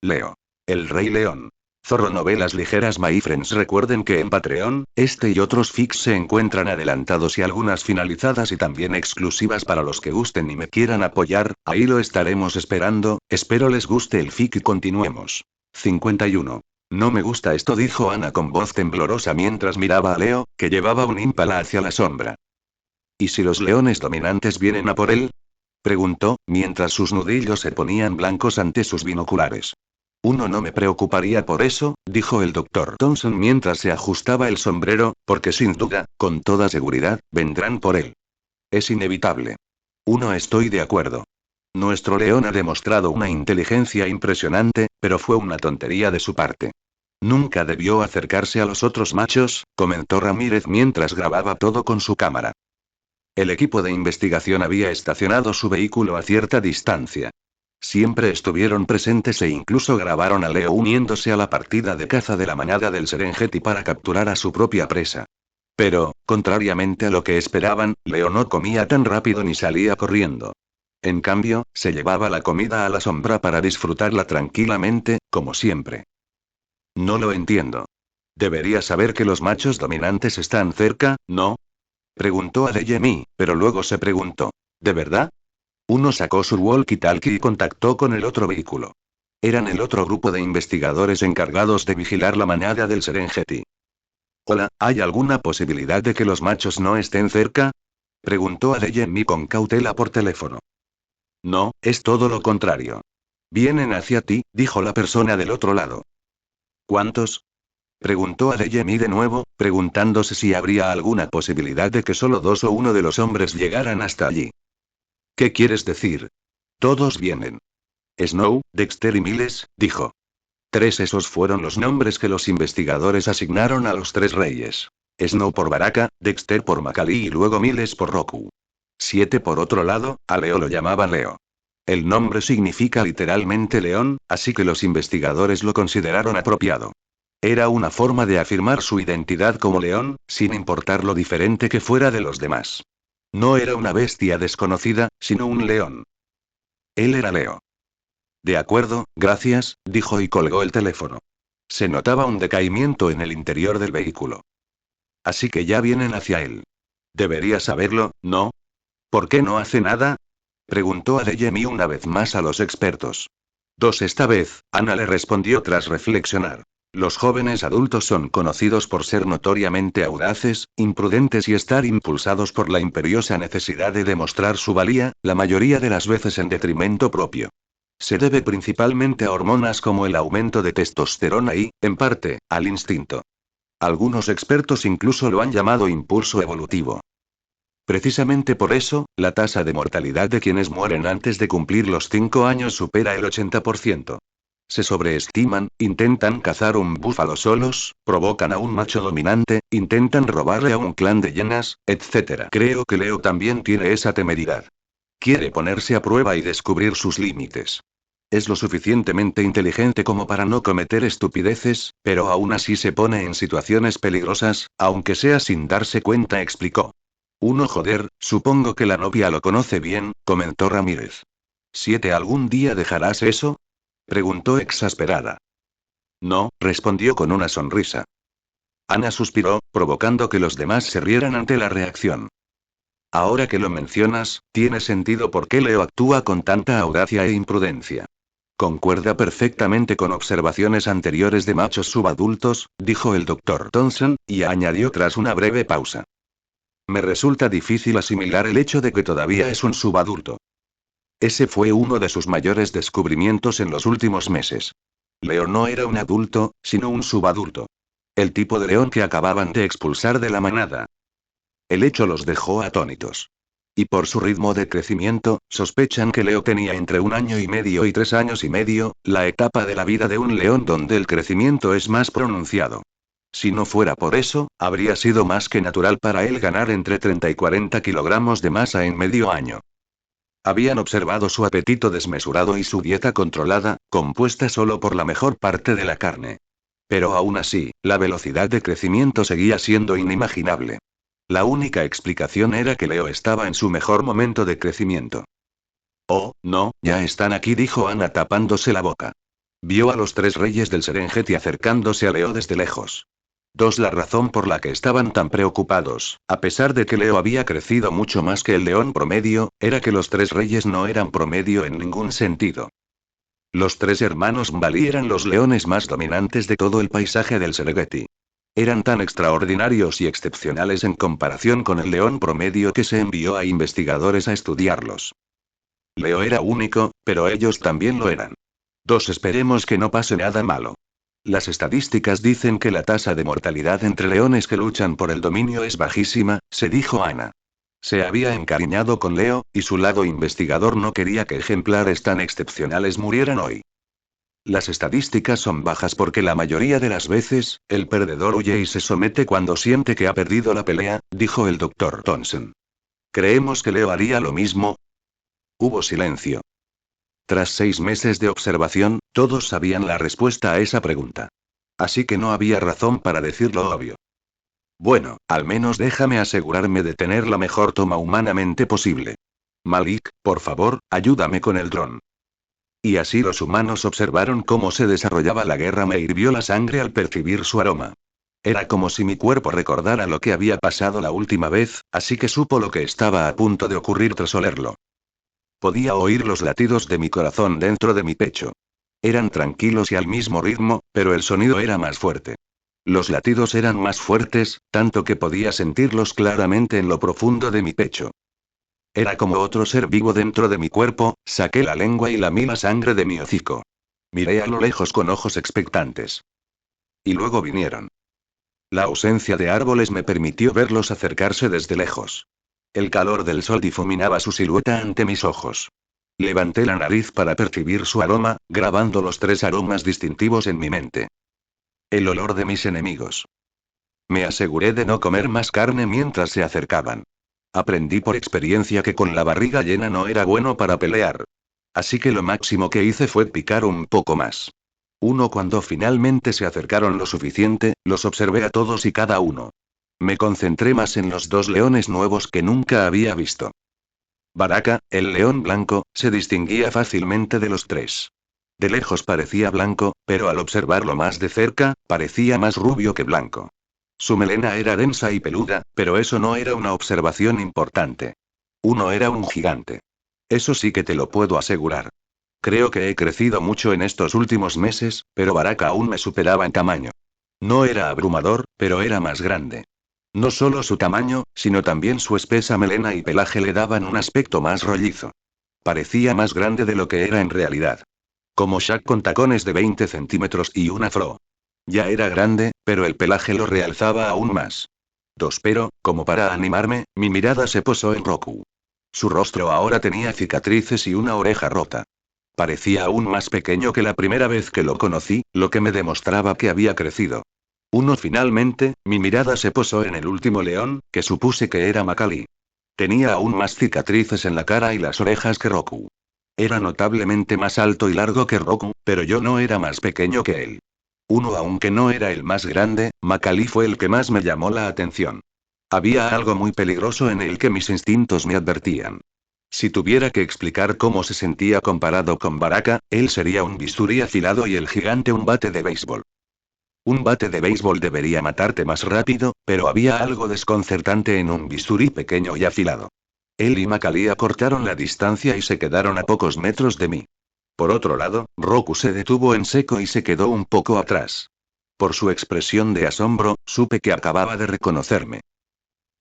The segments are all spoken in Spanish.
Leo. El Rey León. Zorro Novelas Ligeras. My friends, recuerden que en Patreon, este y otros fics se encuentran adelantados y algunas finalizadas y también exclusivas para los que gusten y me quieran apoyar, ahí lo estaremos esperando, espero les guste el fic y continuemos. 51. No me gusta esto, dijo Ana con voz temblorosa mientras miraba a Leo, que llevaba un ímpala hacia la sombra. ¿Y si los leones dominantes vienen a por él? Preguntó, mientras sus nudillos se ponían blancos ante sus binoculares. Uno no me preocuparía por eso, dijo el doctor Thompson mientras se ajustaba el sombrero, porque sin duda, con toda seguridad, vendrán por él. Es inevitable. Uno, estoy de acuerdo. Nuestro león ha demostrado una inteligencia impresionante, pero fue una tontería de su parte. Nunca debió acercarse a los otros machos, comentó Ramírez mientras grababa todo con su cámara. El equipo de investigación había estacionado su vehículo a cierta distancia. Siempre estuvieron presentes e incluso grabaron a Leo uniéndose a la partida de caza de la manada del Serengeti para capturar a su propia presa. Pero, contrariamente a lo que esperaban, Leo no comía tan rápido ni salía corriendo. En cambio, se llevaba la comida a la sombra para disfrutarla tranquilamente, como siempre. No lo entiendo. Debería saber que los machos dominantes están cerca, ¿no? Preguntó Adeyemi, pero luego se preguntó. ¿De verdad? Uno sacó su walkie-talkie y contactó con el otro vehículo. Eran el otro grupo de investigadores encargados de vigilar la manada del Serengeti. Hola, ¿hay alguna posibilidad de que los machos no estén cerca? Preguntó Adeyemi con cautela por teléfono. No, es todo lo contrario. Vienen hacia ti, dijo la persona del otro lado. ¿Cuántos? Preguntó Adeyemi de nuevo, preguntándose si habría alguna posibilidad de que solo dos o uno de los hombres llegaran hasta allí. ¿Qué quieres decir? Todos vienen. Snow, Dexter y Miles, dijo. Tres, esos fueron los nombres que los investigadores asignaron a los tres reyes. Snow por Baraka, Dexter por Macaulay y luego Miles por Roku. 7 por otro lado, a Leo lo llamaban Leo. El nombre significa literalmente león, así que los investigadores lo consideraron apropiado. Era una forma de afirmar su identidad como león, sin importar lo diferente que fuera de los demás. No era una bestia desconocida, sino un león. Él era Leo. De acuerdo, gracias, dijo y colgó el teléfono. Se notaba un decaimiento en el interior del vehículo. Así que ya vienen hacia él. Debería saberlo, ¿no? ¿Por qué no hace nada? Preguntó Adeyemi una vez más a los expertos. Dos, esta vez, Ana le respondió tras reflexionar. Los jóvenes adultos son conocidos por ser notoriamente audaces, imprudentes y estar impulsados por la imperiosa necesidad de demostrar su valía, la mayoría de las veces en detrimento propio. Se debe principalmente a hormonas como el aumento de testosterona y, en parte, al instinto. Algunos expertos incluso lo han llamado impulso evolutivo. Precisamente por eso, la tasa de mortalidad de quienes mueren antes de cumplir los 5 años supera el 80%. Se sobreestiman, intentan cazar un búfalo solos, provocan a un macho dominante, intentan robarle a un clan de hienas, etc. Creo que Leo también tiene esa temeridad. Quiere ponerse a prueba y descubrir sus límites. Es lo suficientemente inteligente como para no cometer estupideces, pero aún así se pone en situaciones peligrosas, aunque sea sin darse cuenta, explicó. Uno, joder, supongo que la novia lo conoce bien, comentó Ramírez. 7, ¿algún día dejarás eso? Preguntó exasperada. No, respondió con una sonrisa. Ana suspiró, provocando que los demás se rieran ante la reacción. Ahora que lo mencionas, tiene sentido por qué Leo actúa con tanta audacia e imprudencia. Concuerda perfectamente con observaciones anteriores de machos subadultos, dijo el doctor Thompson, y añadió tras una breve pausa. Me resulta difícil asimilar el hecho de que todavía es un subadulto. Ese fue uno de sus mayores descubrimientos en los últimos meses. Leo no era un adulto, sino un subadulto. El tipo de león que acababan de expulsar de la manada. El hecho los dejó atónitos. Y por su ritmo de crecimiento, sospechan que Leo tenía entre 1 año y medio y 3 años y medio, la etapa de la vida de un león donde el crecimiento es más pronunciado. Si no fuera por eso, habría sido más que natural para él ganar entre 30 y 40 kilogramos de masa en medio año. Habían observado su apetito desmesurado y su dieta controlada, compuesta solo por la mejor parte de la carne. Pero aún así, la velocidad de crecimiento seguía siendo inimaginable. La única explicación era que Leo estaba en su mejor momento de crecimiento. Oh, no, ya están aquí, dijo Ana tapándose la boca. Vio a los tres reyes del Serengeti acercándose a Leo desde lejos. La razón por la que estaban tan preocupados, a pesar de que Leo había crecido mucho más que el león promedio, era que los tres reyes no eran promedio en ningún sentido. Los tres hermanos Mbali eran los leones más dominantes de todo el paisaje del Serengeti. Eran tan extraordinarios y excepcionales en comparación con el león promedio que se envió a investigadores a estudiarlos. Leo era único, pero ellos también lo eran. Esperemos que no pase nada malo. Las estadísticas dicen que la tasa de mortalidad entre leones que luchan por el dominio es bajísima, se dijo Ana. Se había encariñado con Leo, y su lado investigador no quería que ejemplares tan excepcionales murieran hoy. Las estadísticas son bajas porque la mayoría de las veces, el perdedor huye y se somete cuando siente que ha perdido la pelea, dijo el Dr. Thompson. ¿Creemos que Leo haría lo mismo? Hubo silencio. Tras 6 meses de observación, todos sabían la respuesta a esa pregunta. Así que no había razón para decir lo obvio. Bueno, al menos déjame asegurarme de tener la mejor toma humanamente posible. Malik, por favor, ayúdame con el dron. Y así los humanos observaron cómo se desarrollaba la guerra. Me hirvió la sangre al percibir su aroma. Era como si mi cuerpo recordara lo que había pasado la última vez, así que supo lo que estaba a punto de ocurrir tras olerlo. Podía oír los latidos de mi corazón dentro de mi pecho. Eran tranquilos y al mismo ritmo, pero el sonido era más fuerte. Los latidos eran más fuertes, tanto que podía sentirlos claramente en lo profundo de mi pecho. Era como otro ser vivo dentro de mi cuerpo. Saqué la lengua y lamí la sangre de mi hocico. Miré a lo lejos con ojos expectantes. Y luego vinieron. La ausencia de árboles me permitió verlos acercarse desde lejos. El calor del sol difuminaba su silueta ante mis ojos. Levanté la nariz para percibir su aroma, grabando los 3 aromas distintivos en mi mente. El olor de mis enemigos. Me aseguré de no comer más carne mientras se acercaban. Aprendí por experiencia que con la barriga llena no era bueno para pelear. Así que lo máximo que hice fue picar un poco más. Cuando finalmente se acercaron lo suficiente, los observé a todos y cada uno. Me concentré más en los 2 leones nuevos que nunca había visto. Baraka, el león blanco, se distinguía fácilmente de los 3. De lejos parecía blanco, pero al observarlo más de cerca, parecía más rubio que blanco. Su melena era densa y peluda, pero eso no era una observación importante. Era un gigante. Eso sí que te lo puedo asegurar. Creo que he crecido mucho en estos últimos meses, pero Baraka aún me superaba en tamaño. No era abrumador, pero era más grande. No solo su tamaño, sino también su espesa melena y pelaje le daban un aspecto más rollizo. Parecía más grande de lo que era en realidad. Como Shaq con tacones de 20 centímetros y un afro. Ya era grande, pero el pelaje lo realzaba aún más. Pero, como para animarme, mi mirada se posó en Roku. Su rostro ahora tenía cicatrices y una oreja rota. Parecía aún más pequeño que la primera vez que lo conocí, lo que me demostraba que había crecido. Finalmente, mi mirada se posó en el último león, que supuse que era Makali. Tenía aún más cicatrices en la cara y las orejas que Roku. Era notablemente más alto y largo que Roku, pero yo no era más pequeño que él. Aunque no era el más grande, Makali fue el que más me llamó la atención. Había algo muy peligroso en él que mis instintos me advertían. Si tuviera que explicar cómo se sentía comparado con Baraka, él sería un bisturí afilado y el gigante un bate de béisbol. Un bate de béisbol debería matarte más rápido, pero había algo desconcertante en un bisturí pequeño y afilado. Él y Makali acortaron la distancia y se quedaron a pocos metros de mí. Por otro lado, Roku se detuvo en seco y se quedó un poco atrás. Por su expresión de asombro, supe que acababa de reconocerme.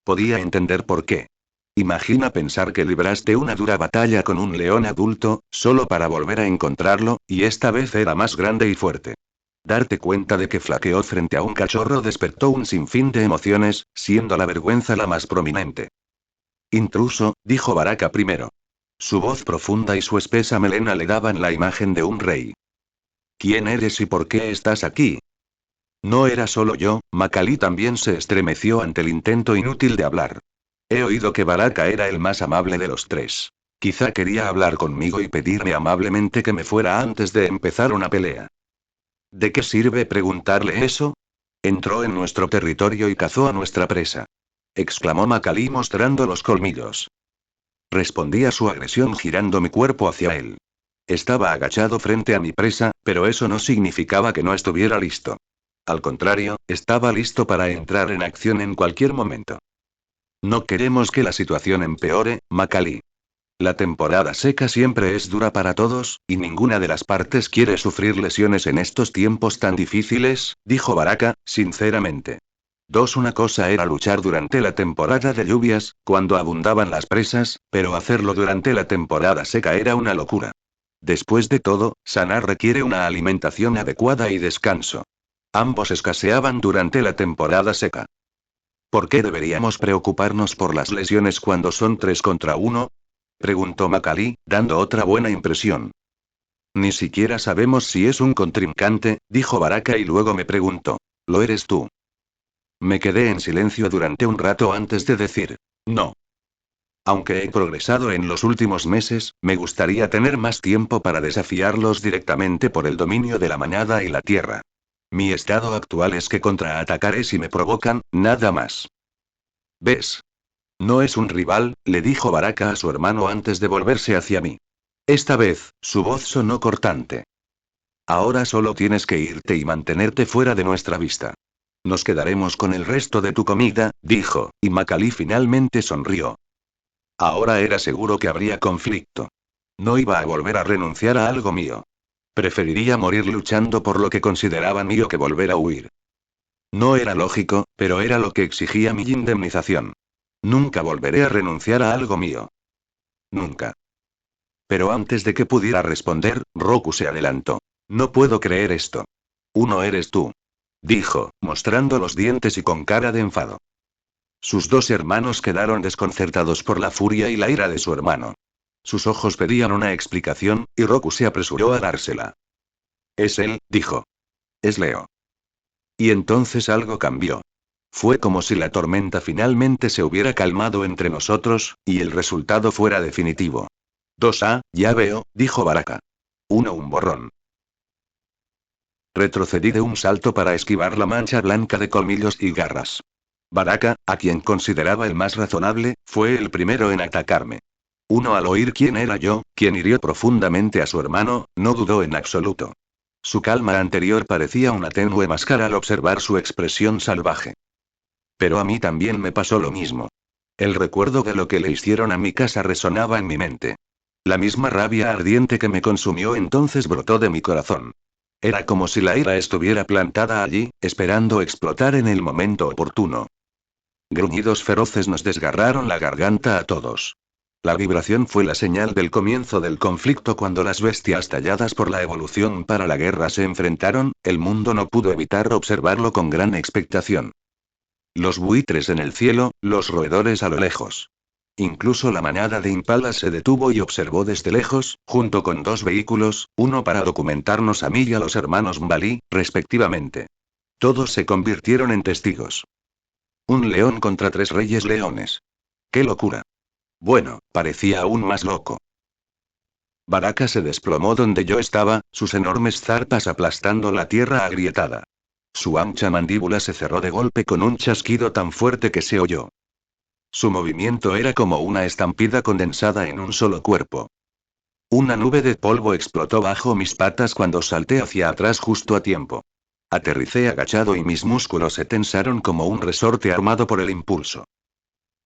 Podía entender por qué. Imagina pensar que libraste una dura batalla con un león adulto, solo para volver a encontrarlo, y esta vez era más grande y fuerte. Darte cuenta de que flaqueó frente a un cachorro despertó un sinfín de emociones, siendo la vergüenza la más prominente. Intruso, dijo Baraka primero. Su voz profunda y su espesa melena le daban la imagen de un rey. ¿Quién eres y por qué estás aquí? No era solo yo, Makali también se estremeció ante el intento inútil de hablar. He oído que Baraka era el más amable de los 3. Quizá quería hablar conmigo y pedirme amablemente que me fuera antes de empezar una pelea. ¿De qué sirve preguntarle eso? Entró en nuestro territorio y cazó a nuestra presa. Exclamó Makali mostrando los colmillos. Respondí a su agresión girando mi cuerpo hacia él. Estaba agachado frente a mi presa, pero eso no significaba que no estuviera listo. Al contrario, estaba listo para entrar en acción en cualquier momento. No queremos que la situación empeore, Macaulay. La temporada seca siempre es dura para todos, y ninguna de las partes quiere sufrir lesiones en estos tiempos tan difíciles, dijo Baraka, sinceramente. Una cosa era luchar durante la temporada de lluvias, cuando abundaban las presas, pero hacerlo durante la temporada seca era una locura. Después de todo, sanar requiere una alimentación adecuada y descanso. Ambos escaseaban durante la temporada seca. ¿Por qué deberíamos preocuparnos por las lesiones cuando son 3 contra 1? Preguntó Macaulay, dando otra buena impresión. Ni siquiera sabemos si es un contrincante, dijo Baraka y luego me preguntó. ¿Lo eres tú? Me quedé en silencio durante un rato antes de decir, no. Aunque he progresado en los últimos meses, me gustaría tener más tiempo para desafiarlos directamente por el dominio de la manada y la tierra. Mi estado actual es que contraatacaré si me provocan, nada más. ¿Ves? No es un rival, le dijo Baraka a su hermano antes de volverse hacia mí. Esta vez, su voz sonó cortante. Ahora solo tienes que irte y mantenerte fuera de nuestra vista. Nos quedaremos con el resto de tu comida, dijo, y Macaulay finalmente sonrió. Ahora era seguro que habría conflicto. No iba a volver a renunciar a algo mío. Preferiría morir luchando por lo que consideraba mío que volver a huir. No era lógico, pero era lo que exigía mi indemnización. Nunca volveré a renunciar a algo mío. Nunca. Pero antes de que pudiera responder, Roku se adelantó. No puedo creer esto. Uno eres tú. Dijo, mostrando los dientes y con cara de enfado. Sus 2 hermanos quedaron desconcertados por la furia y la ira de su hermano. Sus ojos pedían una explicación, y Roku se apresuró a dársela. Es él, dijo. Es Leo. Y entonces algo cambió. Fue como si la tormenta finalmente se hubiera calmado entre nosotros, y el resultado fuera definitivo. Ya veo, dijo Baraka. Un borrón. Retrocedí de un salto para esquivar la mancha blanca de colmillos y garras. Baraka, a quien consideraba el más razonable, fue el primero en atacarme. Al oír quién era yo, quien hirió profundamente a su hermano, no dudó en absoluto. Su calma anterior parecía una tenue máscara al observar su expresión salvaje. Pero a mí también me pasó lo mismo. El recuerdo de lo que le hicieron a mi casa resonaba en mi mente. La misma rabia ardiente que me consumió entonces brotó de mi corazón. Era como si la ira estuviera plantada allí, esperando explotar en el momento oportuno. Gruñidos feroces nos desgarraron la garganta a todos. La vibración fue la señal del comienzo del conflicto cuando las bestias talladas por la evolución para la guerra se enfrentaron, el mundo no pudo evitar observarlo con gran expectación. Los buitres en el cielo, los roedores a lo lejos. Incluso la manada de impalas se detuvo y observó desde lejos, junto con 2 vehículos, uno para documentarnos a mí y a los hermanos Mbalí, respectivamente. Todos se convirtieron en testigos. Un león contra 3 reyes leones. ¡Qué locura! Bueno, parecía aún más loco. Baraka se desplomó donde yo estaba, sus enormes zarpas aplastando la tierra agrietada. Su ancha mandíbula se cerró de golpe con un chasquido tan fuerte que se oyó. Su movimiento era como una estampida condensada en un solo cuerpo. Una nube de polvo explotó bajo mis patas cuando salté hacia atrás justo a tiempo. Aterricé agachado y mis músculos se tensaron como un resorte armado por el impulso.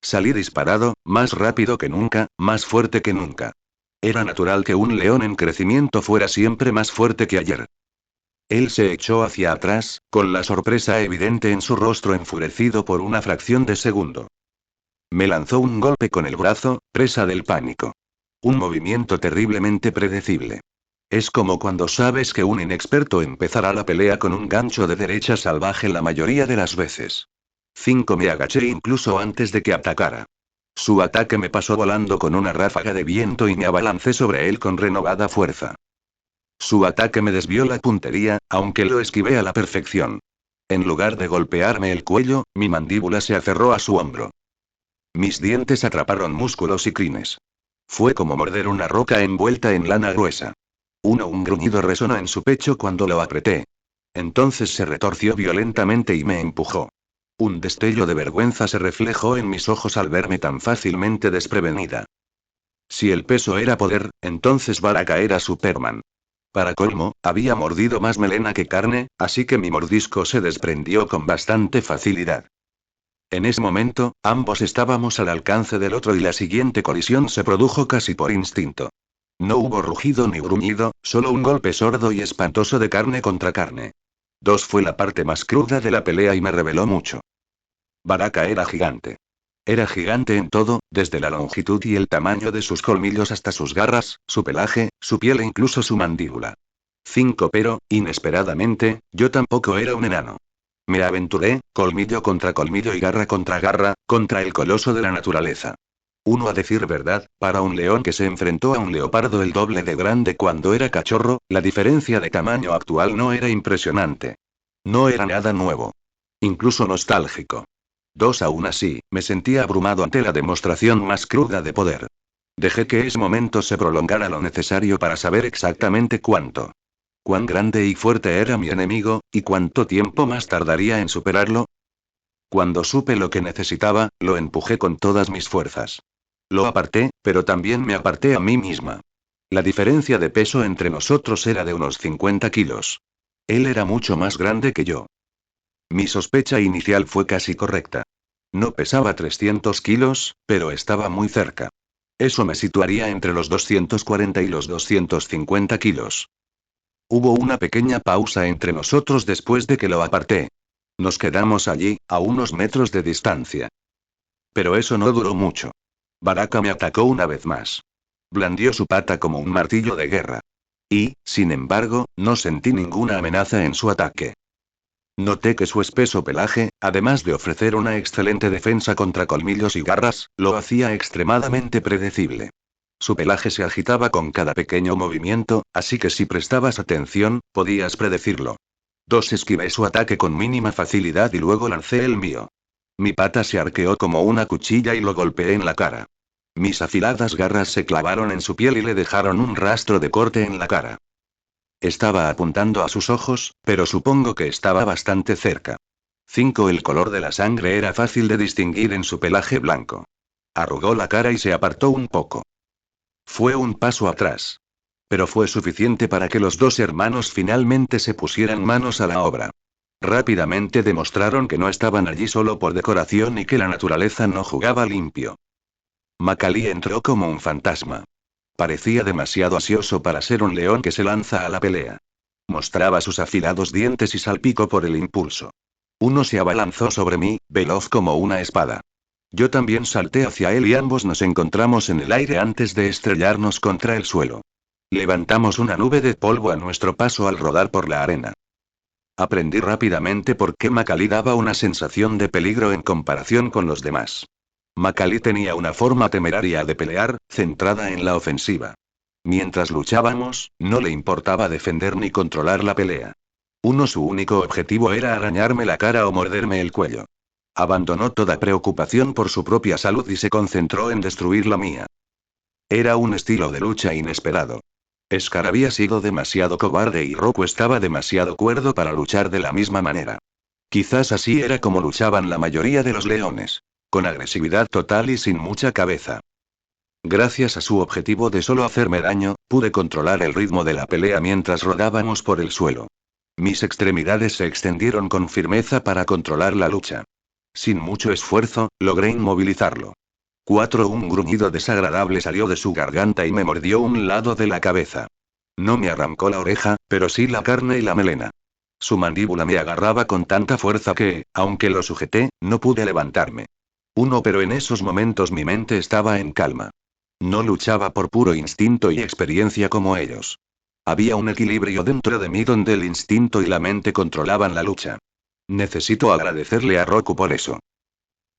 Salí disparado, más rápido que nunca, más fuerte que nunca. Era natural que un león en crecimiento fuera siempre más fuerte que ayer. Él se echó hacia atrás, con la sorpresa evidente en su rostro enfurecido por una fracción de segundo. Me lanzó un golpe con el brazo, presa del pánico. Un movimiento terriblemente predecible. Es como cuando sabes que un inexperto empezará la pelea con un gancho de derecha salvaje la mayoría de las veces. Me agaché incluso antes de que atacara. Su ataque me pasó volando con una ráfaga de viento y me abalancé sobre él con renovada fuerza. Su ataque me desvió la puntería, aunque lo esquivé a la perfección. En lugar de golpearme el cuello, mi mandíbula se aferró a su hombro. Mis dientes atraparon músculos y crines. Fue como morder una roca envuelta en lana gruesa. Un gruñido resonó en su pecho cuando lo apreté. Entonces se retorció violentamente y me empujó. Un destello de vergüenza se reflejó en mis ojos al verme tan fácilmente desprevenida. Si el peso era poder, entonces Baraka era Superman. Para colmo, había mordido más melena que carne, así que mi mordisco se desprendió con bastante facilidad. En ese momento, ambos estábamos al alcance del otro y la siguiente colisión se produjo casi por instinto. No hubo rugido ni gruñido, solo un golpe sordo y espantoso de carne contra carne. Fue la parte más cruda de la pelea y me reveló mucho. Baraka era gigante. Era gigante en todo, desde la longitud y el tamaño de sus colmillos hasta sus garras, su pelaje, su piel e incluso su mandíbula. Pero, inesperadamente, yo tampoco era un enano. Me aventuré, colmillo contra colmillo y garra contra el coloso de la naturaleza. Uno a decir verdad, para un león que se enfrentó a un leopardo el doble de grande cuando era cachorro, la diferencia de tamaño actual no era impresionante. No era nada nuevo. Incluso nostálgico. Aún así, me sentía abrumado ante la demostración más cruda de poder. Dejé que ese momento se prolongara lo necesario para saber exactamente cuán grande y fuerte era mi enemigo, y cuánto tiempo más tardaría en superarlo. Cuando supe lo que necesitaba, lo empujé con todas mis fuerzas. Lo aparté, pero también me aparté a mí misma. La diferencia de peso entre nosotros era de unos 50 kilos. Él era mucho más grande que yo. Mi sospecha inicial fue casi correcta. No pesaba 300 kilos, pero estaba muy cerca. Eso me situaría entre los 240 y los 250 kilos. Hubo una pequeña pausa entre nosotros después de que lo aparté. Nos quedamos allí, a unos metros de distancia. Pero eso no duró mucho. Baraka me atacó una vez más. Blandió su pata como un martillo de guerra. Y, sin embargo, no sentí ninguna amenaza en su ataque. Noté que su espeso pelaje, además de ofrecer una excelente defensa contra colmillos y garras, lo hacía extremadamente predecible. Su pelaje se agitaba con cada pequeño movimiento, así que si prestabas atención, podías predecirlo. Esquivé su ataque con mínima facilidad y luego lancé el mío. Mi pata se arqueó como una cuchilla y lo golpeé en la cara. Mis afiladas garras se clavaron en su piel y le dejaron un rastro de corte en la cara. Estaba apuntando a sus ojos, pero supongo que estaba bastante cerca. El color de la sangre era fácil de distinguir en su pelaje blanco. Arrugó la cara y se apartó un poco. Fue un paso atrás. Pero fue suficiente para que los dos hermanos finalmente se pusieran manos a la obra. Rápidamente demostraron que no estaban allí solo por decoración y que la naturaleza no jugaba limpio. Macaulay entró como un fantasma. Parecía demasiado ansioso para ser un león que se lanza a la pelea. Mostraba sus afilados dientes y salpicó por el impulso. Uno se abalanzó sobre mí, veloz como una espada. Yo también salté hacia él y ambos nos encontramos en el aire antes de estrellarnos contra el suelo. Levantamos una nube de polvo a nuestro paso al rodar por la arena. Aprendí rápidamente por qué Macaulay daba una sensación de peligro en comparación con los demás. Macaulay tenía una forma temeraria de pelear, centrada en la ofensiva. Mientras luchábamos, no le importaba defender ni controlar la pelea. Su único objetivo era arañarme la cara o morderme el cuello. Abandonó toda preocupación por su propia salud y se concentró en destruir la mía. Era un estilo de lucha inesperado. Scar había sido demasiado cobarde y Roku estaba demasiado cuerdo para luchar de la misma manera. Quizás así era como luchaban la mayoría de los leones. Con agresividad total y sin mucha cabeza. Gracias a su objetivo de solo hacerme daño, pude controlar el ritmo de la pelea mientras rodábamos por el suelo. Mis extremidades se extendieron con firmeza para controlar la lucha. Sin mucho esfuerzo, logré inmovilizarlo. Un gruñido desagradable salió de su garganta y me mordió un lado de la cabeza. No me arrancó la oreja, pero sí la carne y la melena. Su mandíbula me agarraba con tanta fuerza que, aunque lo sujeté, no pude levantarme. Pero en esos momentos mi mente estaba en calma. No luchaba por puro instinto y experiencia como ellos. Había un equilibrio dentro de mí donde el instinto y la mente controlaban la lucha. Necesito agradecerle a Roku por eso.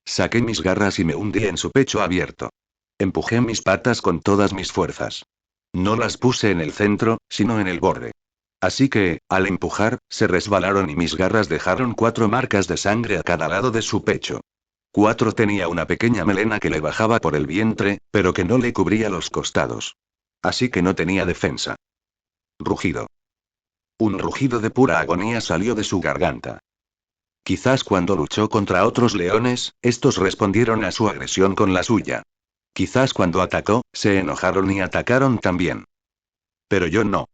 Saqué mis garras y me hundí en su pecho abierto. Empujé mis patas con todas mis fuerzas. No las puse en el centro, sino en el borde. Así que, al empujar, se resbalaron y mis garras dejaron 4 marcas de sangre a cada lado de su pecho. Tenía una pequeña melena que le bajaba por el vientre, pero que no le cubría los costados. Así que no tenía defensa. Rugido. Un rugido de pura agonía salió de su garganta. Quizás cuando luchó contra otros leones, estos respondieron a su agresión con la suya. Quizás cuando atacó, se enojaron y atacaron también. Pero yo no.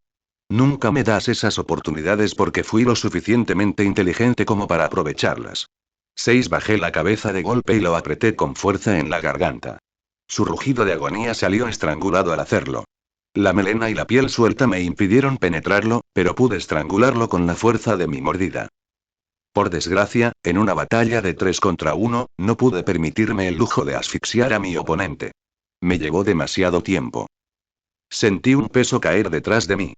Nunca me das esas oportunidades porque fui lo suficientemente inteligente como para aprovecharlas. 6. Bajé la cabeza de golpe y lo apreté con fuerza en la garganta. Su rugido de agonía salió estrangulado al hacerlo. La melena y la piel suelta me impidieron penetrarlo, pero pude estrangularlo con la fuerza de mi mordida. Por desgracia, en una batalla de 3 contra 1, no pude permitirme el lujo de asfixiar a mi oponente. Me llevó demasiado tiempo. Sentí un peso caer detrás de mí.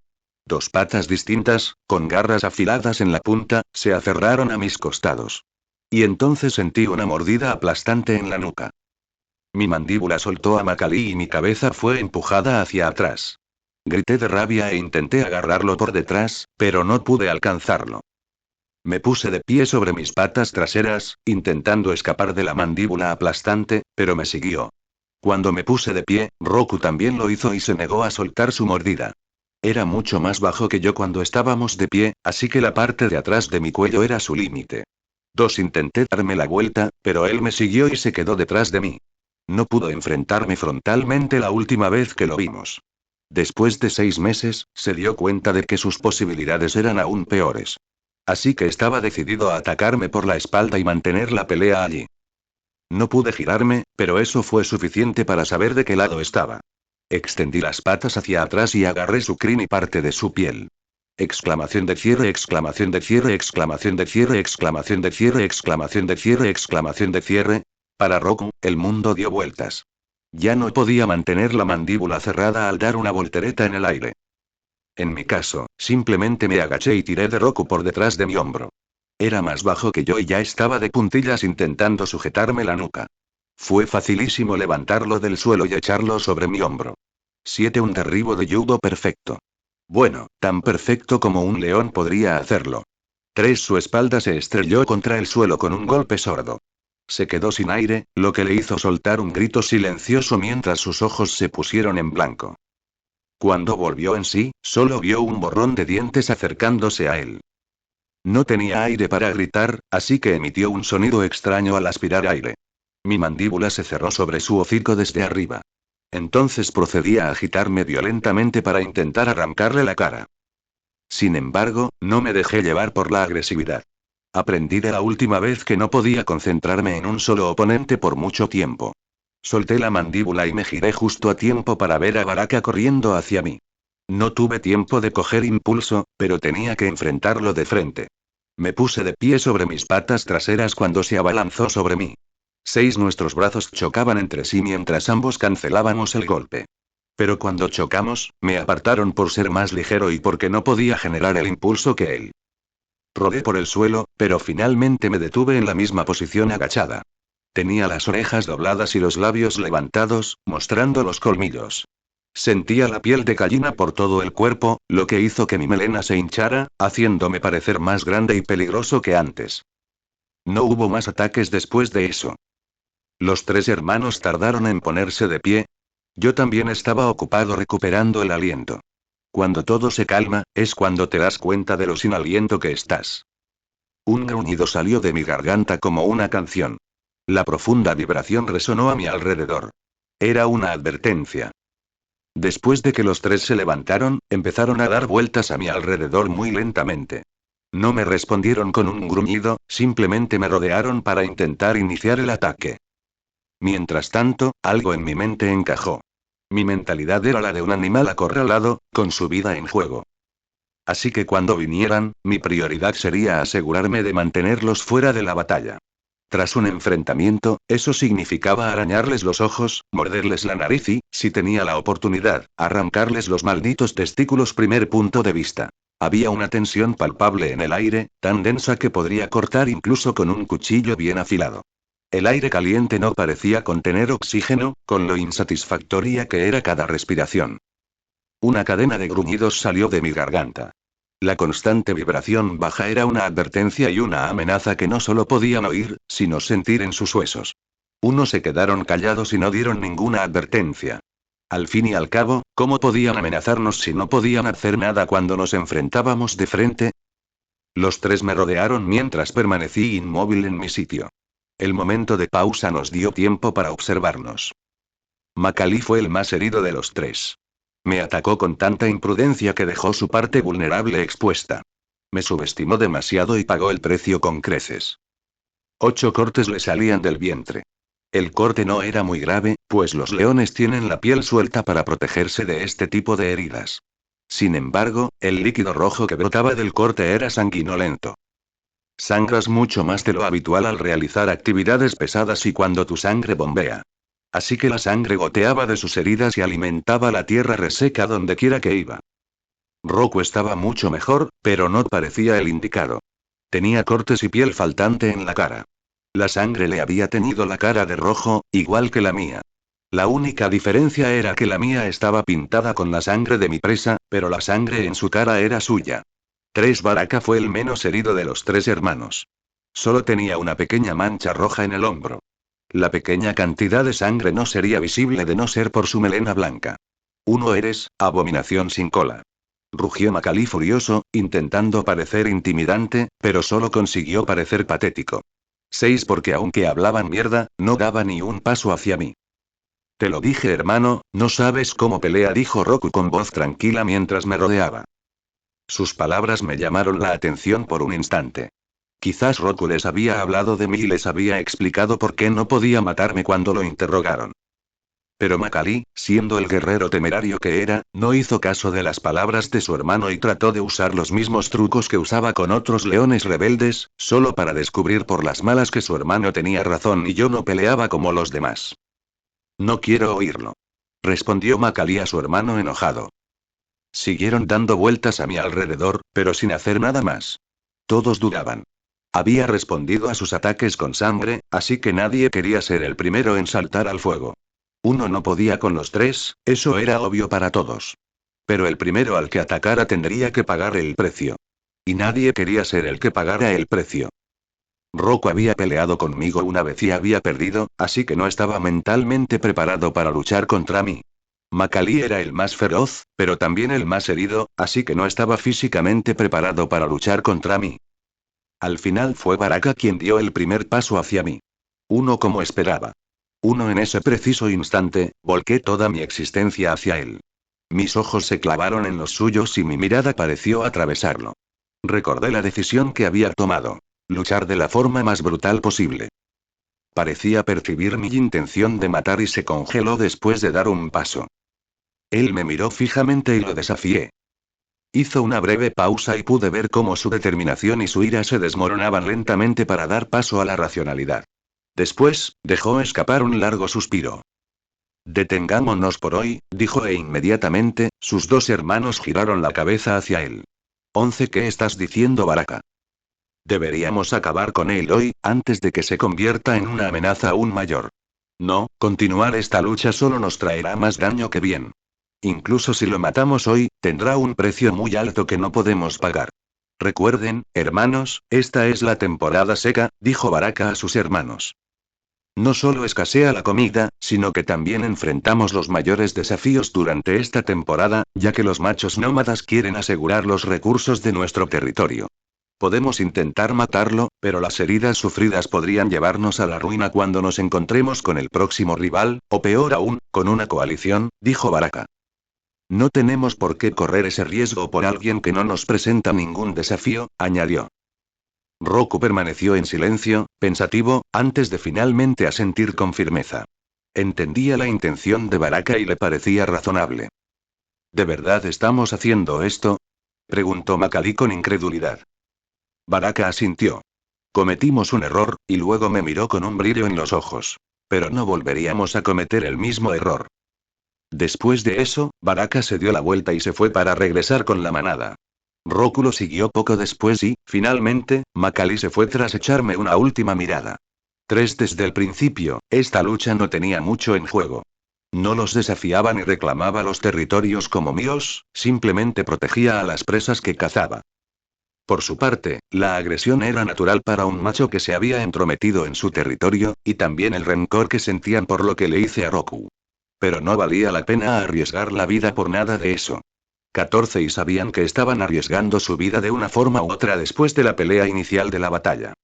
2 patas distintas, con garras afiladas en la punta, se aferraron a mis costados. Y entonces sentí una mordida aplastante en la nuca. Mi mandíbula soltó a Macalí y mi cabeza fue empujada hacia atrás. Grité de rabia e intenté agarrarlo por detrás, pero no pude alcanzarlo. Me puse de pie sobre mis patas traseras, intentando escapar de la mandíbula aplastante, pero me siguió. Cuando me puse de pie, Roku también lo hizo y se negó a soltar su mordida. Era mucho más bajo que yo cuando estábamos de pie, así que la parte de atrás de mi cuello era su límite. 2. Intenté darme la vuelta, pero él me siguió y se quedó detrás de mí. No pudo enfrentarme frontalmente la última vez que lo vimos. Después de 6 meses, se dio cuenta de que sus posibilidades eran aún peores. Así que estaba decidido a atacarme por la espalda y mantener la pelea allí. No pude girarme, pero eso fue suficiente para saber de qué lado estaba. Extendí las patas hacia atrás y agarré su crin y parte de su piel. Exclamación de cierre, exclamación de cierre, exclamación de cierre, exclamación de cierre, exclamación de cierre, exclamación de cierre. Para Roku, el mundo dio vueltas. Ya no podía mantener la mandíbula cerrada al dar una voltereta en el aire. En mi caso, simplemente me agaché y tiré de Roku por detrás de mi hombro. Era más bajo que yo y ya estaba de puntillas intentando sujetarme la nuca. Fue facilísimo levantarlo del suelo y echarlo sobre mi hombro. 7. Un derribo de judo perfecto. Bueno, tan perfecto como un león podría hacerlo. 3. Su espalda se estrelló contra el suelo con un golpe sordo. Se quedó sin aire, lo que le hizo soltar un grito silencioso mientras sus ojos se pusieron en blanco. Cuando volvió en sí, solo vio un borrón de dientes acercándose a él. No tenía aire para gritar, así que emitió un sonido extraño al aspirar aire. Mi mandíbula se cerró sobre su hocico desde arriba. Entonces procedí a agitarme violentamente para intentar arrancarle la cara. Sin embargo, no me dejé llevar por la agresividad. Aprendí de la última vez que no podía concentrarme en un solo oponente por mucho tiempo. Solté la mandíbula y me giré justo a tiempo para ver a Baraka corriendo hacia mí. No tuve tiempo de coger impulso, pero tenía que enfrentarlo de frente. Me puse de pie sobre mis patas traseras cuando se abalanzó sobre mí. 6. Nuestros brazos chocaban entre sí mientras ambos cancelábamos el golpe. Pero cuando chocamos, me apartaron por ser más ligero y porque no podía generar el impulso que él. Rodé por el suelo, pero finalmente me detuve en la misma posición agachada. Tenía las orejas dobladas y los labios levantados, mostrando los colmillos. Sentía la piel de gallina por todo el cuerpo, lo que hizo que mi melena se hinchara, haciéndome parecer más grande y peligroso que antes. No hubo más ataques después de eso. Los 3 hermanos tardaron en ponerse de pie. Yo también estaba ocupado recuperando el aliento. Cuando todo se calma, es cuando te das cuenta de lo sin aliento que estás. Un gruñido salió de mi garganta como una canción. La profunda vibración resonó a mi alrededor. Era una advertencia. Después de que los 3 se levantaron, empezaron a dar vueltas a mi alrededor muy lentamente. No me respondieron con un gruñido, simplemente me rodearon para intentar iniciar el ataque. Mientras tanto, algo en mi mente encajó. Mi mentalidad era la de un animal acorralado, con su vida en juego. Así que cuando vinieran, mi prioridad sería asegurarme de mantenerlos fuera de la batalla. Tras un enfrentamiento, eso significaba arañarles los ojos, morderles la nariz y, si tenía la oportunidad, arrancarles los malditos testículos. Primer punto de vista. Había una tensión palpable en el aire, tan densa que podría cortar incluso con un cuchillo bien afilado. El aire caliente no parecía contener oxígeno, con lo insatisfactoria que era cada respiración. Una cadena de gruñidos salió de mi garganta. La constante vibración baja era una advertencia y una amenaza que no solo podían oír, sino sentir en sus huesos. Unos se quedaron callados y no dieron ninguna advertencia. Al fin y al cabo, ¿cómo podían amenazarnos si no podían hacer nada cuando nos enfrentábamos de frente? Los 3 me rodearon mientras permanecí inmóvil en mi sitio. El momento de pausa nos dio tiempo para observarnos. Macalí fue el más herido de los tres. Me atacó con tanta imprudencia que dejó su parte vulnerable expuesta. Me subestimó demasiado y pagó el precio con creces. 8 cortes le salían del vientre. El corte no era muy grave, pues los leones tienen la piel suelta para protegerse de este tipo de heridas. Sin embargo, el líquido rojo que brotaba del corte era sanguinolento. Sangras mucho más de lo habitual al realizar actividades pesadas y cuando tu sangre bombea. Así que la sangre goteaba de sus heridas y alimentaba la tierra reseca donde quiera que iba. Roku estaba mucho mejor, pero no parecía el indicado. Tenía cortes y piel faltante en la cara. La sangre le había teñido la cara de rojo, igual que la mía. La única diferencia era que la mía estaba pintada con la sangre de mi presa, pero la sangre en su cara era suya. Baraka fue el menos herido de los 3 hermanos. Solo tenía una pequeña mancha roja en el hombro. La pequeña cantidad de sangre no sería visible de no ser por su melena blanca. Uno eres, abominación sin cola. Rugió Macalí furioso, intentando parecer intimidante, pero solo consiguió parecer patético. 6 porque aunque hablaban mierda, no daba ni un paso hacia mí. Te lo dije hermano, no sabes cómo pelea, dijo Roku con voz tranquila mientras me rodeaba. Sus palabras me llamaron la atención por un instante. Quizás Roku les había hablado de mí y les había explicado por qué no podía matarme cuando lo interrogaron. Pero Macalí, siendo el guerrero temerario que era, no hizo caso de las palabras de su hermano y trató de usar los mismos trucos que usaba con otros leones rebeldes, solo para descubrir por las malas que su hermano tenía razón y yo no peleaba como los demás. No quiero oírlo. Respondió Macalí a su hermano enojado. Siguieron dando vueltas a mi alrededor, pero sin hacer nada más. Todos dudaban. Había respondido a sus ataques con sangre, así que nadie quería ser el primero en saltar al fuego. Uno no podía con los 3, eso era obvio para todos. Pero el primero al que atacara tendría que pagar el precio. Y nadie quería ser el que pagara el precio. Roku había peleado conmigo una vez y había perdido, así que no estaba mentalmente preparado para luchar contra mí. Macalí era el más feroz, pero también el más herido, así que no estaba físicamente preparado para luchar contra mí. Al final fue Baraka quien dio el primer paso hacia mí. Uno como esperaba. En ese preciso instante, volqué toda mi existencia hacia él. Mis ojos se clavaron en los suyos y mi mirada pareció atravesarlo. Recordé la decisión que había tomado. Luchar de la forma más brutal posible. Parecía percibir mi intención de matar y se congeló después de dar un paso. Él me miró fijamente y lo desafié. Hizo una breve pausa y pude ver cómo su determinación y su ira se desmoronaban lentamente para dar paso a la racionalidad. Después, dejó escapar un largo suspiro. Detengámonos por hoy, dijo e inmediatamente, sus 2 hermanos giraron la cabeza hacia él. 11 ¿Qué estás diciendo, Baraka? Deberíamos acabar con él hoy, antes de que se convierta en una amenaza aún mayor. No, continuar esta lucha solo nos traerá más daño que bien. Incluso si lo matamos hoy, tendrá un precio muy alto que no podemos pagar. Recuerden, hermanos, esta es la temporada seca, dijo Baraka a sus hermanos. No solo escasea la comida, sino que también enfrentamos los mayores desafíos durante esta temporada, ya que los machos nómadas quieren asegurar los recursos de nuestro territorio. Podemos intentar matarlo, pero las heridas sufridas podrían llevarnos a la ruina cuando nos encontremos con el próximo rival, o peor aún, con una coalición, dijo Baraka. No tenemos por qué correr ese riesgo por alguien que no nos presenta ningún desafío, añadió. Roku permaneció en silencio, pensativo, antes de finalmente asentir con firmeza. Entendía la intención de Baraka y le parecía razonable. ¿De verdad estamos haciendo esto? Preguntó Macalí con incredulidad. Baraka asintió. Cometimos un error, y luego me miró con un brillo en los ojos. Pero no volveríamos a cometer el mismo error. Después de eso, Baraka se dio la vuelta y se fue para regresar con la manada. Roku lo siguió poco después y, finalmente, Macalí se fue tras echarme una última mirada. 3 Desde el principio, esta lucha no tenía mucho en juego. No los desafiaba ni reclamaba los territorios como míos, simplemente protegía a las presas que cazaba. Por su parte, la agresión era natural para un macho que se había entrometido en su territorio, y también el rencor que sentían por lo que le hice a Roku. Pero no valía la pena arriesgar la vida por nada de eso. 14 y sabían que estaban arriesgando su vida de una forma u otra después de la pelea inicial de la batalla.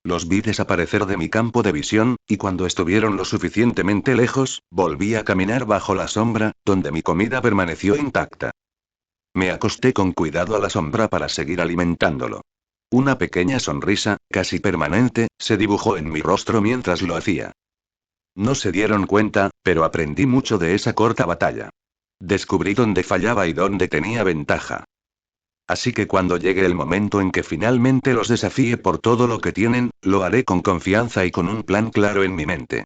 Los vi desaparecer de mi campo de visión, y cuando estuvieron lo suficientemente lejos, volví a caminar bajo la sombra, donde mi comida permaneció intacta. Me acosté con cuidado a la sombra para seguir alimentándolo. Una pequeña sonrisa, casi permanente, se dibujó en mi rostro mientras lo hacía. No se dieron cuenta, pero aprendí mucho de esa corta batalla. Descubrí dónde fallaba y dónde tenía ventaja. Así que cuando llegue el momento en que finalmente los desafíe por todo lo que tienen, lo haré con confianza y con un plan claro en mi mente.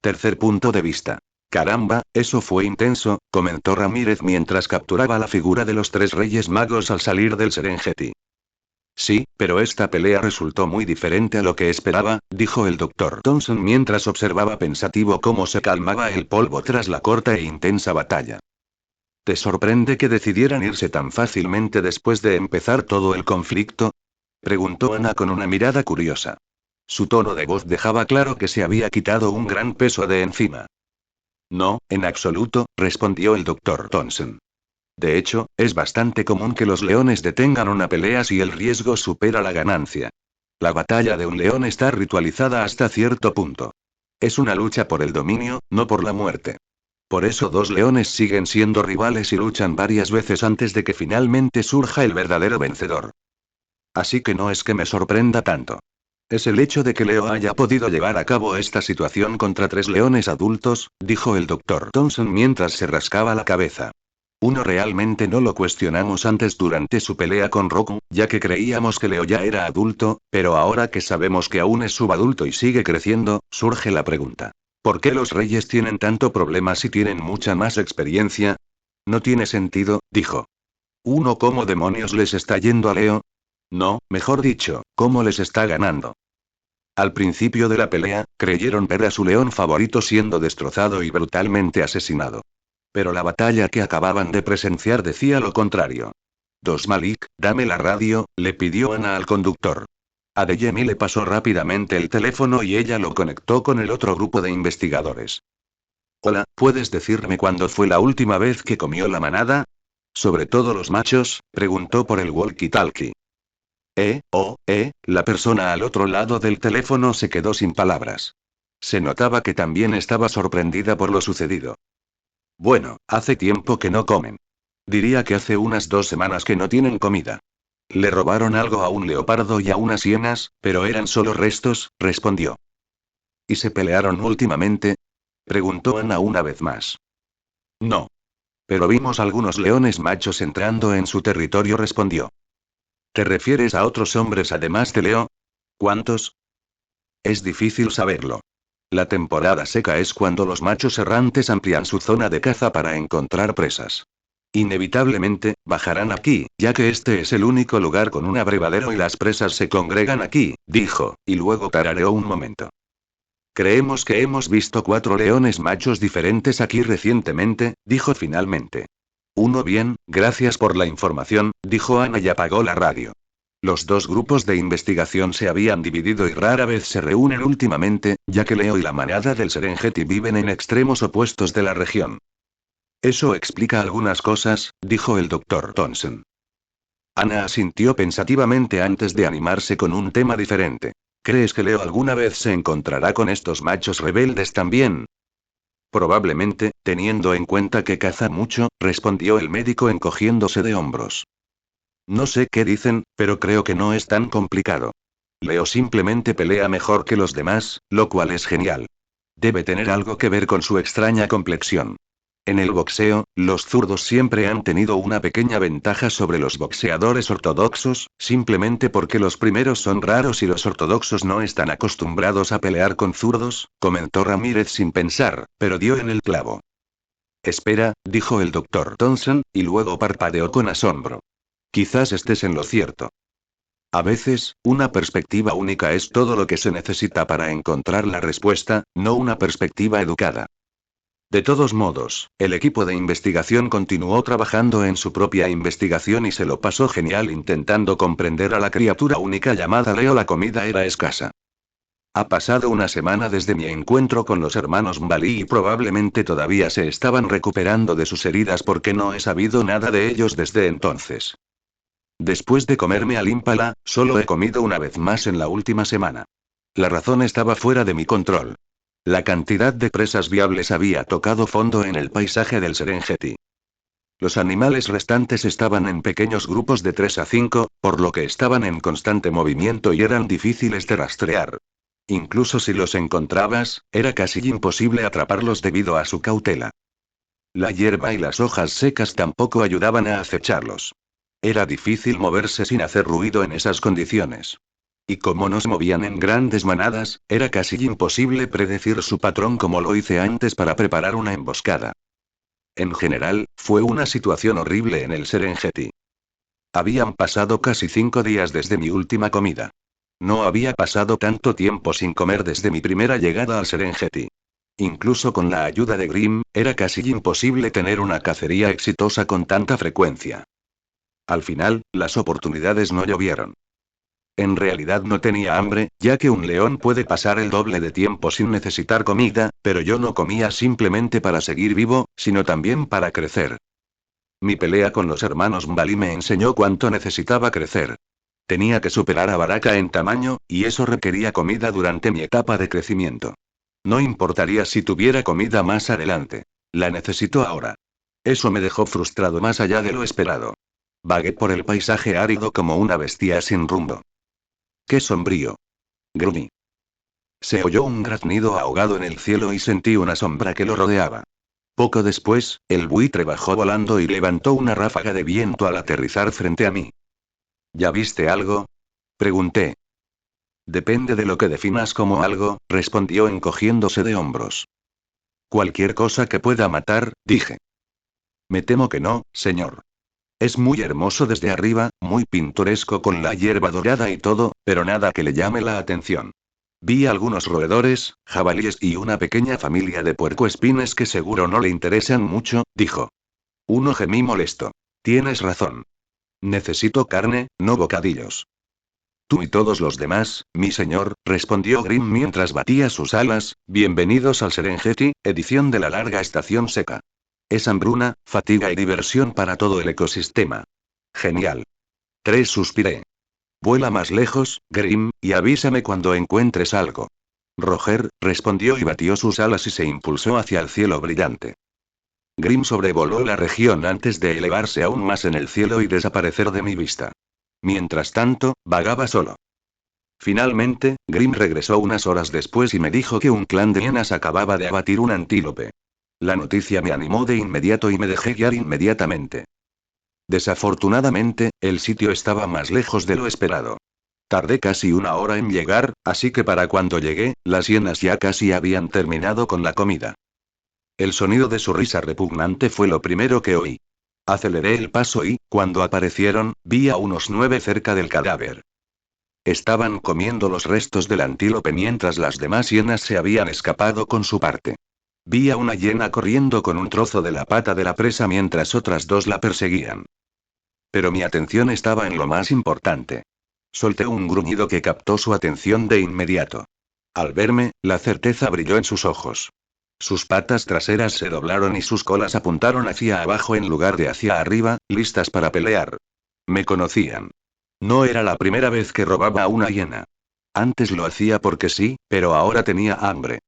Tercer punto de vista. Caramba, eso fue intenso, comentó Ramírez mientras capturaba la figura de los tres Reyes Magos al salir del Serengeti. Sí, pero esta pelea resultó muy diferente a lo que esperaba, dijo el Dr. Thompson mientras observaba pensativo cómo se calmaba el polvo tras la corta e intensa batalla. ¿Te sorprende que decidieran irse tan fácilmente después de empezar todo el conflicto? Preguntó Ana con una mirada curiosa. Su tono de voz dejaba claro que se había quitado un gran peso de encima. No, en absoluto, respondió el Dr. Thompson. De hecho, es bastante común que los leones detengan una pelea si el riesgo supera la ganancia. La batalla de un león está ritualizada hasta cierto punto. Es una lucha por el dominio, no por la muerte. Por eso dos leones siguen siendo rivales y luchan varias veces antes de que finalmente surja el verdadero vencedor. Así que no es que me sorprenda tanto. Es el hecho de que Leo haya podido llevar a cabo esta situación contra tres leones adultos, dijo el Dr. Thompson mientras se rascaba la cabeza. Uno realmente no lo cuestionamos antes durante su pelea con Roku, ya que creíamos que Leo ya era adulto, pero ahora que sabemos que aún es subadulto y sigue creciendo, surge la pregunta. ¿Por qué los reyes tienen tanto problema si tienen mucha más experiencia? No tiene sentido, dijo. Uno, ¿cómo demonios les está yendo a Leo? No, mejor dicho, ¿cómo les está ganando? Al principio de la pelea, creyeron ver a su león favorito siendo destrozado y brutalmente asesinado. Pero la batalla que acababan de presenciar decía lo contrario. Dos Malik, dame la radio, le pidió Ana al conductor. Adeyemi le pasó rápidamente el teléfono y ella lo conectó con el otro grupo de investigadores. Hola, ¿puedes decirme cuándo fue la última vez que comió la manada? Sobre todo los machos, preguntó por el walkie-talkie. La persona al otro lado del teléfono se quedó sin palabras. Se notaba que también estaba sorprendida por lo sucedido. Bueno, hace tiempo que no comen. Diría que hace unas 2 semanas que no tienen comida. Le robaron algo a un leopardo y a unas hienas, pero eran solo restos, respondió. ¿Y se pelearon últimamente? Preguntó Ana una vez más. No. Pero vimos algunos leones machos entrando en su territorio, respondió. ¿Te refieres a otros hombres además de Leo? ¿Cuántos? Es difícil saberlo. La temporada seca es cuando los machos errantes amplían su zona de caza para encontrar presas. Inevitablemente, bajarán aquí, ya que este es el único lugar con un abrevadero y las presas se congregan aquí, dijo, y luego tarareó un momento. Creemos que hemos visto 4 leones machos diferentes aquí recientemente, dijo finalmente. Uno bien, gracias por la información, dijo Ana y apagó la radio. Los dos grupos de investigación se habían dividido y rara vez se reúnen últimamente, ya que Leo y la manada del Serengeti viven en extremos opuestos de la región. Eso explica algunas cosas, dijo el Dr. Thompson. Ana asintió pensativamente antes de animarse con un tema diferente. ¿Crees que Leo alguna vez se encontrará con estos machos rebeldes también? Probablemente, teniendo en cuenta que caza mucho, respondió el médico encogiéndose de hombros. No sé qué dicen, pero creo que no es tan complicado. Leo simplemente pelea mejor que los demás, lo cual es genial. Debe tener algo que ver con su extraña complexión. En el boxeo, los zurdos siempre han tenido una pequeña ventaja sobre los boxeadores ortodoxos, simplemente porque los primeros son raros y los ortodoxos no están acostumbrados a pelear con zurdos, comentó Ramírez sin pensar, pero dio en el clavo. Espera, dijo el Dr. Thompson, y luego parpadeó con asombro. Quizás estés en lo cierto. A veces, una perspectiva única es todo lo que se necesita para encontrar la respuesta, no una perspectiva educada. De todos modos, el equipo de investigación continuó trabajando en su propia investigación y se lo pasó genial intentando comprender a la criatura única llamada Leo. La comida era escasa. Ha pasado una semana desde mi encuentro con los hermanos Mbali y probablemente todavía se estaban recuperando de sus heridas porque no he sabido nada de ellos desde entonces. Después de comerme al ímpala, solo he comido una vez más en la última semana. La razón estaba fuera de mi control. La cantidad de presas viables había tocado fondo en el paisaje del Serengeti. Los animales restantes estaban en pequeños grupos de 3 a 5, por lo que estaban en constante movimiento y eran difíciles de rastrear. Incluso si los encontrabas, era casi imposible atraparlos debido a su cautela. La hierba y las hojas secas tampoco ayudaban a acecharlos. Era difícil moverse sin hacer ruido en esas condiciones. Y como no se movían en grandes manadas, era casi imposible predecir su patrón como lo hice antes para preparar una emboscada. En general, fue una situación horrible en el Serengeti. Habían pasado casi 5 días desde mi última comida. No había pasado tanto tiempo sin comer desde mi primera llegada al Serengeti. Incluso con la ayuda de Grimm, era casi imposible tener una cacería exitosa con tanta frecuencia. Al final, las oportunidades no llovieron. En realidad no tenía hambre, ya que un león puede pasar el doble de tiempo sin necesitar comida, pero yo no comía simplemente para seguir vivo, sino también para crecer. Mi pelea con los hermanos Mbali me enseñó cuánto necesitaba crecer. Tenía que superar a Baraka en tamaño, y eso requería comida durante mi etapa de crecimiento. No importaría si tuviera comida más adelante. La necesito ahora. Eso me dejó frustrado más allá de lo esperado. Vagué por el paisaje árido como una bestia sin rumbo. ¡Qué sombrío! Gruñí. Se oyó un graznido ahogado en el cielo y sentí una sombra que lo rodeaba. Poco después, el buitre bajó volando y levantó una ráfaga de viento al aterrizar frente a mí. ¿Ya viste algo? Pregunté. Depende de lo que definas como algo, respondió encogiéndose de hombros. Cualquier cosa que pueda matar, dije. Me temo que no, señor. Es muy hermoso desde arriba, muy pintoresco con la hierba dorada y todo, pero nada que le llame la atención. Vi algunos roedores, jabalíes y una pequeña familia de puercoespines que seguro no le interesan mucho, dijo. Uno gemí molesto. Tienes razón. Necesito carne, no bocadillos. Tú y todos los demás, mi señor, respondió Grimm mientras batía sus alas. Bienvenidos al Serengeti, edición de la larga estación seca. Es hambruna, fatiga y diversión para todo el ecosistema. Genial. Suspiré. Vuela más lejos, Grimm, y avísame cuando encuentres algo. Roger, respondió y batió sus alas y se impulsó hacia el cielo brillante. Grimm sobrevoló la región antes de elevarse aún más en el cielo y desaparecer de mi vista. Mientras tanto, vagaba solo. Finalmente, Grimm regresó unas horas después y me dijo que un clan de hienas acababa de abatir un antílope. La noticia me animó de inmediato y me dejé guiar inmediatamente. Desafortunadamente, el sitio estaba más lejos de lo esperado. Tardé casi una hora en llegar, así que para cuando llegué, las hienas ya casi habían terminado con la comida. El sonido de su risa repugnante fue lo primero que oí. Aceleré el paso y, cuando aparecieron, vi a unos 9 cerca del cadáver. Estaban comiendo los restos del antílope mientras las demás hienas se habían escapado con su parte. Vi a una hiena corriendo con un trozo de la pata de la presa mientras otras dos la perseguían. Pero mi atención estaba en lo más importante. Solté un gruñido que captó su atención de inmediato. Al verme, la certeza brilló en sus ojos. Sus patas traseras se doblaron y sus colas apuntaron hacia abajo en lugar de hacia arriba, listas para pelear. Me conocían. No era la primera vez que robaba a una hiena. Antes lo hacía porque sí, pero ahora tenía hambre.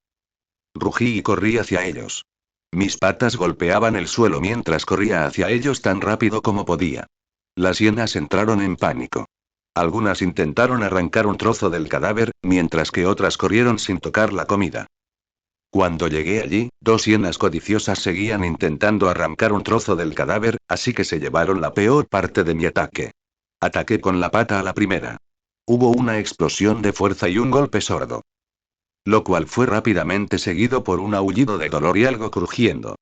Rugí y corrí hacia ellos. Mis patas golpeaban el suelo mientras corría hacia ellos tan rápido como podía. Las hienas entraron en pánico. Algunas intentaron arrancar un trozo del cadáver, mientras que otras corrieron sin tocar la comida. Cuando llegué allí, 2 hienas codiciosas seguían intentando arrancar un trozo del cadáver, así que se llevaron la peor parte de mi ataque. Ataqué con la pata a la primera. Hubo una explosión de fuerza y un golpe sordo. Lo cual fue rápidamente seguido por un aullido de dolor y algo crujiendo.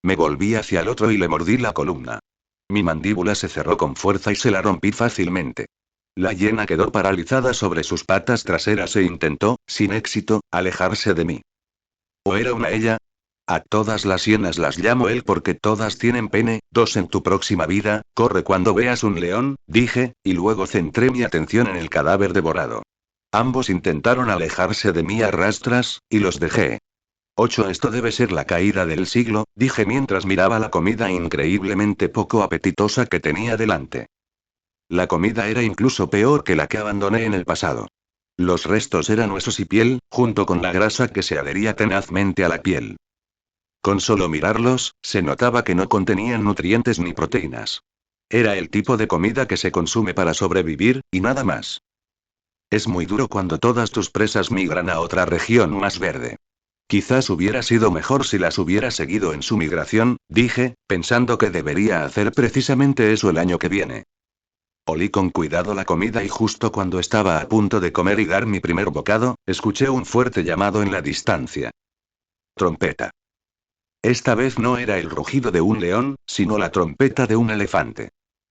Me volví hacia el otro y le mordí la columna. Mi mandíbula se cerró con fuerza y se la rompí fácilmente. La hiena quedó paralizada sobre sus patas traseras e intentó, sin éxito, alejarse de mí. ¿O era una ella? A todas las hienas las llamo él porque todas tienen pene. 2 en tu próxima vida, corre cuando veas un león, dije, y luego centré mi atención en el cadáver devorado. Ambos intentaron alejarse de mí a rastras, y los dejé. 8 Esto debe ser la caída del siglo, dije mientras miraba la comida increíblemente poco apetitosa que tenía delante. La comida era incluso peor que la que abandoné en el pasado. Los restos eran huesos y piel, junto con la grasa que se adhería tenazmente a la piel. Con solo mirarlos, se notaba que no contenían nutrientes ni proteínas. Era el tipo de comida que se consume para sobrevivir, y nada más. Es muy duro cuando todas tus presas migran a otra región más verde. Quizás hubiera sido mejor si las hubiera seguido en su migración, dije, pensando que debería hacer precisamente eso el año que viene. Olí con cuidado la comida y justo cuando estaba a punto de comer y dar mi primer bocado, escuché un fuerte llamado en la distancia. Trompeta. Esta vez no era el rugido de un león, sino la trompeta de un elefante.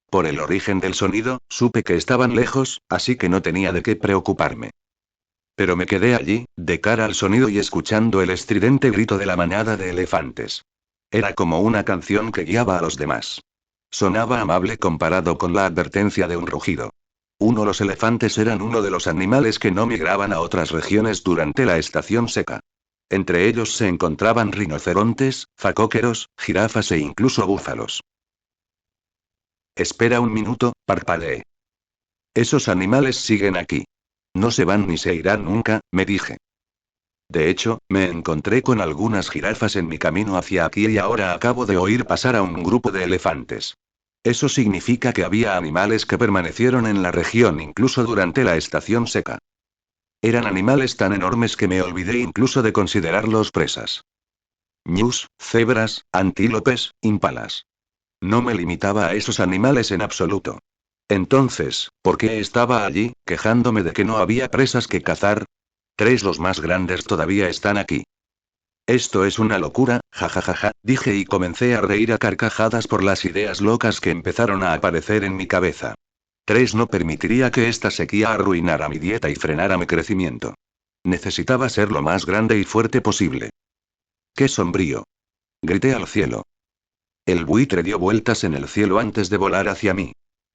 Por el origen del sonido, supe que estaban lejos, así que no tenía de qué preocuparme. Pero me quedé allí, de cara al sonido y escuchando el estridente grito de la manada de elefantes. Era como una canción que guiaba a los demás. Sonaba amable comparado con la advertencia de un rugido. Los elefantes eran uno de los animales que no migraban a otras regiones durante la estación seca. Entre ellos se encontraban rinocerontes, facóqueros, jirafas e incluso búfalos. Espera un minuto, parpadeé. Esos animales siguen aquí. No se van ni se irán nunca, me dije. De hecho, me encontré con algunas jirafas en mi camino hacia aquí y ahora acabo de oír pasar a un grupo de elefantes. Eso significa que había animales que permanecieron en la región incluso durante la estación seca. Eran animales tan enormes que me olvidé incluso de considerarlos presas. Ñus, cebras, antílopes, impalas. No me limitaba a esos animales en absoluto. Entonces, ¿por qué estaba allí, quejándome de que no había presas que cazar? Los más grandes todavía están aquí. Esto es una locura, jajajaja, dije y comencé a reír a carcajadas por las ideas locas que empezaron a aparecer en mi cabeza. No permitiría que esta sequía arruinara mi dieta y frenara mi crecimiento. Necesitaba ser lo más grande y fuerte posible. ¡Qué sombrío! Grité al cielo. El buitre dio vueltas en el cielo antes de volar hacia mí.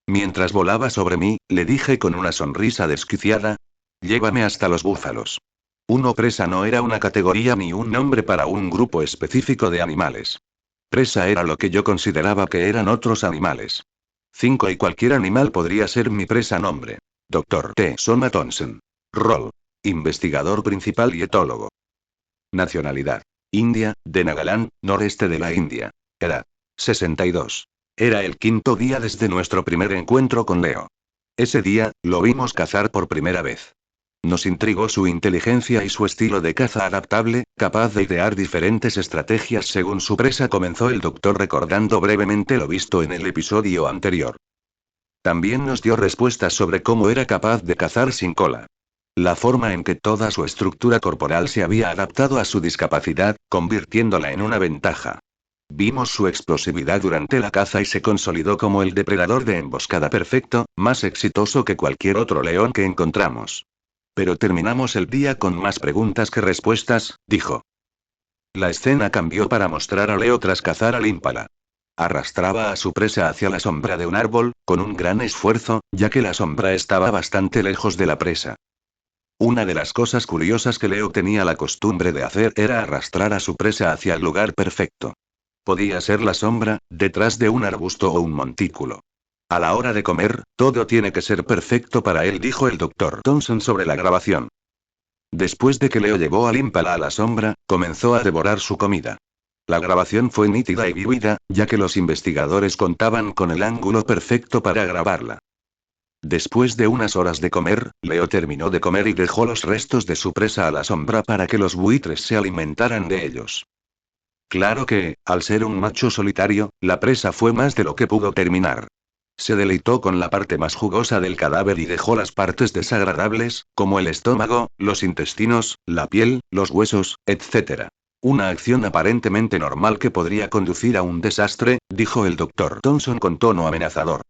Mientras volaba sobre mí, le dije con una sonrisa desquiciada: llévame hasta los búfalos. Presa no era una categoría ni un nombre para un grupo específico de animales. Presa era lo que yo consideraba que eran otros animales. Y cualquier animal podría ser mi presa. Nombre: Dr. T. Soma Thompson. Rol: investigador principal y etólogo. Nacionalidad: India, de Nagaland, noreste de la India. Edad: 62. Era el quinto día desde nuestro primer encuentro con Leo. Ese día, lo vimos cazar por primera vez. Nos intrigó su inteligencia y su estilo de caza adaptable, capaz de idear diferentes estrategias según su presa, comenzó el doctor recordando brevemente lo visto en el episodio anterior. También nos dio respuestas sobre cómo era capaz de cazar sin cola. La forma en que toda su estructura corporal se había adaptado a su discapacidad, convirtiéndola en una ventaja. Vimos su explosividad durante la caza y se consolidó como el depredador de emboscada perfecto, más exitoso que cualquier otro león que encontramos. Pero terminamos el día con más preguntas que respuestas, dijo. La escena cambió para mostrar a Leo tras cazar al ímpala. Arrastraba a su presa hacia la sombra de un árbol, con un gran esfuerzo, ya que la sombra estaba bastante lejos de la presa. Una de las cosas curiosas que Leo tenía la costumbre de hacer era arrastrar a su presa hacia el lugar perfecto. Podía ser la sombra, detrás de un arbusto o un montículo. A la hora de comer, todo tiene que ser perfecto para él, dijo el Dr. Thompson sobre la grabación. Después de que Leo llevó al ímpala a la sombra, comenzó a devorar su comida. La grabación fue nítida y vívida, ya que los investigadores contaban con el ángulo perfecto para grabarla. Después de unas horas de comer, Leo terminó de comer y dejó los restos de su presa a la sombra para que los buitres se alimentaran de ellos. Claro que, al ser un macho solitario, la presa fue más de lo que pudo terminar. Se deleitó con la parte más jugosa del cadáver y dejó las partes desagradables, como el estómago, los intestinos, la piel, los huesos, etc. Una acción aparentemente normal que podría conducir a un desastre, dijo el Dr. Thompson con tono amenazador.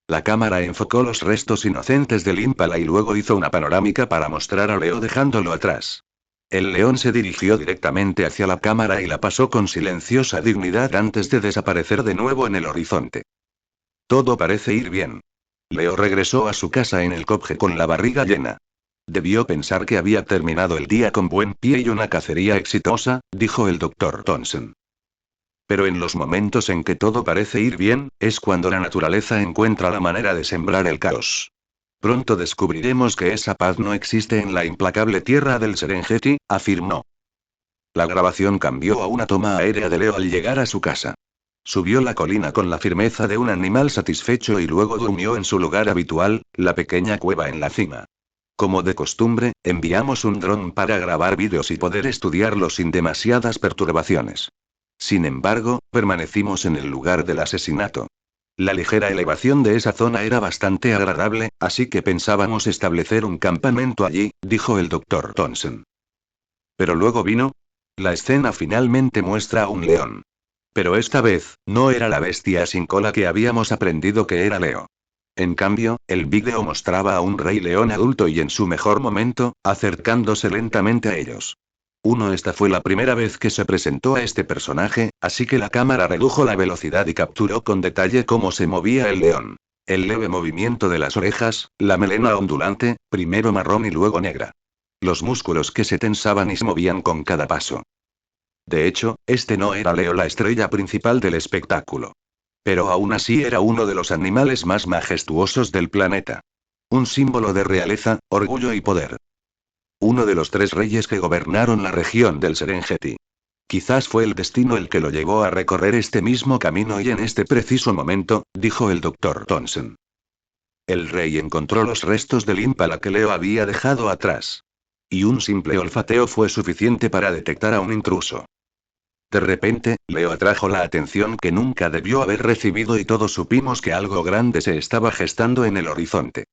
La cámara enfocó los restos inocentes del ímpala y luego hizo una panorámica para mostrar a Leo dejándolo atrás. El león se dirigió directamente hacia la cámara y la pasó con silenciosa dignidad antes de desaparecer de nuevo en el horizonte. Todo parece ir bien. Leo regresó a su casa en el copje con la barriga llena. Debió pensar que había terminado el día con buen pie y una cacería exitosa, dijo el Dr. Thompson. Pero en los momentos en que todo parece ir bien, es cuando la naturaleza encuentra la manera de sembrar el caos. Pronto descubriremos que esa paz no existe en la implacable tierra del Serengeti, afirmó. La grabación cambió a una toma aérea de Leo al llegar a su casa. Subió la colina con la firmeza de un animal satisfecho y luego durmió en su lugar habitual, la pequeña cueva en la cima. Como de costumbre, enviamos un dron para grabar vídeos y poder estudiarlos sin demasiadas perturbaciones. Sin embargo, permanecimos en el lugar del asesinato. La ligera elevación de esa zona era bastante agradable, así que pensábamos establecer un campamento allí, dijo el Dr. Thompson. Pero luego vino. La escena finalmente muestra a un león. Pero esta vez, no era la bestia sin cola que habíamos aprendido que era Leo. En cambio, el vídeo mostraba a un rey león adulto y en su mejor momento, acercándose lentamente a ellos. Esta fue la primera vez que se presentó a este personaje, así que la cámara redujo la velocidad y capturó con detalle cómo se movía el león. El leve movimiento de las orejas, la melena ondulante, primero marrón y luego negra. Los músculos que se tensaban y se movían con cada paso. De hecho, este no era Leo la estrella principal del espectáculo. Pero aún así era uno de los animales más majestuosos del planeta. Un símbolo de realeza, orgullo y poder. Uno de los 3 reyes que gobernaron la región del Serengeti. Quizás fue el destino el que lo llevó a recorrer este mismo camino y en este preciso momento, dijo el Dr. Thompson. El rey encontró los restos del ímpala que Leo había dejado atrás. Y un simple olfateo fue suficiente para detectar a un intruso. De repente, Leo atrajo la atención que nunca debió haber recibido y todos supimos que algo grande se estaba gestando en el horizonte.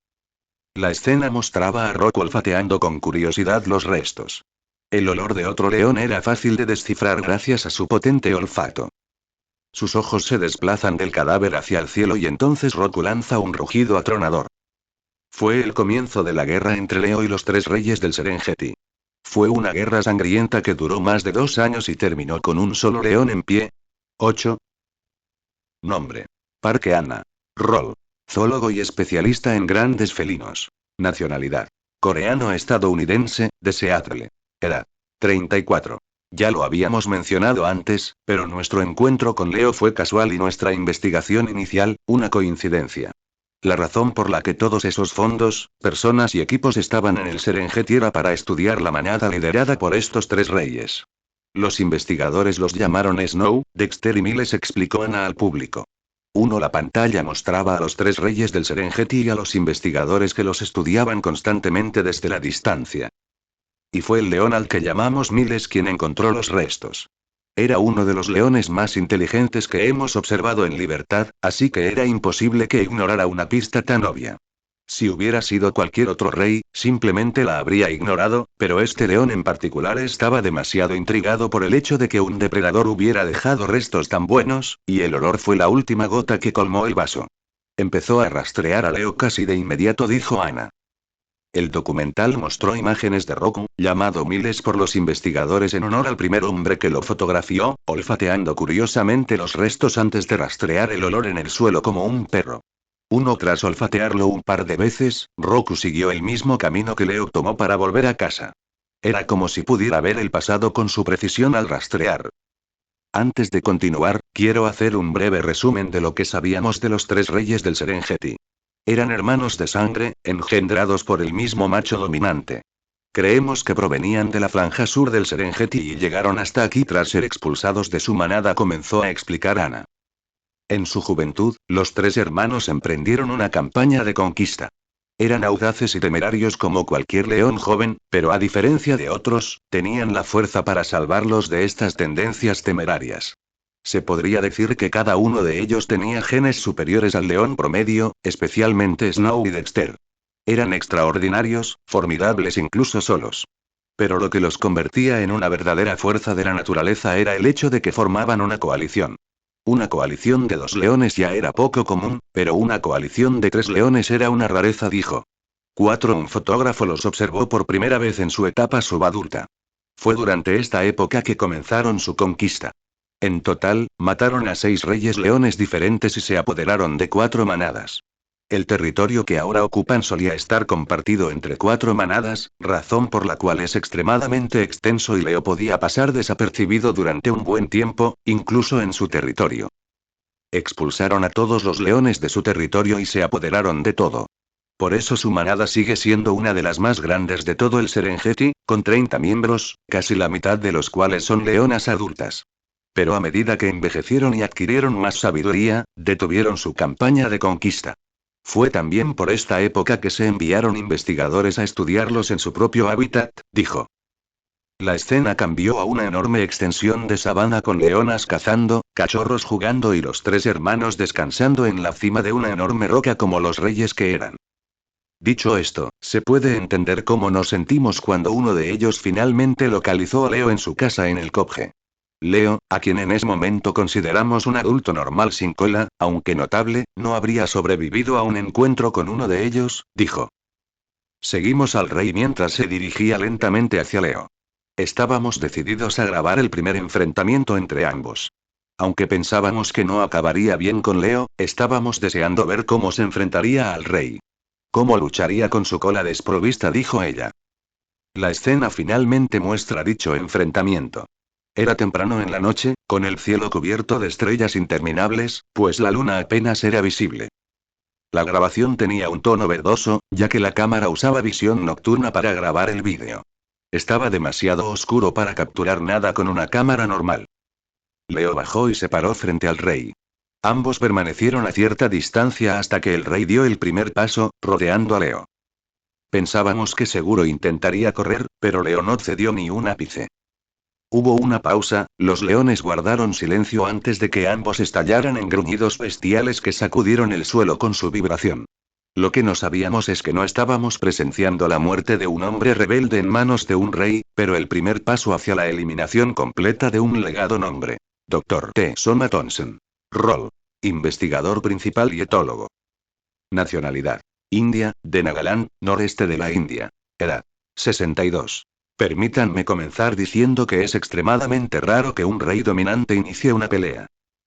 La escena mostraba a Rock olfateando con curiosidad los restos. El olor de otro león era fácil de descifrar gracias a su potente olfato. Sus ojos se desplazan del cadáver hacia el cielo y entonces Roku lanza un rugido atronador. Fue el comienzo de la guerra entre Leo y los 3 reyes del Serengeti. Fue una guerra sangrienta que duró más de 2 años y terminó con un solo león en pie. 8. Nombre. Parque Anna. Rol. Zoólogo y especialista en grandes felinos. Nacionalidad. Coreano-estadounidense, de Seattle. Edad. 34. Ya lo habíamos mencionado antes, pero nuestro encuentro con Leo fue casual y nuestra investigación inicial, una coincidencia. La razón por la que todos esos fondos, personas y equipos estaban en el Serengeti era para estudiar la manada liderada por estos 3 reyes. Los investigadores los llamaron Snow, Dexter y Miles, explicó Ana al público. La pantalla mostraba a los 3 reyes del Serengeti y a los investigadores que los estudiaban constantemente desde la distancia. Y fue el león al que llamamos Miles quien encontró los restos. Era uno de los leones más inteligentes que hemos observado en libertad, así que era imposible que ignorara una pista tan obvia. Si hubiera sido cualquier otro rey, simplemente la habría ignorado, pero este león en particular estaba demasiado intrigado por el hecho de que un depredador hubiera dejado restos tan buenos, y el olor fue la última gota que colmó el vaso. Empezó a rastrear a Leo casi de inmediato, dijo Ana. El documental mostró imágenes de Roku, llamado Miles por los investigadores en honor al primer hombre que lo fotografió, olfateando curiosamente los restos antes de rastrear el olor en el suelo como un perro. Tras olfatearlo un par de veces, Roku siguió el mismo camino que Leo tomó para volver a casa. Era como si pudiera ver el pasado con su precisión al rastrear. Antes de continuar, quiero hacer un breve resumen de lo que sabíamos de los 3 reyes del Serengeti. Eran hermanos de sangre, engendrados por el mismo macho dominante. Creemos que provenían de la franja sur del Serengeti y llegaron hasta aquí tras ser expulsados de su manada, comenzó a explicar Ana. En su juventud, los 3 hermanos emprendieron una campaña de conquista. Eran audaces y temerarios como cualquier león joven, pero a diferencia de otros, tenían la fuerza para salvarlos de estas tendencias temerarias. Se podría decir que cada uno de ellos tenía genes superiores al león promedio, especialmente Snow y Dexter. Eran extraordinarios, formidables incluso solos. Pero lo que los convertía en una verdadera fuerza de la naturaleza era el hecho de que formaban una coalición. Una coalición de 2 leones ya era poco común, pero una coalición de 3 leones era una rareza, dijo. 4. Un fotógrafo los observó por primera vez en su etapa subadulta. Fue durante esta época que comenzaron su conquista. En total, mataron a 6 reyes leones diferentes y se apoderaron de 4 manadas. El territorio que ahora ocupan solía estar compartido entre 4 manadas, razón por la cual es extremadamente extenso y Leo podía pasar desapercibido durante un buen tiempo, incluso en su territorio. Expulsaron a todos los leones de su territorio y se apoderaron de todo. Por eso su manada sigue siendo una de las más grandes de todo el Serengeti, con 30 miembros, casi la mitad de los cuales son leonas adultas. Pero a medida que envejecieron y adquirieron más sabiduría, detuvieron su campaña de conquista. Fue también por esta época que se enviaron investigadores a estudiarlos en su propio hábitat, dijo. La escena cambió a una enorme extensión de sabana con leonas cazando, cachorros jugando y los 3 hermanos descansando en la cima de una enorme roca como los reyes que eran. Dicho esto, se puede entender cómo nos sentimos cuando uno de ellos finalmente localizó a Leo en su casa en el Copje. Leo, a quien en ese momento consideramos un adulto normal sin cola, aunque notable, no habría sobrevivido a un encuentro con uno de ellos, dijo. Seguimos al rey mientras se dirigía lentamente hacia Leo. Estábamos decididos a grabar el primer enfrentamiento entre ambos. Aunque pensábamos que no acabaría bien con Leo, estábamos deseando ver cómo se enfrentaría al rey. Cómo lucharía con su cola desprovista, dijo ella. La escena finalmente muestra dicho enfrentamiento. Era temprano en la noche, con el cielo cubierto de estrellas interminables, pues la luna apenas era visible. La grabación tenía un tono verdoso, ya que la cámara usaba visión nocturna para grabar el vídeo. Estaba demasiado oscuro para capturar nada con una cámara normal. Leo bajó y se paró frente al rey. Ambos permanecieron a cierta distancia hasta que el rey dio el primer paso, rodeando a Leo. Pensábamos que seguro intentaría correr, pero Leo no cedió ni un ápice. Hubo una pausa, los leones guardaron silencio antes de que ambos estallaran en gruñidos bestiales que sacudieron el suelo con su vibración. Lo que no sabíamos es que no estábamos presenciando la muerte de un hombre rebelde en manos de un rey, pero el primer paso hacia la eliminación completa de un legado nombre. Dr. T. Soma Thompson. Rol. Investigador principal y etólogo. Nacionalidad. India, de Nagaland, noreste de la India. Edad. 62. Permítanme comenzar diciendo que es extremadamente raro que un rey dominante inicie una pelea.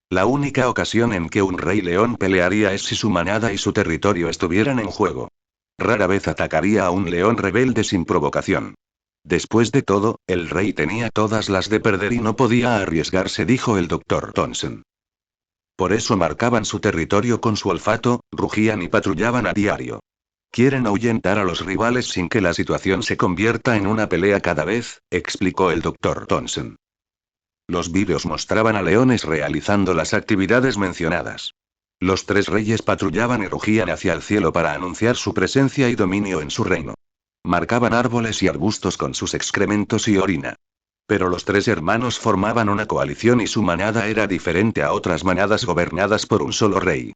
La única ocasión en que un rey león pelearía es si su manada y su territorio estuvieran en juego. Rara vez atacaría a un león rebelde sin provocación. Después de todo, el rey tenía todas las de perder y no podía arriesgarse, dijo el Dr. Thompson. Por eso marcaban su territorio con su olfato, rugían y patrullaban a diario. Quieren ahuyentar a los rivales sin que la situación se convierta en una pelea cada vez, explicó el Dr. Thompson. Los vídeos mostraban a leones realizando las actividades mencionadas. Los 3 reyes patrullaban y rugían hacia el cielo para anunciar su presencia y dominio en su reino. Marcaban árboles y arbustos con sus excrementos y orina. Pero los 3 hermanos formaban una coalición y su manada era diferente a otras manadas gobernadas por un solo rey.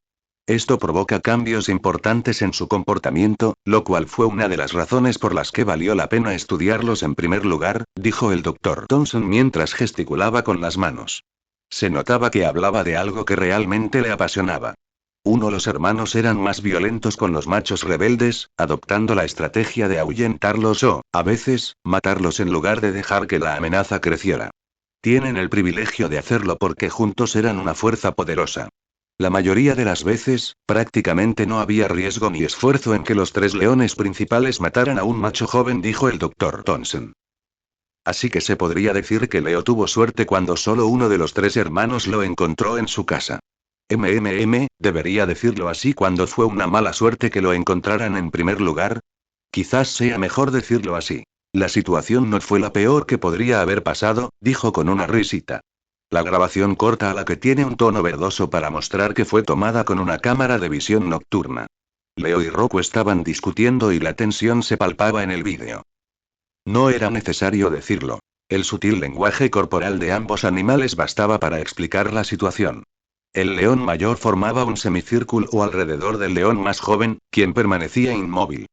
Esto provoca cambios importantes en su comportamiento, lo cual fue una de las razones por las que valió la pena estudiarlos en primer lugar, dijo el Dr. Thompson mientras gesticulaba con las manos. Se notaba que hablaba de algo que realmente le apasionaba. Los hermanos eran más violentos con los machos rebeldes, adoptando la estrategia de ahuyentarlos o, a veces, matarlos en lugar de dejar que la amenaza creciera. Tienen el privilegio de hacerlo porque juntos eran una fuerza poderosa. La mayoría de las veces, prácticamente no había riesgo ni esfuerzo en que los 3 leones principales mataran a un macho joven, dijo el Dr. Thompson. Así que se podría decir que Leo tuvo suerte cuando solo uno de los 3 hermanos lo encontró en su casa. ¿Debería decirlo así cuando fue una mala suerte que lo encontraran en primer lugar? Quizás sea mejor decirlo así. La situación no fue la peor que podría haber pasado, dijo con una risita. La grabación corta a la que tiene un tono verdoso para mostrar que fue tomada con una cámara de visión nocturna. Leo y Rocco estaban discutiendo y la tensión se palpaba en el vídeo. No era necesario decirlo. El sutil lenguaje corporal de ambos animales bastaba para explicar la situación. El león mayor formaba un semicírculo alrededor del león más joven, quien permanecía inmóvil.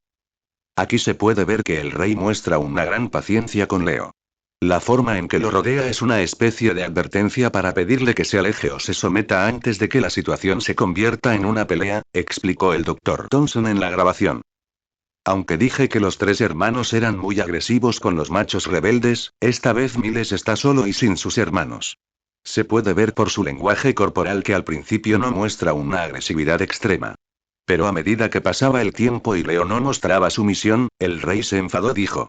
Aquí se puede ver que el rey muestra una gran paciencia con Leo. La forma en que lo rodea es una especie de advertencia para pedirle que se aleje o se someta antes de que la situación se convierta en una pelea, explicó el Dr. Thompson en la grabación. Aunque dije que los 3 hermanos eran muy agresivos con los machos rebeldes, esta vez Miles está solo y sin sus hermanos. Se puede ver por su lenguaje corporal que al principio no muestra una agresividad extrema. Pero a medida que pasaba el tiempo y Leo no mostraba sumisión, el rey se enfadó, dijo.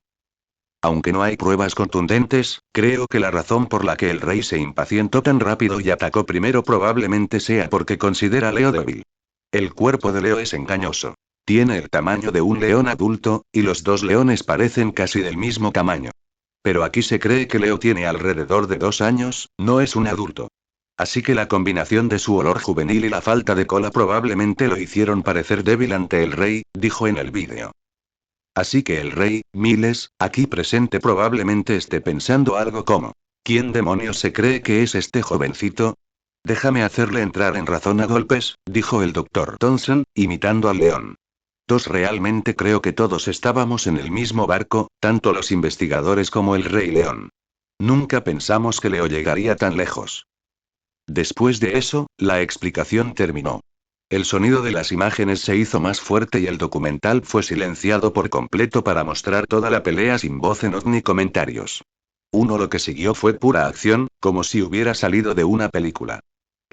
Aunque no hay pruebas contundentes, creo que la razón por la que el rey se impacientó tan rápido y atacó primero probablemente sea porque considera a Leo débil. El cuerpo de Leo es engañoso. Tiene el tamaño de un león adulto, y los dos leones parecen casi del mismo tamaño. Pero aquí se cree que Leo tiene alrededor de 2 años, no es un adulto. Así que la combinación de su olor juvenil y la falta de cola probablemente lo hicieron parecer débil ante el rey, dijo en el vídeo. Así que el rey, Miles, aquí presente probablemente esté pensando algo como, ¿quién demonios se cree que es este jovencito? Déjame hacerle entrar en razón a golpes, dijo el doctor Thompson, imitando al león. Realmente creo que todos estábamos en el mismo barco, tanto los investigadores como el rey león. Nunca pensamos que Leo llegaría tan lejos. Después de eso, la explicación terminó. El sonido de las imágenes se hizo más fuerte y el documental fue silenciado por completo para mostrar toda la pelea sin voz en off ni comentarios. Lo que siguió fue pura acción, como si hubiera salido de una película.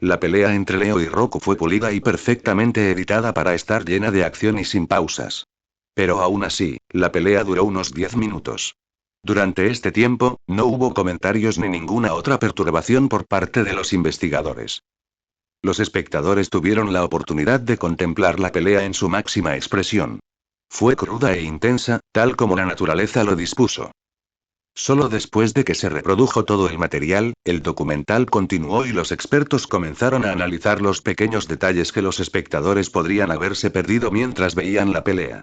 La pelea entre Leo y Roku fue pulida y perfectamente editada para estar llena de acción y sin pausas. Pero aún así, la pelea duró unos 10 minutos. Durante este tiempo, no hubo comentarios ni ninguna otra perturbación por parte de los investigadores. Los espectadores tuvieron la oportunidad de contemplar la pelea en su máxima expresión. Fue cruda e intensa, tal como la naturaleza lo dispuso. Solo después de que se reprodujo todo el material, el documental continuó y los expertos comenzaron a analizar los pequeños detalles que los espectadores podrían haberse perdido mientras veían la pelea.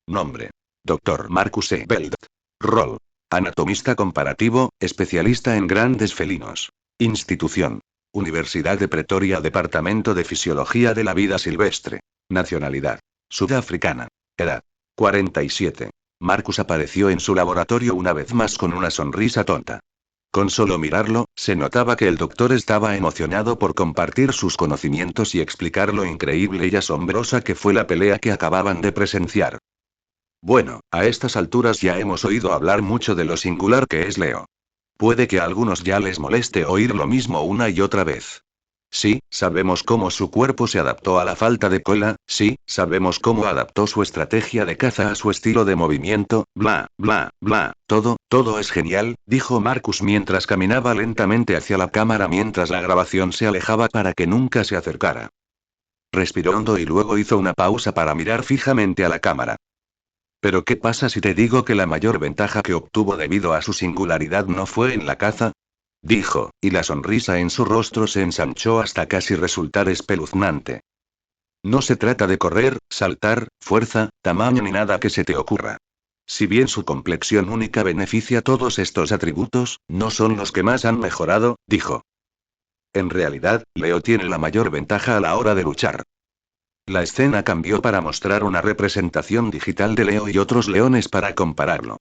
Nombre: Dr. Marcus E. Beld. Rol: anatomista comparativo, especialista en grandes felinos. Institución: Universidad de Pretoria, Departamento de Fisiología de la Vida Silvestre. Nacionalidad: sudafricana. Edad: 47. Marcus apareció en su laboratorio una vez más con una sonrisa tonta. Con solo mirarlo, se notaba que el doctor estaba emocionado por compartir sus conocimientos y explicar lo increíble y asombrosa que fue la pelea que acababan de presenciar. Bueno, a estas alturas ya hemos oído hablar mucho de lo singular que es Leo. Puede que a algunos ya les moleste oír lo mismo una y otra vez. Sí, sabemos cómo su cuerpo se adaptó a la falta de cola, sí, sabemos cómo adaptó su estrategia de caza a su estilo de movimiento, bla, bla, bla, todo es genial, dijo Marcus mientras caminaba lentamente hacia la cámara mientras la grabación se alejaba para que nunca se acercara. Respiró hondo y luego hizo una pausa para mirar fijamente a la cámara. Pero ¿qué pasa si te digo que la mayor ventaja que obtuvo debido a su singularidad no fue en la caza? Dijo, y la sonrisa en su rostro se ensanchó hasta casi resultar espeluznante. No se trata de correr, saltar, fuerza, tamaño ni nada que se te ocurra. Si bien su complexión única beneficia todos estos atributos, no son los que más han mejorado, dijo. En realidad, Leo tiene la mayor ventaja a la hora de luchar. La escena cambió para mostrar una representación digital de Leo y otros leones para compararlo.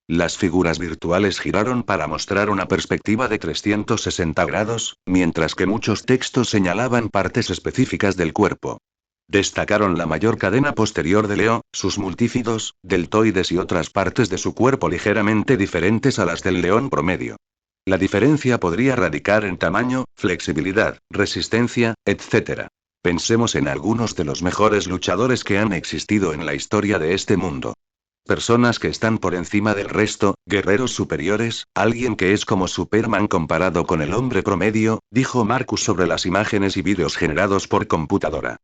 Las figuras virtuales giraron para mostrar una perspectiva de 360 grados, mientras que muchos textos señalaban partes específicas del cuerpo. Destacaron la mayor cadena posterior de Leo, sus multífidos, deltoides y otras partes de su cuerpo ligeramente diferentes a las del león promedio. La diferencia podría radicar en tamaño, flexibilidad, resistencia, etc. Pensemos en algunos de los mejores luchadores que han existido en la historia de este mundo. Personas que están por encima del resto, guerreros superiores, alguien que es como Superman comparado con el hombre promedio, dijo Marcus sobre las imágenes y vídeos generados por computadora.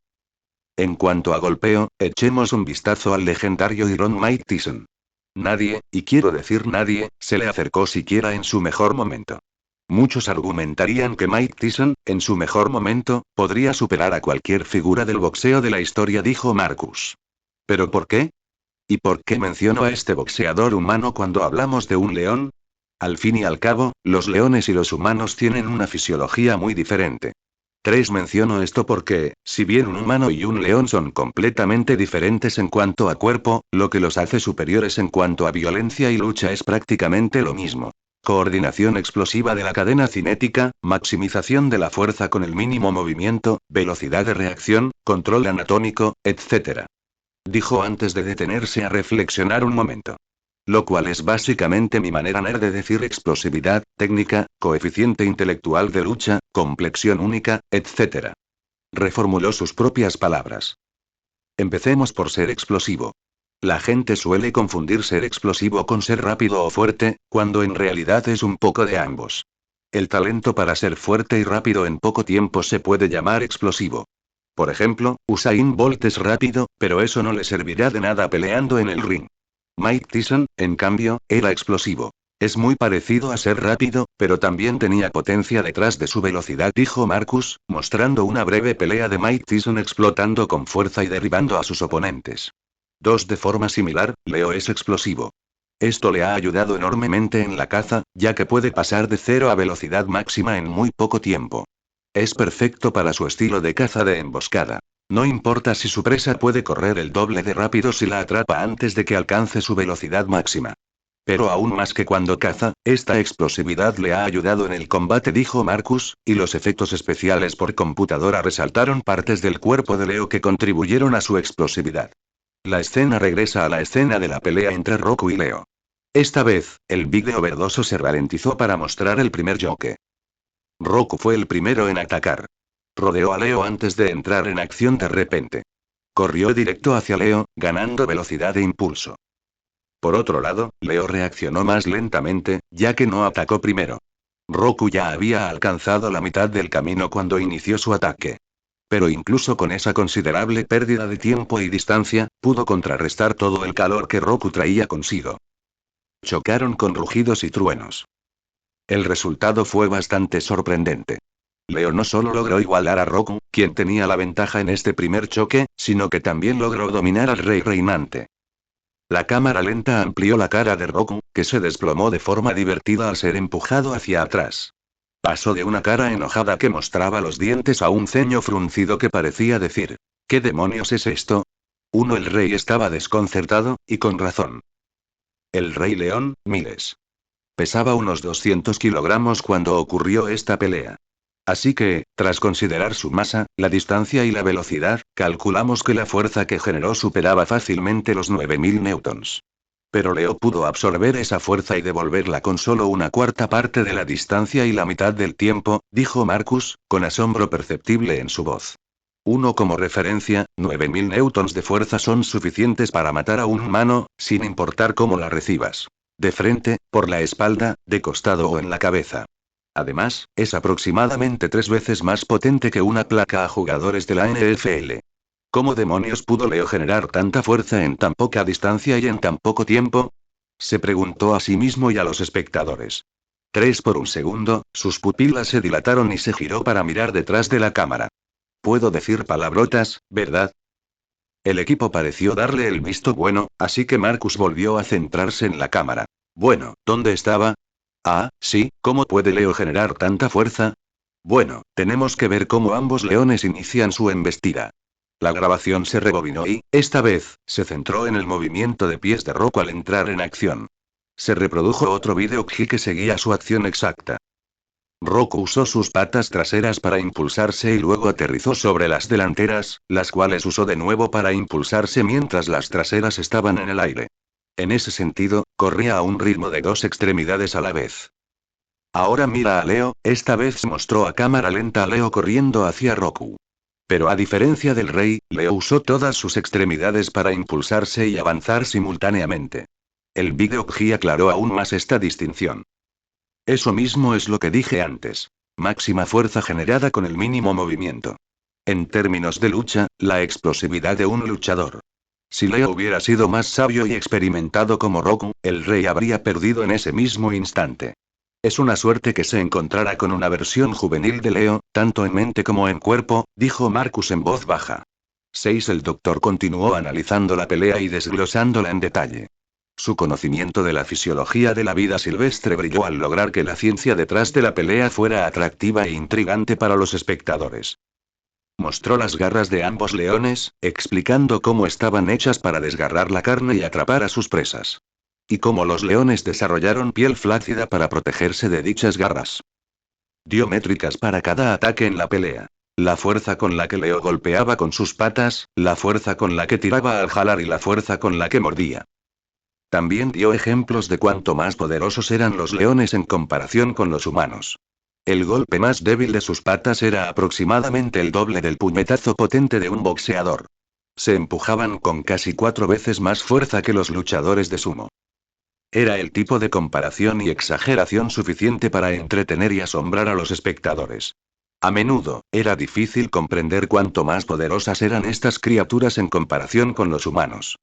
En cuanto a golpeo, echemos un vistazo al legendario Iron Mike Tyson. Nadie, y quiero decir nadie, se le acercó siquiera en su mejor momento. Muchos argumentarían que Mike Tyson, en su mejor momento, podría superar a cualquier figura del boxeo de la historia, dijo Marcus. ¿Pero por qué? ¿Y por qué menciono a este boxeador humano cuando hablamos de un león? Al fin y al cabo, los leones y los humanos tienen una fisiología muy diferente. Menciono esto porque, si bien un humano y un león son completamente diferentes en cuanto a cuerpo, lo que los hace superiores en cuanto a violencia y lucha es prácticamente lo mismo. Coordinación explosiva de la cadena cinética, maximización de la fuerza con el mínimo movimiento, velocidad de reacción, control anatómico, etc. Dijo antes de detenerse a reflexionar un momento. Lo cual es básicamente mi manera nerd de decir explosividad, técnica, coeficiente intelectual de lucha, complexión única, etc. Reformuló sus propias palabras. Empecemos por ser explosivo. La gente suele confundir ser explosivo con ser rápido o fuerte, cuando en realidad es un poco de ambos. El talento para ser fuerte y rápido en poco tiempo se puede llamar explosivo. Por ejemplo, Usain Bolt es rápido, pero eso no le servirá de nada peleando en el ring. Mike Tyson, en cambio, era explosivo. Es muy parecido a ser rápido, pero también tenía potencia detrás de su velocidad, dijo Marcus, mostrando una breve pelea de Mike Tyson explotando con fuerza y derribando a sus oponentes. De forma similar, Leo es explosivo. Esto le ha ayudado enormemente en la caza, ya que puede pasar de cero a velocidad máxima en muy poco tiempo. Es perfecto para su estilo de caza de emboscada. No importa si su presa puede correr el doble de rápido si la atrapa antes de que alcance su velocidad máxima. Pero aún más que cuando caza, esta explosividad le ha ayudado en el combate, dijo Marcus, y los efectos especiales por computadora resaltaron partes del cuerpo de Leo que contribuyeron a su explosividad. La escena regresa a la escena de la pelea entre Roku y Leo. Esta vez, el vídeo verdoso se ralentizó para mostrar el primer choque. Roku fue el primero en atacar. Rodeó a Leo antes de entrar en acción de repente. Corrió directo hacia Leo, ganando velocidad e impulso. Por otro lado, Leo reaccionó más lentamente, ya que no atacó primero. Roku ya había alcanzado la mitad del camino cuando inició su ataque. Pero incluso con esa considerable pérdida de tiempo y distancia, pudo contrarrestar todo el calor que Roku traía consigo. Chocaron con rugidos y truenos. El resultado fue bastante sorprendente. Leo no solo logró igualar a Roku, quien tenía la ventaja en este primer choque, sino que también logró dominar al rey reinante. La cámara lenta amplió la cara de Roku, que se desplomó de forma divertida al ser empujado hacia atrás. Pasó de una cara enojada que mostraba los dientes a un ceño fruncido que parecía decir: ¿qué demonios es esto? El rey estaba desconcertado, y con razón. El rey león, Miles. Pesaba unos 200 kilogramos cuando ocurrió esta pelea. Así que, tras considerar su masa, la distancia y la velocidad, calculamos que la fuerza que generó superaba fácilmente los 9000 newtons. Pero Leo pudo absorber esa fuerza y devolverla con solo una cuarta parte de la distancia y la mitad del tiempo, dijo Marcus, con asombro perceptible en su voz. Como referencia, 9000 newtons de fuerza son suficientes para matar a un humano, sin importar cómo la recibas. De frente, por la espalda, de costado o en la cabeza. Además, es aproximadamente 3 veces más potente que una placa a jugadores de la NFL. ¿Cómo demonios pudo Leo generar tanta fuerza en tan poca distancia y en tan poco tiempo? Se preguntó a sí mismo y a los espectadores. Por un segundo, sus pupilas se dilataron y se giró para mirar detrás de la cámara. Puedo decir palabrotas, ¿verdad? El equipo pareció darle el visto bueno, así que Marcus volvió a centrarse en la cámara. Bueno, ¿dónde estaba? Ah, sí, ¿cómo puede Leo generar tanta fuerza? Bueno, tenemos que ver cómo ambos leones inician su embestida. La grabación se rebobinó y, esta vez, se centró en el movimiento de pies de Roku al entrar en acción. Se reprodujo otro vídeo que seguía su acción exacta. Roku usó sus patas traseras para impulsarse y luego aterrizó sobre las delanteras, las cuales usó de nuevo para impulsarse mientras las traseras estaban en el aire. En ese sentido, corría a un ritmo de 2 extremidades a la vez. Ahora mira a Leo, esta vez mostró a cámara lenta a Leo corriendo hacia Roku. Pero a diferencia del rey, Leo usó todas sus extremidades para impulsarse y avanzar simultáneamente. El vídeo aclaró aún más esta distinción. Eso mismo es lo que dije antes. Máxima fuerza generada con el mínimo movimiento. En términos de lucha, la explosividad de un luchador. Si Leo hubiera sido más sabio y experimentado como Roku, el rey habría perdido en ese mismo instante. Es una suerte que se encontrara con una versión juvenil de Leo, tanto en mente como en cuerpo, dijo Marcus en voz baja. El doctor continuó analizando la pelea y desglosándola en detalle. Su conocimiento de la fisiología de la vida silvestre brilló al lograr que la ciencia detrás de la pelea fuera atractiva e intrigante para los espectadores. Mostró las garras de ambos leones, explicando cómo estaban hechas para desgarrar la carne y atrapar a sus presas. Y cómo los leones desarrollaron piel flácida para protegerse de dichas garras. Dio métricas para cada ataque en la pelea. La fuerza con la que Leo golpeaba con sus patas, la fuerza con la que tiraba al jalar y la fuerza con la que mordía. También dio ejemplos de cuánto más poderosos eran los leones en comparación con los humanos. El golpe más débil de sus patas era aproximadamente el doble del puñetazo potente de un boxeador. Se empujaban con casi 4 veces más fuerza que los luchadores de sumo. Era el tipo de comparación y exageración suficiente para entretener y asombrar a los espectadores. A menudo, era difícil comprender cuánto más poderosas eran estas criaturas en comparación con los humanos.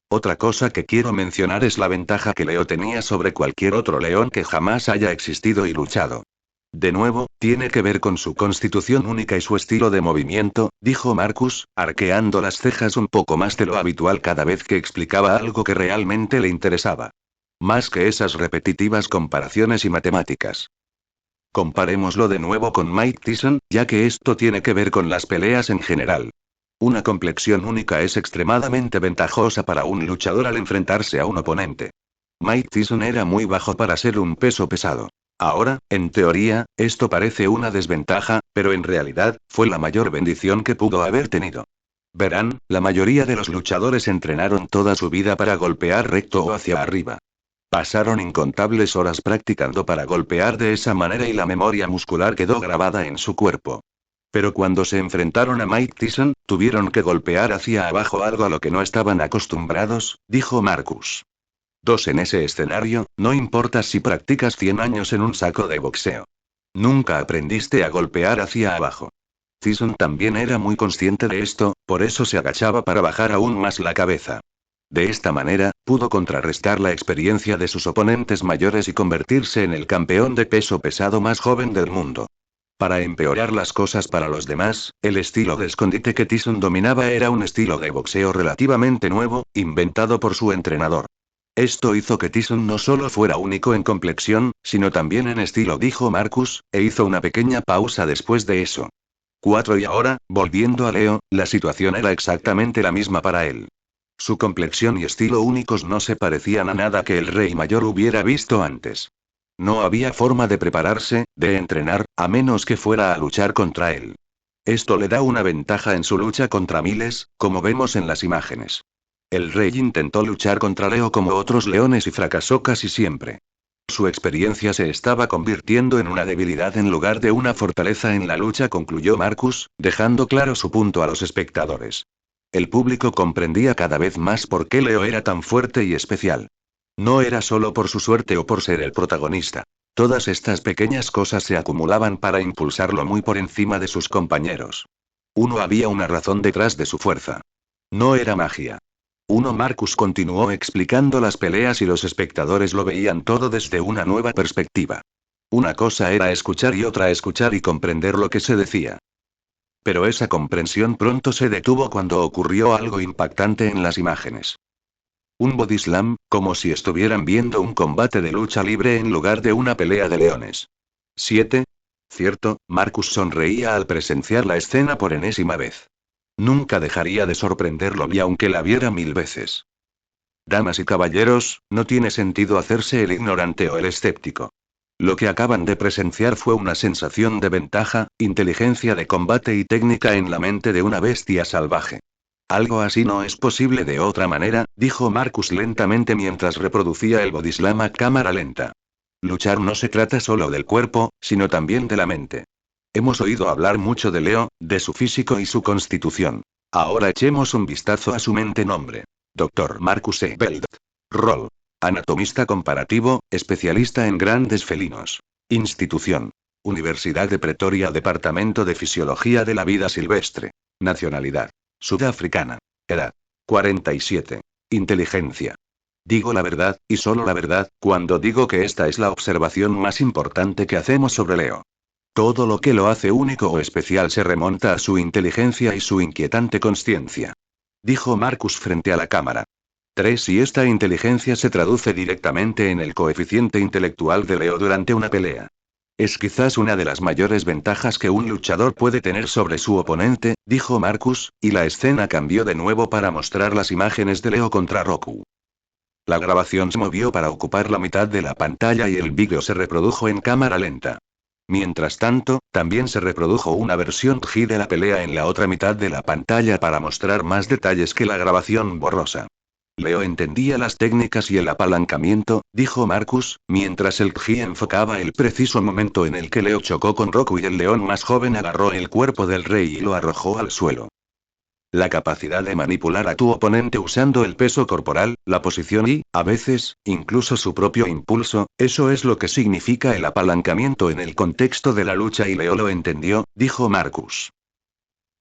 Otra cosa que quiero mencionar es la ventaja que Leo tenía sobre cualquier otro león que jamás haya existido y luchado. De nuevo, tiene que ver con su constitución única y su estilo de movimiento, dijo Marcus, arqueando las cejas un poco más de lo habitual cada vez que explicaba algo que realmente le interesaba. Más que esas repetitivas comparaciones y matemáticas. Comparémoslo de nuevo con Mike Tyson, ya que esto tiene que ver con las peleas en general. Una complexión única es extremadamente ventajosa para un luchador al enfrentarse a un oponente. Mike Tyson era muy bajo para ser un peso pesado. Ahora, en teoría, esto parece una desventaja, pero en realidad, fue la mayor bendición que pudo haber tenido. Verán, la mayoría de los luchadores entrenaron toda su vida para golpear recto o hacia arriba. Pasaron incontables horas practicando para golpear de esa manera y la memoria muscular quedó grabada en su cuerpo. Pero cuando se enfrentaron a Mike Tyson, tuvieron que golpear hacia abajo algo a lo que no estaban acostumbrados, dijo Marcus. En ese escenario, no importa si practicas 100 años en un saco de boxeo. Nunca aprendiste a golpear hacia abajo. Tyson también era muy consciente de esto, por eso se agachaba para bajar aún más la cabeza. De esta manera, pudo contrarrestar la experiencia de sus oponentes mayores y convertirse en el campeón de peso pesado más joven del mundo. Para empeorar las cosas para los demás, el estilo de escondite que Tyson dominaba era un estilo de boxeo relativamente nuevo, inventado por su entrenador. Esto hizo que Tyson no solo fuera único en complexión, sino también en estilo, dijo Marcus, e hizo una pequeña pausa después de eso. Y ahora, volviendo a Leo, la situación era exactamente la misma para él. Su complexión y estilo únicos no se parecían a nada que el Rey Mayor hubiera visto antes. No había forma de prepararse, de entrenar, a menos que fuera a luchar contra él. Esto le da una ventaja en su lucha contra miles, como vemos en las imágenes. El rey intentó luchar contra Leo como otros leones y fracasó casi siempre. Su experiencia se estaba convirtiendo en una debilidad en lugar de una fortaleza en la lucha, concluyó Marcus, dejando claro su punto a los espectadores. El público comprendía cada vez más por qué Leo era tan fuerte y especial. No era solo por su suerte o por ser el protagonista. Todas estas pequeñas cosas se acumulaban para impulsarlo muy por encima de sus compañeros. Había una razón detrás de su fuerza. No era magia. Marcus continuó explicando las peleas y los espectadores lo veían todo desde una nueva perspectiva. Una cosa era escuchar y otra escuchar y comprender lo que se decía. Pero esa comprensión pronto se detuvo cuando ocurrió algo impactante en las imágenes. Un body slam, como si estuvieran viendo un combate de lucha libre en lugar de una pelea de leones. Cierto, Marcus sonreía al presenciar la escena por enésima vez. Nunca dejaría de sorprenderlo ni aunque la viera 1000 veces. Damas y caballeros, no tiene sentido hacerse el ignorante o el escéptico. Lo que acaban de presenciar fue una sensación de ventaja, inteligencia de combate y técnica en la mente de una bestia salvaje. Algo así no es posible de otra manera, dijo Marcus lentamente mientras reproducía el body slam a cámara lenta. Luchar no se trata solo del cuerpo, sino también de la mente. Hemos oído hablar mucho de Leo, de su físico y su constitución. Ahora echemos un vistazo a su mente. Nombre: Dr. Marcus E. Belt. Rol: anatomista comparativo, especialista en grandes felinos. Institución: Universidad de Pretoria, Departamento de Fisiología de la Vida Silvestre. Nacionalidad: sudafricana. Edad: 47. Inteligencia: digo la verdad, y solo la verdad, cuando digo que esta es la observación más importante que hacemos sobre Leo. Todo lo que lo hace único o especial se remonta a su inteligencia y su inquietante consciencia. Dijo Marcus frente a la cámara. Y esta inteligencia se traduce directamente en el coeficiente intelectual de Leo durante una pelea. Es quizás una de las mayores ventajas que un luchador puede tener sobre su oponente, dijo Marcus, y la escena cambió de nuevo para mostrar las imágenes de Leo contra Roku. La grabación se movió para ocupar la mitad de la pantalla y el vídeo se reprodujo en cámara lenta. Mientras tanto, también se reprodujo una versión TG de la pelea en la otra mitad de la pantalla para mostrar más detalles que la grabación borrosa. Leo entendía las técnicas y el apalancamiento, dijo Marcus, mientras el Kji enfocaba el preciso momento en el que Leo chocó con Roku y el león más joven agarró el cuerpo del rey y lo arrojó al suelo. La capacidad de manipular a tu oponente usando el peso corporal, la posición y, a veces, incluso su propio impulso, eso es lo que significa el apalancamiento en el contexto de la lucha y Leo lo entendió, dijo Marcus.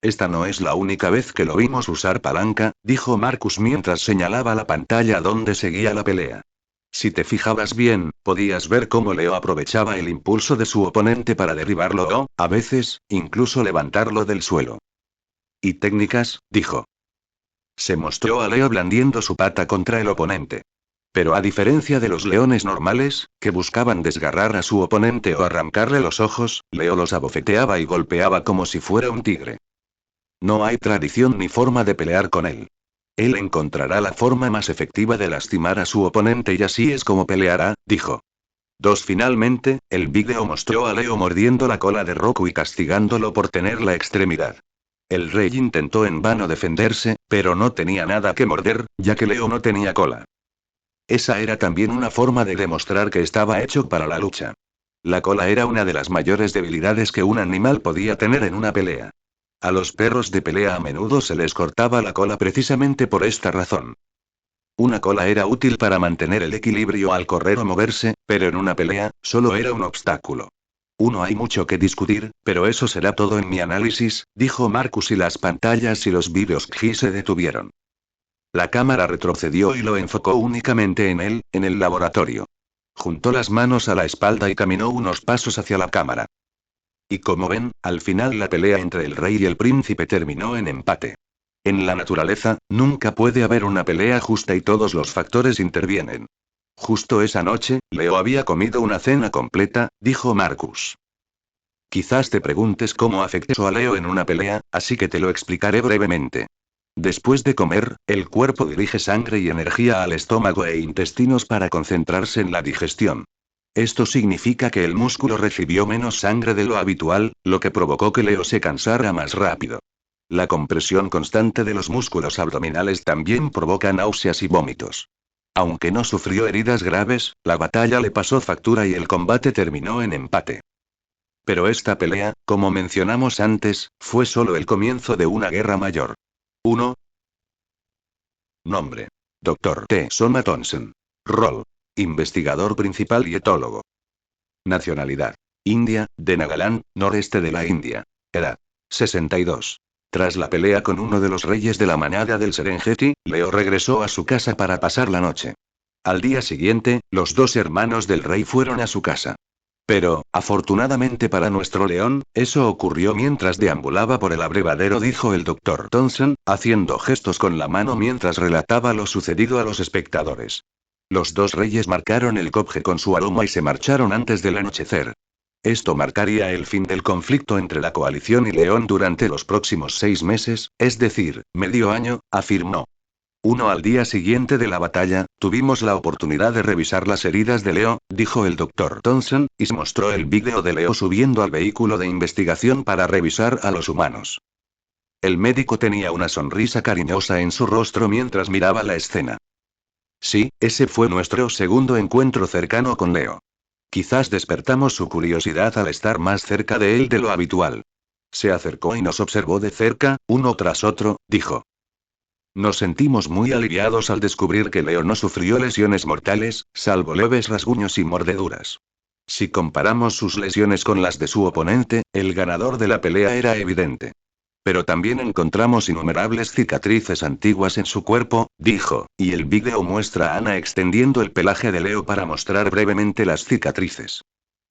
Esta no es la única vez que lo vimos usar palanca, dijo Marcus mientras señalaba la pantalla donde seguía la pelea. Si te fijabas bien, podías ver cómo Leo aprovechaba el impulso de su oponente para derribarlo o, a veces, incluso levantarlo del suelo. ¿Y técnicas? Dijo. Se mostró a Leo blandiendo su pata contra el oponente. Pero a diferencia de los leones normales, que buscaban desgarrar a su oponente o arrancarle los ojos, Leo los abofeteaba y golpeaba como si fuera un tigre. No hay tradición ni forma de pelear con él. Él encontrará la forma más efectiva de lastimar a su oponente y así es como peleará, dijo. Finalmente, el vídeo mostró a Leo mordiendo la cola de Roku y castigándolo por tener la extremidad. El rey intentó en vano defenderse, pero no tenía nada que morder, ya que Leo no tenía cola. Esa era también una forma de demostrar que estaba hecho para la lucha. La cola era una de las mayores debilidades que un animal podía tener en una pelea. A los perros de pelea a menudo se les cortaba la cola precisamente por esta razón. Una cola era útil para mantener el equilibrio al correr o moverse, pero en una pelea, solo era un obstáculo. Hay mucho que discutir, pero eso será todo en mi análisis, dijo Marcus y las pantallas y los vídeos Kji se detuvieron. La cámara retrocedió y lo enfocó únicamente en él, en el laboratorio. Juntó las manos a la espalda y caminó unos pasos hacia la cámara. Y como ven, al final la pelea entre el rey y el príncipe terminó en empate. En la naturaleza, nunca puede haber una pelea justa y todos los factores intervienen. Justo esa noche, Leo había comido una cena completa, dijo Marcus. Quizás te preguntes cómo afectó a Leo en una pelea, así que te lo explicaré brevemente. Después de comer, el cuerpo dirige sangre y energía al estómago e intestinos para concentrarse en la digestión. Esto significa que el músculo recibió menos sangre de lo habitual, lo que provocó que Leo se cansara más rápido. La compresión constante de los músculos abdominales también provoca náuseas y vómitos. Aunque no sufrió heridas graves, la batalla le pasó factura y el combate terminó en empate. Pero esta pelea, como mencionamos antes, fue solo el comienzo de una guerra mayor. 1. Nombre. Dr. T. Soma Thompson. Rol. Investigador principal y etólogo. Nacionalidad. India, de Nagaland, noreste de la India. Edad. 62. Tras la pelea con uno de los reyes de la manada del Serengeti, Leo regresó a su casa para pasar la noche. Al día siguiente, los dos hermanos del rey fueron a su casa. Pero, afortunadamente para nuestro león, eso ocurrió mientras deambulaba por el abrevadero, dijo el Dr. Thompson, haciendo gestos con la mano mientras relataba lo sucedido a los espectadores. Los dos reyes marcaron el copje con su aroma y se marcharon antes del anochecer. Esto marcaría el fin del conflicto entre la coalición y León durante los próximos 6 meses, es decir, medio año, afirmó. Al día siguiente de la batalla, tuvimos la oportunidad de revisar las heridas de Leo, dijo el Dr. Thompson, y se mostró el vídeo de Leo subiendo al vehículo de investigación para revisar a los humanos. El médico tenía una sonrisa cariñosa en su rostro mientras miraba la escena. Sí, ese fue nuestro segundo encuentro cercano con Leo. Quizás despertamos su curiosidad al estar más cerca de él de lo habitual. Se acercó y nos observó de cerca, uno tras otro, dijo. Nos sentimos muy aliviados al descubrir que Leo no sufrió lesiones mortales, salvo leves rasguños y mordeduras. Si comparamos sus lesiones con las de su oponente, el ganador de la pelea era evidente. Pero también encontramos innumerables cicatrices antiguas en su cuerpo, dijo, y el vídeo muestra a Ana extendiendo el pelaje de Leo para mostrar brevemente las cicatrices.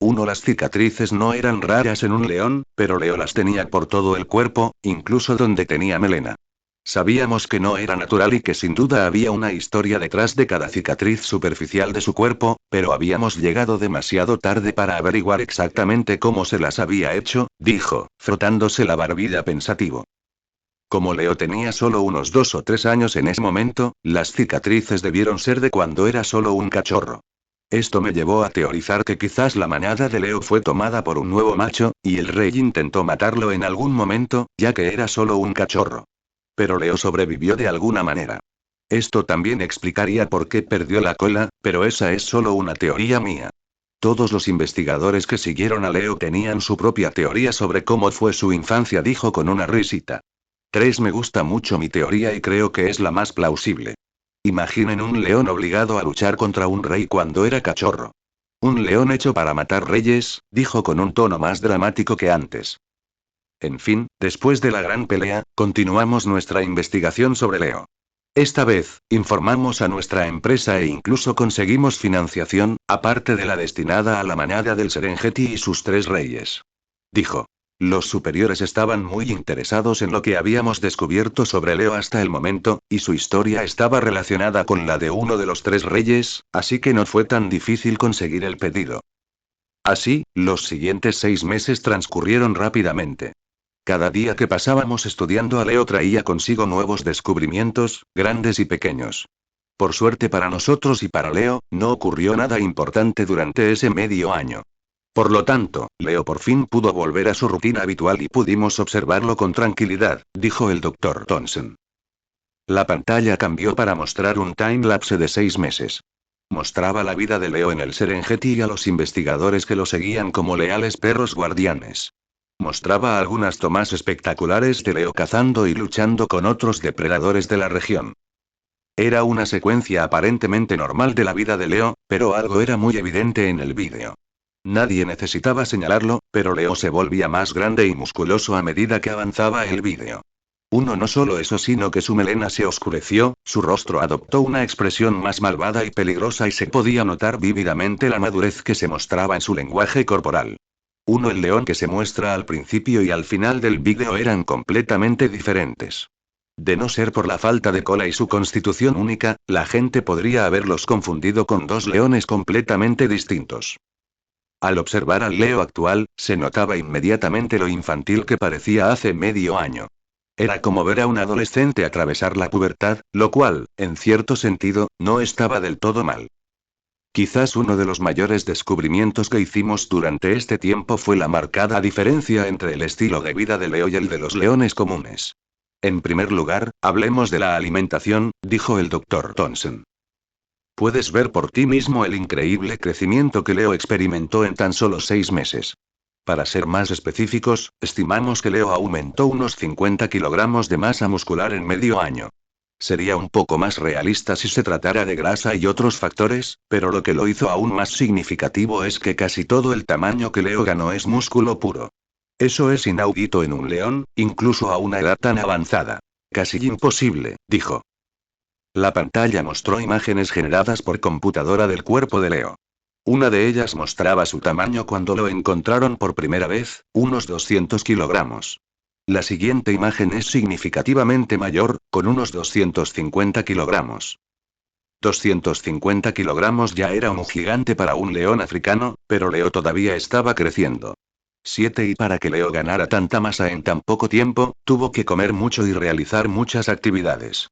Las cicatrices no eran raras en un león, pero Leo las tenía por todo el cuerpo, incluso donde tenía melena. Sabíamos que no era natural y que sin duda había una historia detrás de cada cicatriz superficial de su cuerpo, pero habíamos llegado demasiado tarde para averiguar exactamente cómo se las había hecho, dijo, frotándose la barbilla pensativo. Como Leo tenía solo unos 2 o 3 años en ese momento, las cicatrices debieron ser de cuando era solo un cachorro. Esto me llevó a teorizar que quizás la manada de Leo fue tomada por un nuevo macho, y el rey intentó matarlo en algún momento, ya que era solo un cachorro. Pero Leo sobrevivió de alguna manera. Esto también explicaría por qué perdió la cola, pero esa es solo una teoría mía. Todos los investigadores que siguieron a Leo tenían su propia teoría sobre cómo fue su infancia, dijo con una risita. 3. Me gusta mucho mi teoría y creo que es la más plausible. Imaginen un león obligado a luchar contra un rey cuando era cachorro. Un león hecho para matar reyes, dijo con un tono más dramático que antes. En fin, después de la gran pelea, continuamos nuestra investigación sobre Leo. Esta vez, informamos a nuestra empresa e incluso conseguimos financiación, aparte de la destinada a la manada del Serengeti y sus 3 reyes. Dijo. Los superiores estaban muy interesados en lo que habíamos descubierto sobre Leo hasta el momento, y su historia estaba relacionada con la de uno de los 3 reyes, así que no fue tan difícil conseguir el pedido. Así, los siguientes 6 meses transcurrieron rápidamente. Cada día que pasábamos estudiando a Leo traía consigo nuevos descubrimientos, grandes y pequeños. Por suerte para nosotros y para Leo, no ocurrió nada importante durante ese medio año. Por lo tanto, Leo por fin pudo volver a su rutina habitual y pudimos observarlo con tranquilidad, dijo el Dr. Thompson. La pantalla cambió para mostrar un timelapse de 6 meses. Mostraba la vida de Leo en el Serengeti y a los investigadores que lo seguían como leales perros guardianes. Mostraba algunas tomas espectaculares de Leo cazando y luchando con otros depredadores de la región. Era una secuencia aparentemente normal de la vida de Leo, pero algo era muy evidente en el vídeo. Nadie necesitaba señalarlo, pero Leo se volvía más grande y musculoso a medida que avanzaba el vídeo. No solo eso, sino que su melena se oscureció, su rostro adoptó una expresión más malvada y peligrosa y se podía notar vívidamente la madurez que se mostraba en su lenguaje corporal. El león que se muestra al principio y al final del vídeo eran completamente diferentes. De no ser por la falta de cola y su constitución única, la gente podría haberlos confundido con 2 leones completamente distintos. Al observar al Leo actual, se notaba inmediatamente lo infantil que parecía hace medio año. Era como ver a un adolescente atravesar la pubertad, lo cual, en cierto sentido, no estaba del todo mal. Quizás uno de los mayores descubrimientos que hicimos durante este tiempo fue la marcada diferencia entre el estilo de vida de Leo y el de los leones comunes. En primer lugar, hablemos de la alimentación, dijo el Dr. Thompson. Puedes ver por ti mismo el increíble crecimiento que Leo experimentó en tan solo 6 meses. Para ser más específicos, estimamos que Leo aumentó unos 50 kilogramos de masa muscular en medio año. Sería un poco más realista si se tratara de grasa y otros factores, pero lo que lo hizo aún más significativo es que casi todo el tamaño que Leo ganó es músculo puro. Eso es inaudito en un león, incluso a una edad tan avanzada. Casi imposible, dijo. La pantalla mostró imágenes generadas por computadora del cuerpo de Leo. Una de ellas mostraba su tamaño cuando lo encontraron por primera vez, unos 200 kilogramos. La siguiente imagen es significativamente mayor, con unos 250 kilogramos. 250 kilogramos ya era un gigante para un león africano, pero Leo todavía estaba creciendo. 7. Y para que Leo ganara tanta masa en tan poco tiempo, tuvo que comer mucho y realizar muchas actividades.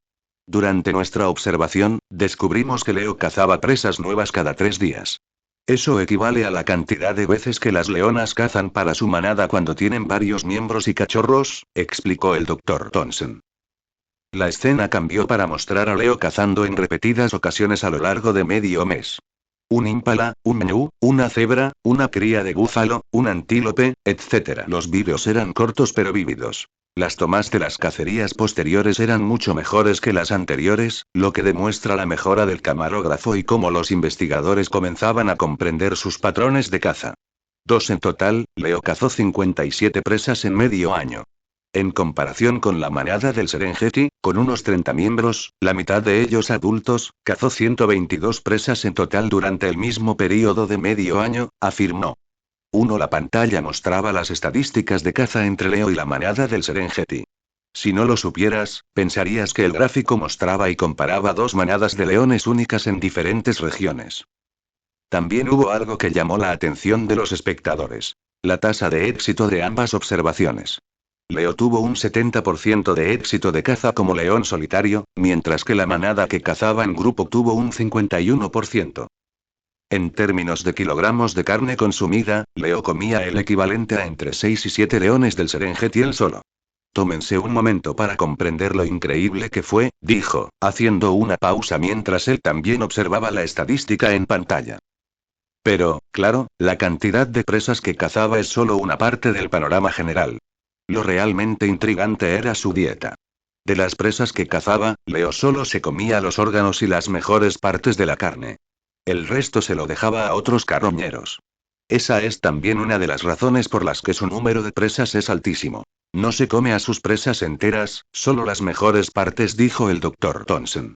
Durante nuestra observación, descubrimos que Leo cazaba presas nuevas cada 3 días. Eso equivale a la cantidad de veces que las leonas cazan para su manada cuando tienen varios miembros y cachorros, explicó el Dr. Thompson. La escena cambió para mostrar a Leo cazando en repetidas ocasiones a lo largo de medio mes. Un ímpala, un ñú, una cebra, una cría de búfalo, un antílope, etc. Los vídeos eran cortos pero vívidos. Las tomas de las cacerías posteriores eran mucho mejores que las anteriores, lo que demuestra la mejora del camarógrafo y cómo los investigadores comenzaban a comprender sus patrones de caza. 2 en total, Leo cazó 57 presas en medio año. En comparación con la manada del Serengeti, con unos 30 miembros, la mitad de ellos adultos, cazó 122 presas en total durante el mismo período de medio año, afirmó. La pantalla mostraba las estadísticas de caza entre Leo y la manada del Serengeti. Si no lo supieras, pensarías que el gráfico mostraba y comparaba 2 manadas de leones únicas en diferentes regiones. También hubo algo que llamó la atención de los espectadores. La tasa de éxito de ambas observaciones. Leo tuvo un 70% de éxito de caza como león solitario, mientras que la manada que cazaba en grupo tuvo un 51%. En términos de kilogramos de carne consumida, Leo comía el equivalente a entre 6 y 7 leones del Serengeti él solo. Tómense un momento para comprender lo increíble que fue, dijo, haciendo una pausa mientras él también observaba la estadística en pantalla. Pero, claro, la cantidad de presas que cazaba es solo una parte del panorama general. Lo realmente intrigante era su dieta. De las presas que cazaba, Leo solo se comía los órganos y las mejores partes de la carne. El resto se lo dejaba a otros carroñeros. Esa es también una de las razones por las que su número de presas es altísimo. No se come a sus presas enteras, solo las mejores partes, dijo el doctor Thompson.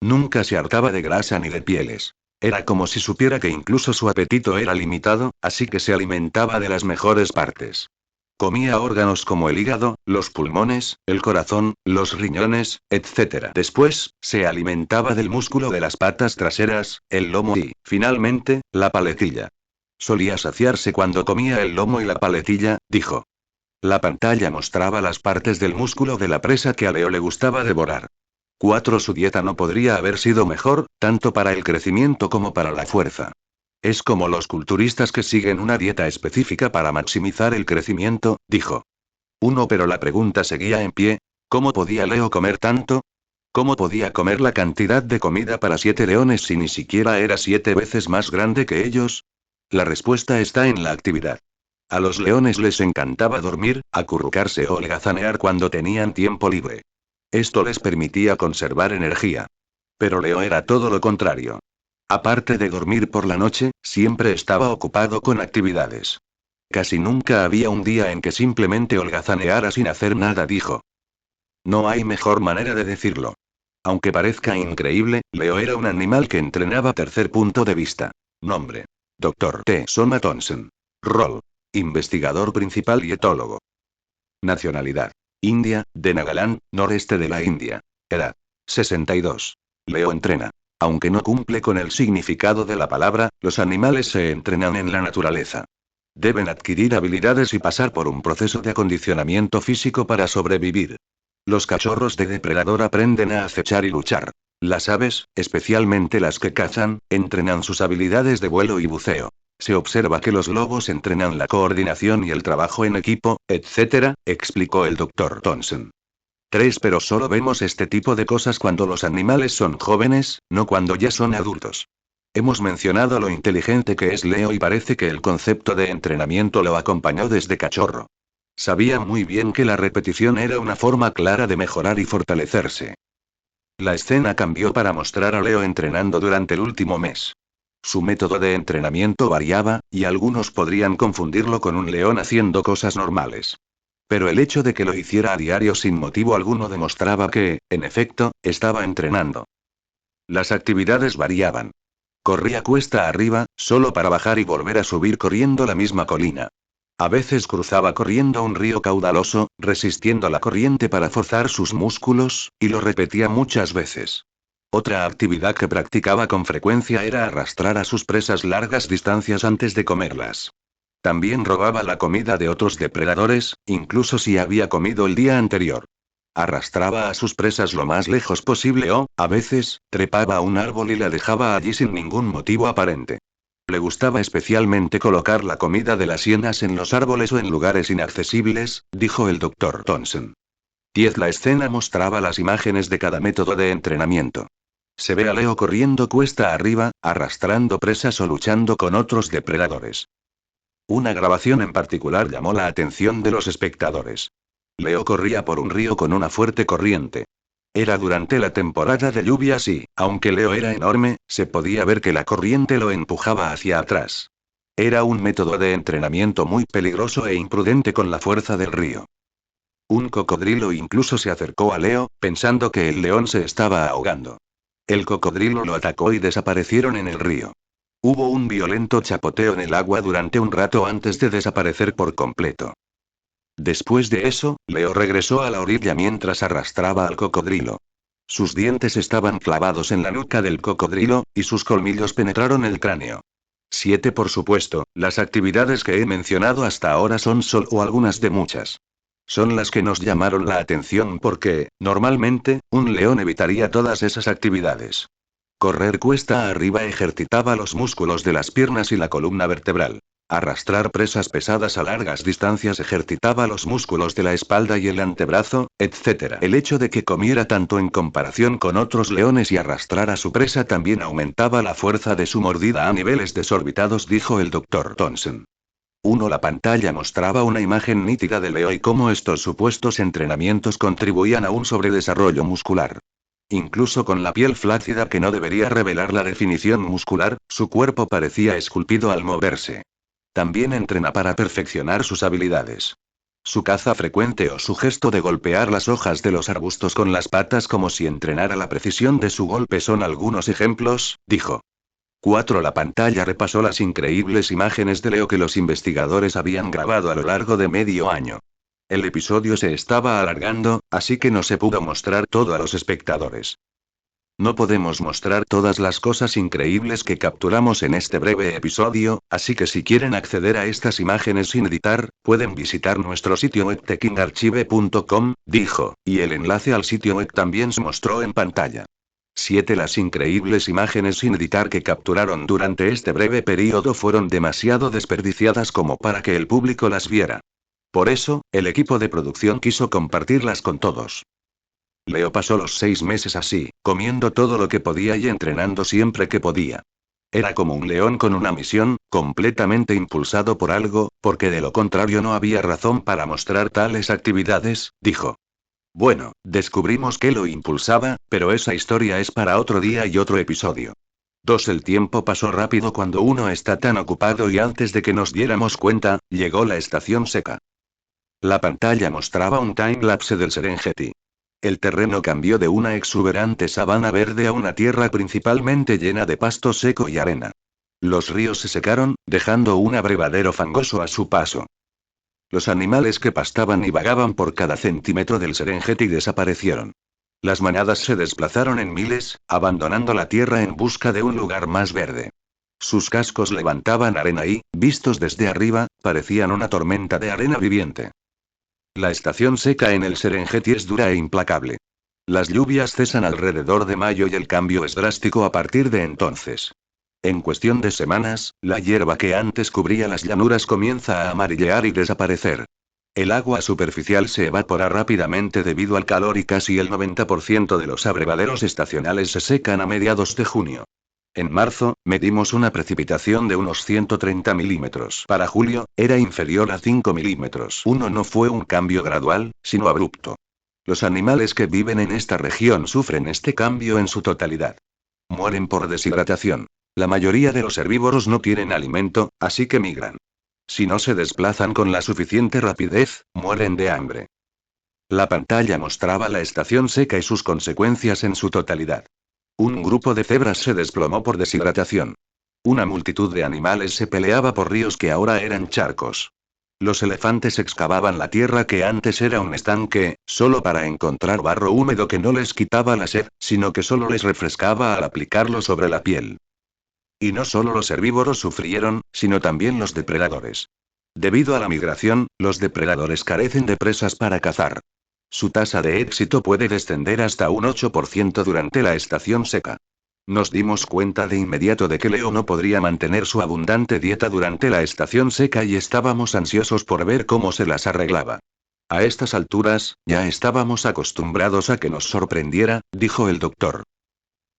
Nunca se hartaba de grasa ni de pieles. Era como si supiera que incluso su apetito era limitado, así que se alimentaba de las mejores partes. Comía órganos como el hígado, los pulmones, el corazón, los riñones, etc. Después, se alimentaba del músculo de las patas traseras, el lomo y, finalmente, la paletilla. Solía saciarse cuando comía el lomo y la paletilla, dijo. La pantalla mostraba las partes del músculo de la presa que a Leo le gustaba devorar. 4. Su dieta no podría haber sido mejor, tanto para el crecimiento como para la fuerza. Es como los culturistas que siguen una dieta específica para maximizar el crecimiento, dijo. Pero la pregunta seguía en pie: ¿cómo podía Leo comer tanto? ¿Cómo podía comer la cantidad de comida para 7 leones si ni siquiera era 7 veces más grande que ellos? La respuesta está en la actividad. A los leones les encantaba dormir, acurrucarse o holgazanear cuando tenían tiempo libre. Esto les permitía conservar energía. Pero Leo era todo lo contrario. Aparte de dormir por la noche, siempre estaba ocupado con actividades. Casi nunca había un día en que simplemente holgazaneara sin hacer nada, dijo. No hay mejor manera de decirlo. Aunque parezca increíble, Leo era un animal que entrenaba. Tercer punto de vista. Nombre. Dr. T. Soma Thompson. Rol. Investigador principal y etólogo. Nacionalidad. India, de Nagaland, noreste de la India. Edad. 62. Leo entrena. Aunque no cumple con el significado de la palabra, los animales se entrenan en la naturaleza. Deben adquirir habilidades y pasar por un proceso de acondicionamiento físico para sobrevivir. Los cachorros de depredador aprenden a acechar y luchar. Las aves, especialmente las que cazan, entrenan sus habilidades de vuelo y buceo. Se observa que los lobos entrenan la coordinación y el trabajo en equipo, etc., explicó el Dr. Thompson. 3. Pero solo vemos este tipo de cosas cuando los animales son jóvenes, no cuando ya son adultos. Hemos mencionado lo inteligente que es Leo y parece que el concepto de entrenamiento lo acompañó desde cachorro. Sabía muy bien que la repetición era una forma clara de mejorar y fortalecerse. La escena cambió para mostrar a Leo entrenando durante el último mes. Su método de entrenamiento variaba, y algunos podrían confundirlo con un león haciendo cosas normales. Pero el hecho de que lo hiciera a diario sin motivo alguno demostraba que, en efecto, estaba entrenando. Las actividades variaban. Corría cuesta arriba, solo para bajar y volver a subir corriendo la misma colina. A veces cruzaba corriendo un río caudaloso, resistiendo la corriente para forzar sus músculos, y lo repetía muchas veces. Otra actividad que practicaba con frecuencia era arrastrar a sus presas largas distancias antes de comerlas. También robaba la comida de otros depredadores, incluso si había comido el día anterior. Arrastraba a sus presas lo más lejos posible o, a veces, trepaba a un árbol y la dejaba allí sin ningún motivo aparente. Le gustaba especialmente colocar la comida de las hienas en los árboles o en lugares inaccesibles, dijo el Dr. Thompson. 10. La escena mostraba las imágenes de cada método de entrenamiento. Se ve a Leo corriendo cuesta arriba, arrastrando presas o luchando con otros depredadores. Una grabación en particular llamó la atención de los espectadores. Leo corría por un río con una fuerte corriente. Era durante la temporada de lluvias y, aunque Leo era enorme, se podía ver que la corriente lo empujaba hacia atrás. Era un método de entrenamiento muy peligroso e imprudente con la fuerza del río. Un cocodrilo incluso se acercó a Leo, pensando que el león se estaba ahogando. El cocodrilo lo atacó y desaparecieron en el río. Hubo un violento chapoteo en el agua durante un rato antes de desaparecer por completo. Después de eso, Leo regresó a la orilla mientras arrastraba al cocodrilo. Sus dientes estaban clavados en la nuca del cocodrilo, y sus colmillos penetraron el cráneo. 7. Por supuesto, las actividades que he mencionado hasta ahora son solo algunas de muchas. Son las que nos llamaron la atención porque, normalmente, un león evitaría todas esas actividades. Correr cuesta arriba ejercitaba los músculos de las piernas y la columna vertebral. Arrastrar presas pesadas a largas distancias ejercitaba los músculos de la espalda y el antebrazo, etc. El hecho de que comiera tanto en comparación con otros leones y arrastrara su presa también aumentaba la fuerza de su mordida a niveles desorbitados, dijo el Dr. Thompson. La pantalla mostraba una imagen nítida de Leo y cómo estos supuestos entrenamientos contribuían a un sobredesarrollo muscular. Incluso con la piel flácida que no debería revelar la definición muscular, su cuerpo parecía esculpido al moverse. También entrena para perfeccionar sus habilidades. Su caza frecuente o su gesto de golpear las hojas de los arbustos con las patas como si entrenara la precisión de su golpe son algunos ejemplos, dijo. La pantalla repasó las increíbles imágenes de Leo que los investigadores habían grabado a lo largo de medio año. El episodio se estaba alargando, así que no se pudo mostrar todo a los espectadores. No podemos mostrar todas las cosas increíbles que capturamos en este breve episodio, así que si quieren acceder a estas imágenes sin editar, pueden visitar nuestro sitio web thekingarchive.com, dijo, y el enlace al sitio web también se mostró en pantalla. Las increíbles imágenes sin editar que capturaron durante este breve periodo fueron demasiado desperdiciadas como para que el público las viera. Por eso, el equipo de producción quiso compartirlas con todos. Leo pasó los 6 meses así, comiendo todo lo que podía y entrenando siempre que podía. Era como un león con una misión, completamente impulsado por algo, porque de lo contrario no había razón para mostrar tales actividades, dijo. Bueno, descubrimos que lo impulsaba, pero esa historia es para otro día y otro episodio. El tiempo pasó rápido cuando uno está tan ocupado y antes de que nos diéramos cuenta, llegó la estación seca. La pantalla mostraba un timelapse del Serengeti. El terreno cambió de una exuberante sabana verde a una tierra principalmente llena de pasto seco y arena. Los ríos se secaron, dejando un abrevadero fangoso a su paso. Los animales que pastaban y vagaban por cada centímetro del Serengeti desaparecieron. Las manadas se desplazaron en miles, abandonando la tierra en busca de un lugar más verde. Sus cascos levantaban arena y, vistos desde arriba, parecían una tormenta de arena viviente. La estación seca en el Serengeti es dura e implacable. Las lluvias cesan alrededor de mayo y el cambio es drástico a partir de entonces. En cuestión de semanas, la hierba que antes cubría las llanuras comienza a amarillear y desaparecer. El agua superficial se evapora rápidamente debido al calor y casi el 90% de los abrevaderos estacionales se secan a mediados de junio. En marzo, medimos una precipitación de unos 130 milímetros. Para julio, era inferior a 5 milímetros. No fue un cambio gradual, sino abrupto. Los animales que viven en esta región sufren este cambio en su totalidad. Mueren por deshidratación. La mayoría de los herbívoros no tienen alimento, así que migran. Si no se desplazan con la suficiente rapidez, mueren de hambre. La pantalla mostraba la estación seca y sus consecuencias en su totalidad. Un grupo de cebras se desplomó por deshidratación. Una multitud de animales se peleaba por ríos que ahora eran charcos. Los elefantes excavaban la tierra que antes era un estanque, solo para encontrar barro húmedo que no les quitaba la sed, sino que solo les refrescaba al aplicarlo sobre la piel. Y no solo los herbívoros sufrieron, sino también los depredadores. Debido a la migración, los depredadores carecen de presas para cazar. Su tasa de éxito puede descender hasta un 8% durante la estación seca. Nos dimos cuenta de inmediato de que Leo no podría mantener su abundante dieta durante la estación seca y estábamos ansiosos por ver cómo se las arreglaba. A estas alturas, ya estábamos acostumbrados a que nos sorprendiera, dijo el doctor.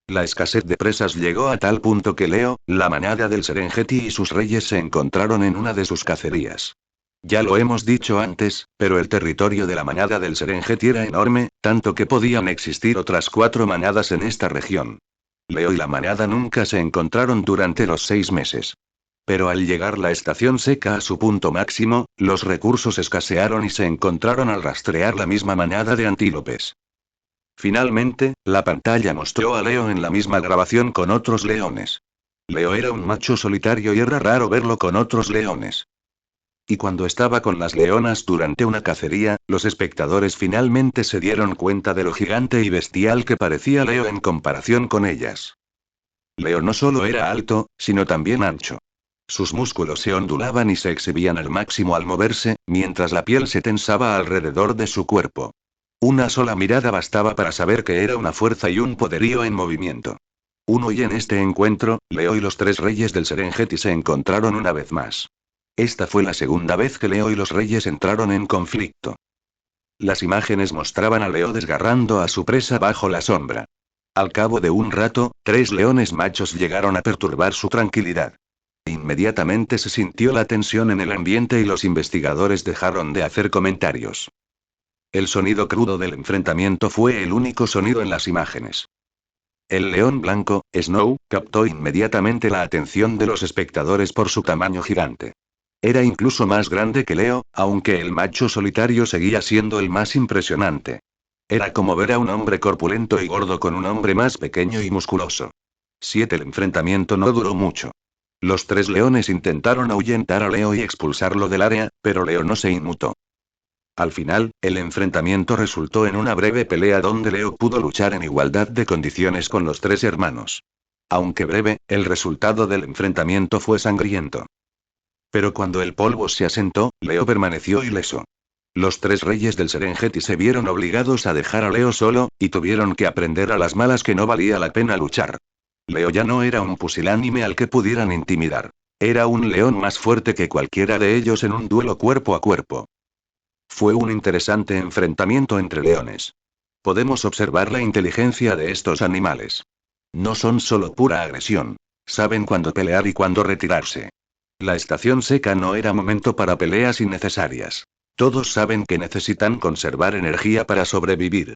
La escasez de presas llegó a tal punto que Leo, la manada del Serengeti y sus reyes se encontraron en una de sus cacerías. Ya lo hemos dicho antes, pero el territorio de la manada del Serengeti era enorme, tanto que podían existir otras 4 manadas en esta región. Leo y la manada nunca se encontraron durante los 6 meses. Pero al llegar la estación seca a su punto máximo, los recursos escasearon y se encontraron al rastrear la misma manada de antílopes. Finalmente, la pantalla mostró a Leo en la misma grabación con otros leones. Leo era un macho solitario y era raro verlo con otros leones. Y cuando estaba con las leonas durante una cacería, los espectadores finalmente se dieron cuenta de lo gigante y bestial que parecía Leo en comparación con ellas. Leo no solo era alto, sino también ancho. Sus músculos se ondulaban y se exhibían al máximo al moverse, mientras la piel se tensaba alrededor de su cuerpo. Una sola mirada bastaba para saber que era una fuerza y un poderío en movimiento. Y en este encuentro, Leo y los 3 reyes del Serengeti se encontraron una vez más. Esta fue la segunda vez que Leo y los reyes entraron en conflicto. Las imágenes mostraban a Leo desgarrando a su presa bajo la sombra. Al cabo de un rato, 3 leones machos llegaron a perturbar su tranquilidad. Inmediatamente se sintió la tensión en el ambiente y los investigadores dejaron de hacer comentarios. El sonido crudo del enfrentamiento fue el único sonido en las imágenes. El león blanco, Snow, captó inmediatamente la atención de los espectadores por su tamaño gigante. Era incluso más grande que Leo, aunque el macho solitario seguía siendo el más impresionante. Era como ver a un hombre corpulento y gordo con un hombre más pequeño y musculoso. El enfrentamiento no duró mucho. Los 3 leones intentaron ahuyentar a Leo y expulsarlo del área, pero Leo no se inmutó. Al final, el enfrentamiento resultó en una breve pelea donde Leo pudo luchar en igualdad de condiciones con los 3 hermanos. Aunque breve, el resultado del enfrentamiento fue sangriento. Pero cuando el polvo se asentó, Leo permaneció ileso. Los 3 reyes del Serengeti se vieron obligados a dejar a Leo solo, y tuvieron que aprender a las malas que no valía la pena luchar. Leo ya no era un pusilánime al que pudieran intimidar. Era un león más fuerte que cualquiera de ellos en un duelo cuerpo a cuerpo. Fue un interesante enfrentamiento entre leones. Podemos observar la inteligencia de estos animales. No son solo pura agresión. Saben cuándo pelear y cuándo retirarse. La estación seca no era momento para peleas innecesarias. Todos saben que necesitan conservar energía para sobrevivir.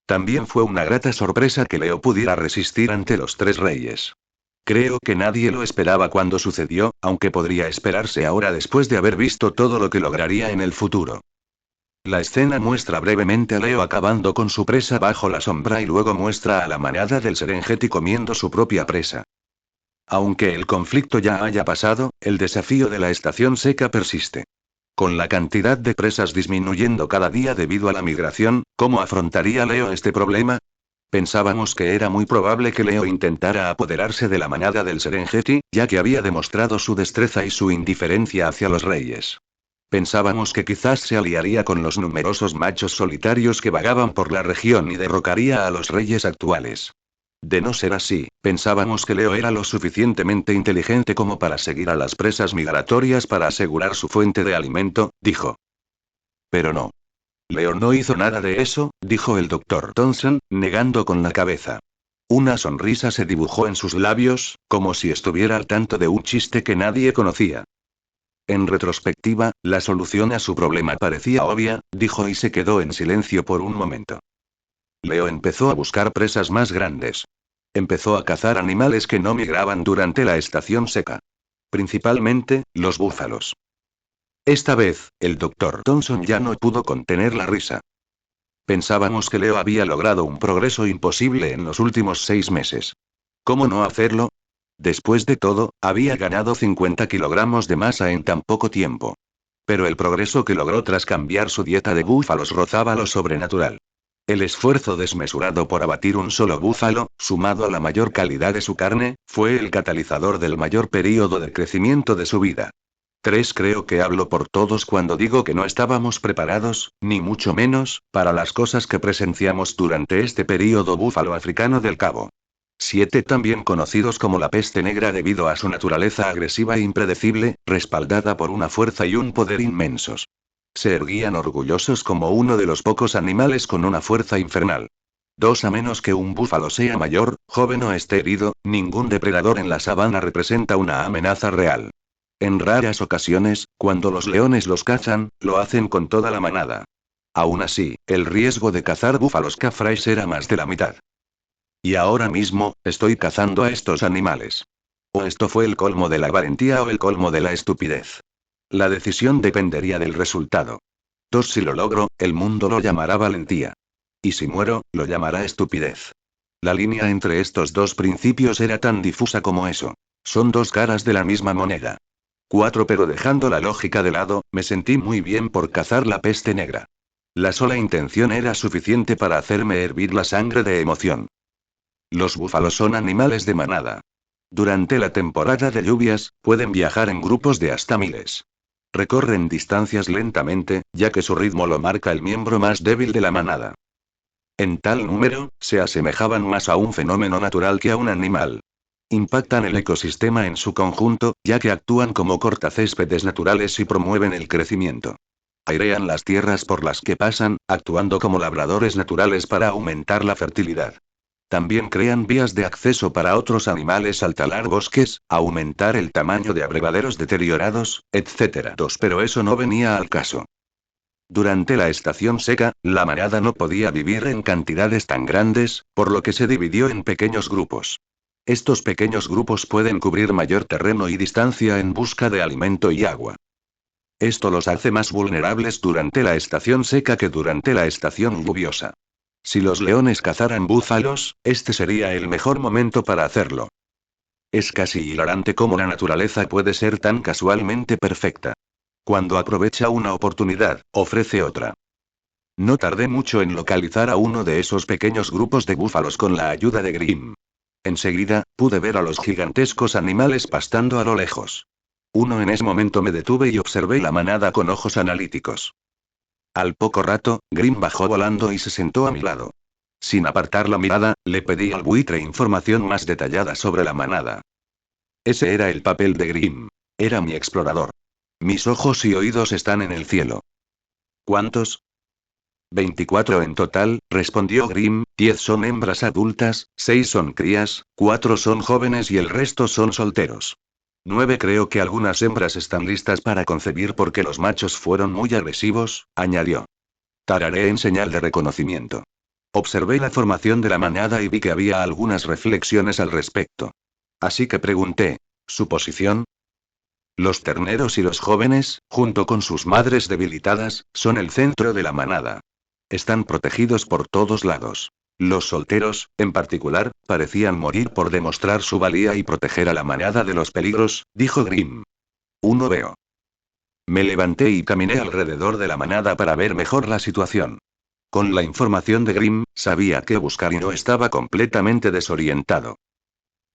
También fue una grata sorpresa que Leo pudiera resistir ante los 3 reyes. Creo que nadie lo esperaba cuando sucedió, aunque podría esperarse ahora después de haber visto todo lo que lograría en el futuro. La escena muestra brevemente a Leo acabando con su presa bajo la sombra y luego muestra a la manada del Serengeti comiendo su propia presa. Aunque el conflicto ya haya pasado, el desafío de la estación seca persiste. Con la cantidad de presas disminuyendo cada día debido a la migración, ¿cómo afrontaría Leo este problema? Pensábamos que era muy probable que Leo intentara apoderarse de la manada del Serengeti, ya que había demostrado su destreza y su indiferencia hacia los reyes. Pensábamos que quizás se aliaría con los numerosos machos solitarios que vagaban por la región y derrocaría a los reyes actuales. De no ser así, pensábamos que Leo era lo suficientemente inteligente como para seguir a las presas migratorias para asegurar su fuente de alimento, dijo. Pero no. Leo no hizo nada de eso, dijo el Dr. Thompson, negando con la cabeza. Una sonrisa se dibujó en sus labios, como si estuviera al tanto de un chiste que nadie conocía. En retrospectiva, la solución a su problema parecía obvia, dijo y se quedó en silencio por un momento. Leo empezó a buscar presas más grandes. Empezó a cazar animales que no migraban durante la estación seca. Principalmente, los búfalos. Esta vez, el Dr. Thompson ya no pudo contener la risa. Pensábamos que Leo había logrado un progreso imposible en los últimos 6 meses. ¿Cómo no hacerlo? Después de todo, había ganado 50 kilogramos de masa en tan poco tiempo. Pero el progreso que logró tras cambiar su dieta de búfalos rozaba lo sobrenatural. El esfuerzo desmesurado por abatir un solo búfalo, sumado a la mayor calidad de su carne, fue el catalizador del mayor período de crecimiento de su vida. Creo que hablo por todos cuando digo que no estábamos preparados, ni mucho menos, para las cosas que presenciamos durante este período búfalo africano del Cabo. 7 también conocidos como la peste negra debido a su naturaleza agresiva e impredecible, respaldada por una fuerza y un poder inmensos. Se erguían orgullosos como uno de los pocos animales con una fuerza infernal. 2 A menos que un búfalo sea mayor, joven o esté herido, ningún depredador en la sabana representa una amenaza real. En raras ocasiones, cuando los leones los cazan, lo hacen con toda la manada. Aún así, el riesgo de cazar búfalos cafrais era más de la mitad. Y ahora mismo, estoy cazando a estos animales. O esto fue el colmo de la valentía o el colmo de la estupidez. La decisión dependería del resultado. Si lo logro, el mundo lo llamará valentía. Y si muero, lo llamará estupidez. La línea entre estos 2 principios era tan difusa como eso. Son 2 caras de la misma moneda. Pero dejando la lógica de lado, me sentí muy bien por cazar la peste negra. La sola intención era suficiente para hacerme hervir la sangre de emoción. Los búfalos son animales de manada. Durante la temporada de lluvias, pueden viajar en grupos de hasta miles. Recorren distancias lentamente, ya que su ritmo lo marca el miembro más débil de la manada. En tal número, se asemejaban más a un fenómeno natural que a un animal. Impactan el ecosistema en su conjunto, ya que actúan como cortacéspedes naturales y promueven el crecimiento. Airean las tierras por las que pasan, actuando como labradores naturales para aumentar la fertilidad. También crean vías de acceso para otros animales al talar bosques, aumentar el tamaño de abrevaderos deteriorados, etc. Pero eso no venía al caso. Durante la estación seca, la manada no podía vivir en cantidades tan grandes, por lo que se dividió en pequeños grupos. Estos pequeños grupos pueden cubrir mayor terreno y distancia en busca de alimento y agua. Esto los hace más vulnerables durante la estación seca que durante la estación lluviosa. Si los leones cazaran búfalos, este sería el mejor momento para hacerlo. Es casi hilarante cómo la naturaleza puede ser tan casualmente perfecta. Cuando aprovecha una oportunidad, ofrece otra. No tardé mucho en localizar a uno de esos pequeños grupos de búfalos con la ayuda de Grimm. Enseguida, pude ver a los gigantescos animales pastando a lo lejos. En ese momento me detuve y observé la manada con ojos analíticos. Al poco rato, Grimm bajó volando y se sentó a mi lado. Sin apartar la mirada, le pedí al buitre información más detallada sobre la manada. Ese era el papel de Grimm. Era mi explorador. Mis ojos y oídos están en el cielo. ¿Cuántos? 24 en total, respondió Grimm, 10 son hembras adultas, 6 son crías, 4 son jóvenes y el resto son solteros. 9 creo que algunas hembras están listas para concebir porque los machos fueron muy agresivos, añadió. Tararé en señal de reconocimiento. Observé la formación de la manada y vi que había algunas reflexiones al respecto. Así que pregunté, ¿su posición? Los terneros y los jóvenes, junto con sus madres debilitadas, son el centro de la manada. Están protegidos por todos lados. Los solteros, en particular, parecían morir por demostrar su valía y proteger a la manada de los peligros, dijo Grimm. Veo. Me levanté y caminé alrededor de la manada para ver mejor la situación. Con la información de Grimm, sabía qué buscar y no estaba completamente desorientado.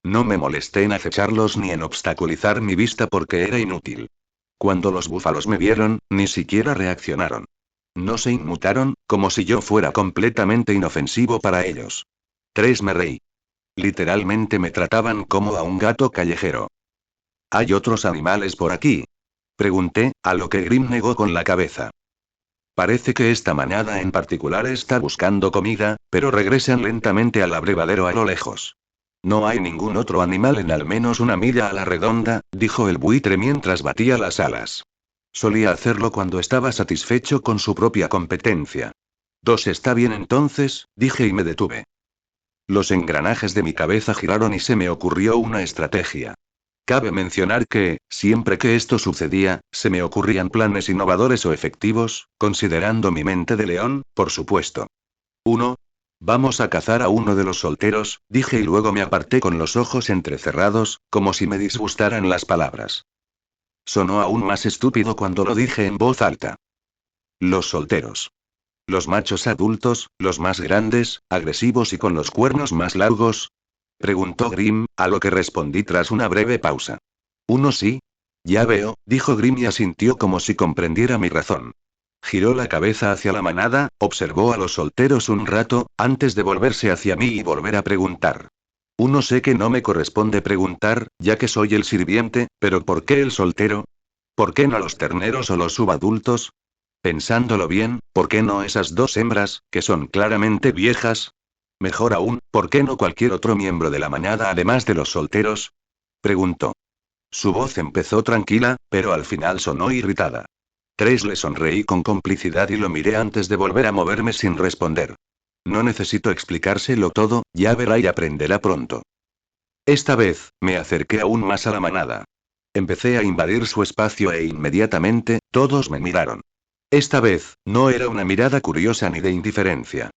No me molesté en acecharlos ni en obstaculizar mi vista porque era inútil. Cuando los búfalos me vieron, ni siquiera reaccionaron. No se inmutaron, como si yo fuera completamente inofensivo para ellos. Me reí. Literalmente me trataban como a un gato callejero. ¿Hay otros animales por aquí? Pregunté, a lo que Grimm negó con la cabeza. Parece que esta manada en particular está buscando comida, pero regresan lentamente al abrevadero a lo lejos. No hay ningún otro animal en al menos una milla a la redonda, dijo el buitre mientras batía las alas. Solía hacerlo cuando estaba satisfecho con su propia competencia. 2 está bien entonces, dije y me detuve. Los engranajes de mi cabeza giraron y se me ocurrió una estrategia. Cabe mencionar que, siempre que esto sucedía, se me ocurrían planes innovadores o efectivos, considerando mi mente de león, por supuesto. 1. Vamos a cazar a uno de los solteros, dije y luego me aparté con los ojos entrecerrados, como si me disgustaran las palabras. Sonó aún más estúpido cuando lo dije en voz alta. Los solteros. Los machos adultos, los más grandes, agresivos y con los cuernos más largos. Preguntó Grimm, a lo que respondí tras una breve pausa. Sí. Ya veo, dijo Grimm y asintió como si comprendiera mi razón. Giró la cabeza hacia la manada, observó a los solteros un rato, antes de volverse hacia mí y volver a preguntar. Sé que no me corresponde preguntar, ya que soy el sirviente, pero ¿por qué el soltero? ¿Por qué no los terneros o los subadultos? Pensándolo bien, ¿por qué no esas 2 hembras, que son claramente viejas? Mejor aún, ¿por qué no cualquier otro miembro de la manada además de los solteros? Preguntó. Su voz empezó tranquila, pero al final sonó irritada. Le sonreí con complicidad y lo miré antes de volver a moverme sin responder. No necesito explicárselo todo, ya verá y aprenderá pronto. Esta vez, me acerqué aún más a la manada. Empecé a invadir su espacio e inmediatamente, todos me miraron. Esta vez, no era una mirada curiosa ni de indiferencia.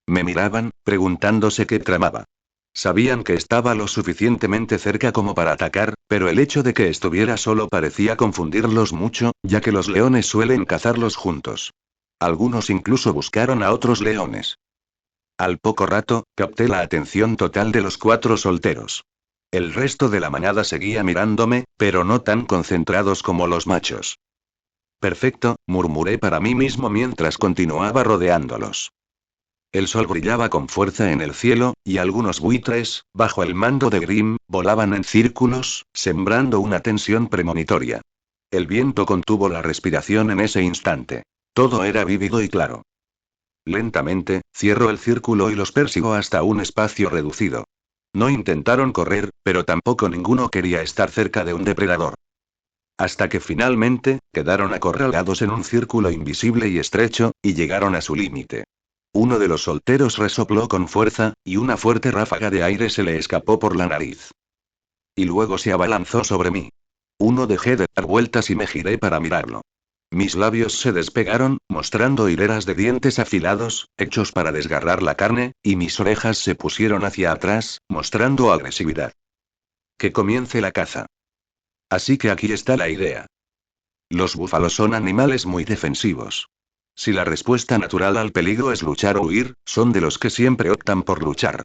Me miraban, preguntándose qué tramaba. Sabían que estaba lo suficientemente cerca como para atacar, pero el hecho de que estuviera solo parecía confundirlos mucho, ya que los leones suelen cazarlos juntos. Algunos incluso buscaron a otros leones. Al poco rato, capté la atención total de los 4 solteros. El resto de la manada seguía mirándome, pero no tan concentrados como los machos. Perfecto, murmuré para mí mismo mientras continuaba rodeándolos. El sol brillaba con fuerza en el cielo, y algunos buitres, bajo el mando de Grim, volaban en círculos, sembrando una tensión premonitoria. El viento contuvo la respiración en ese instante. Todo era vívido y claro. Lentamente, cierro el círculo y los persigo hasta un espacio reducido. No intentaron correr, pero tampoco ninguno quería estar cerca de un depredador. Hasta que finalmente, quedaron acorralados en un círculo invisible y estrecho, y llegaron a su límite. Uno de los solteros resopló con fuerza, y una fuerte ráfaga de aire se le escapó por la nariz. Y luego se abalanzó sobre mí. Dejé de dar vueltas y me giré para mirarlo. Mis labios se despegaron, mostrando hileras de dientes afilados, hechos para desgarrar la carne, y mis orejas se pusieron hacia atrás, mostrando agresividad. Que comience la caza. Así que aquí está la idea. Los búfalos son animales muy defensivos. Si la respuesta natural al peligro es luchar o huir, son de los que siempre optan por luchar.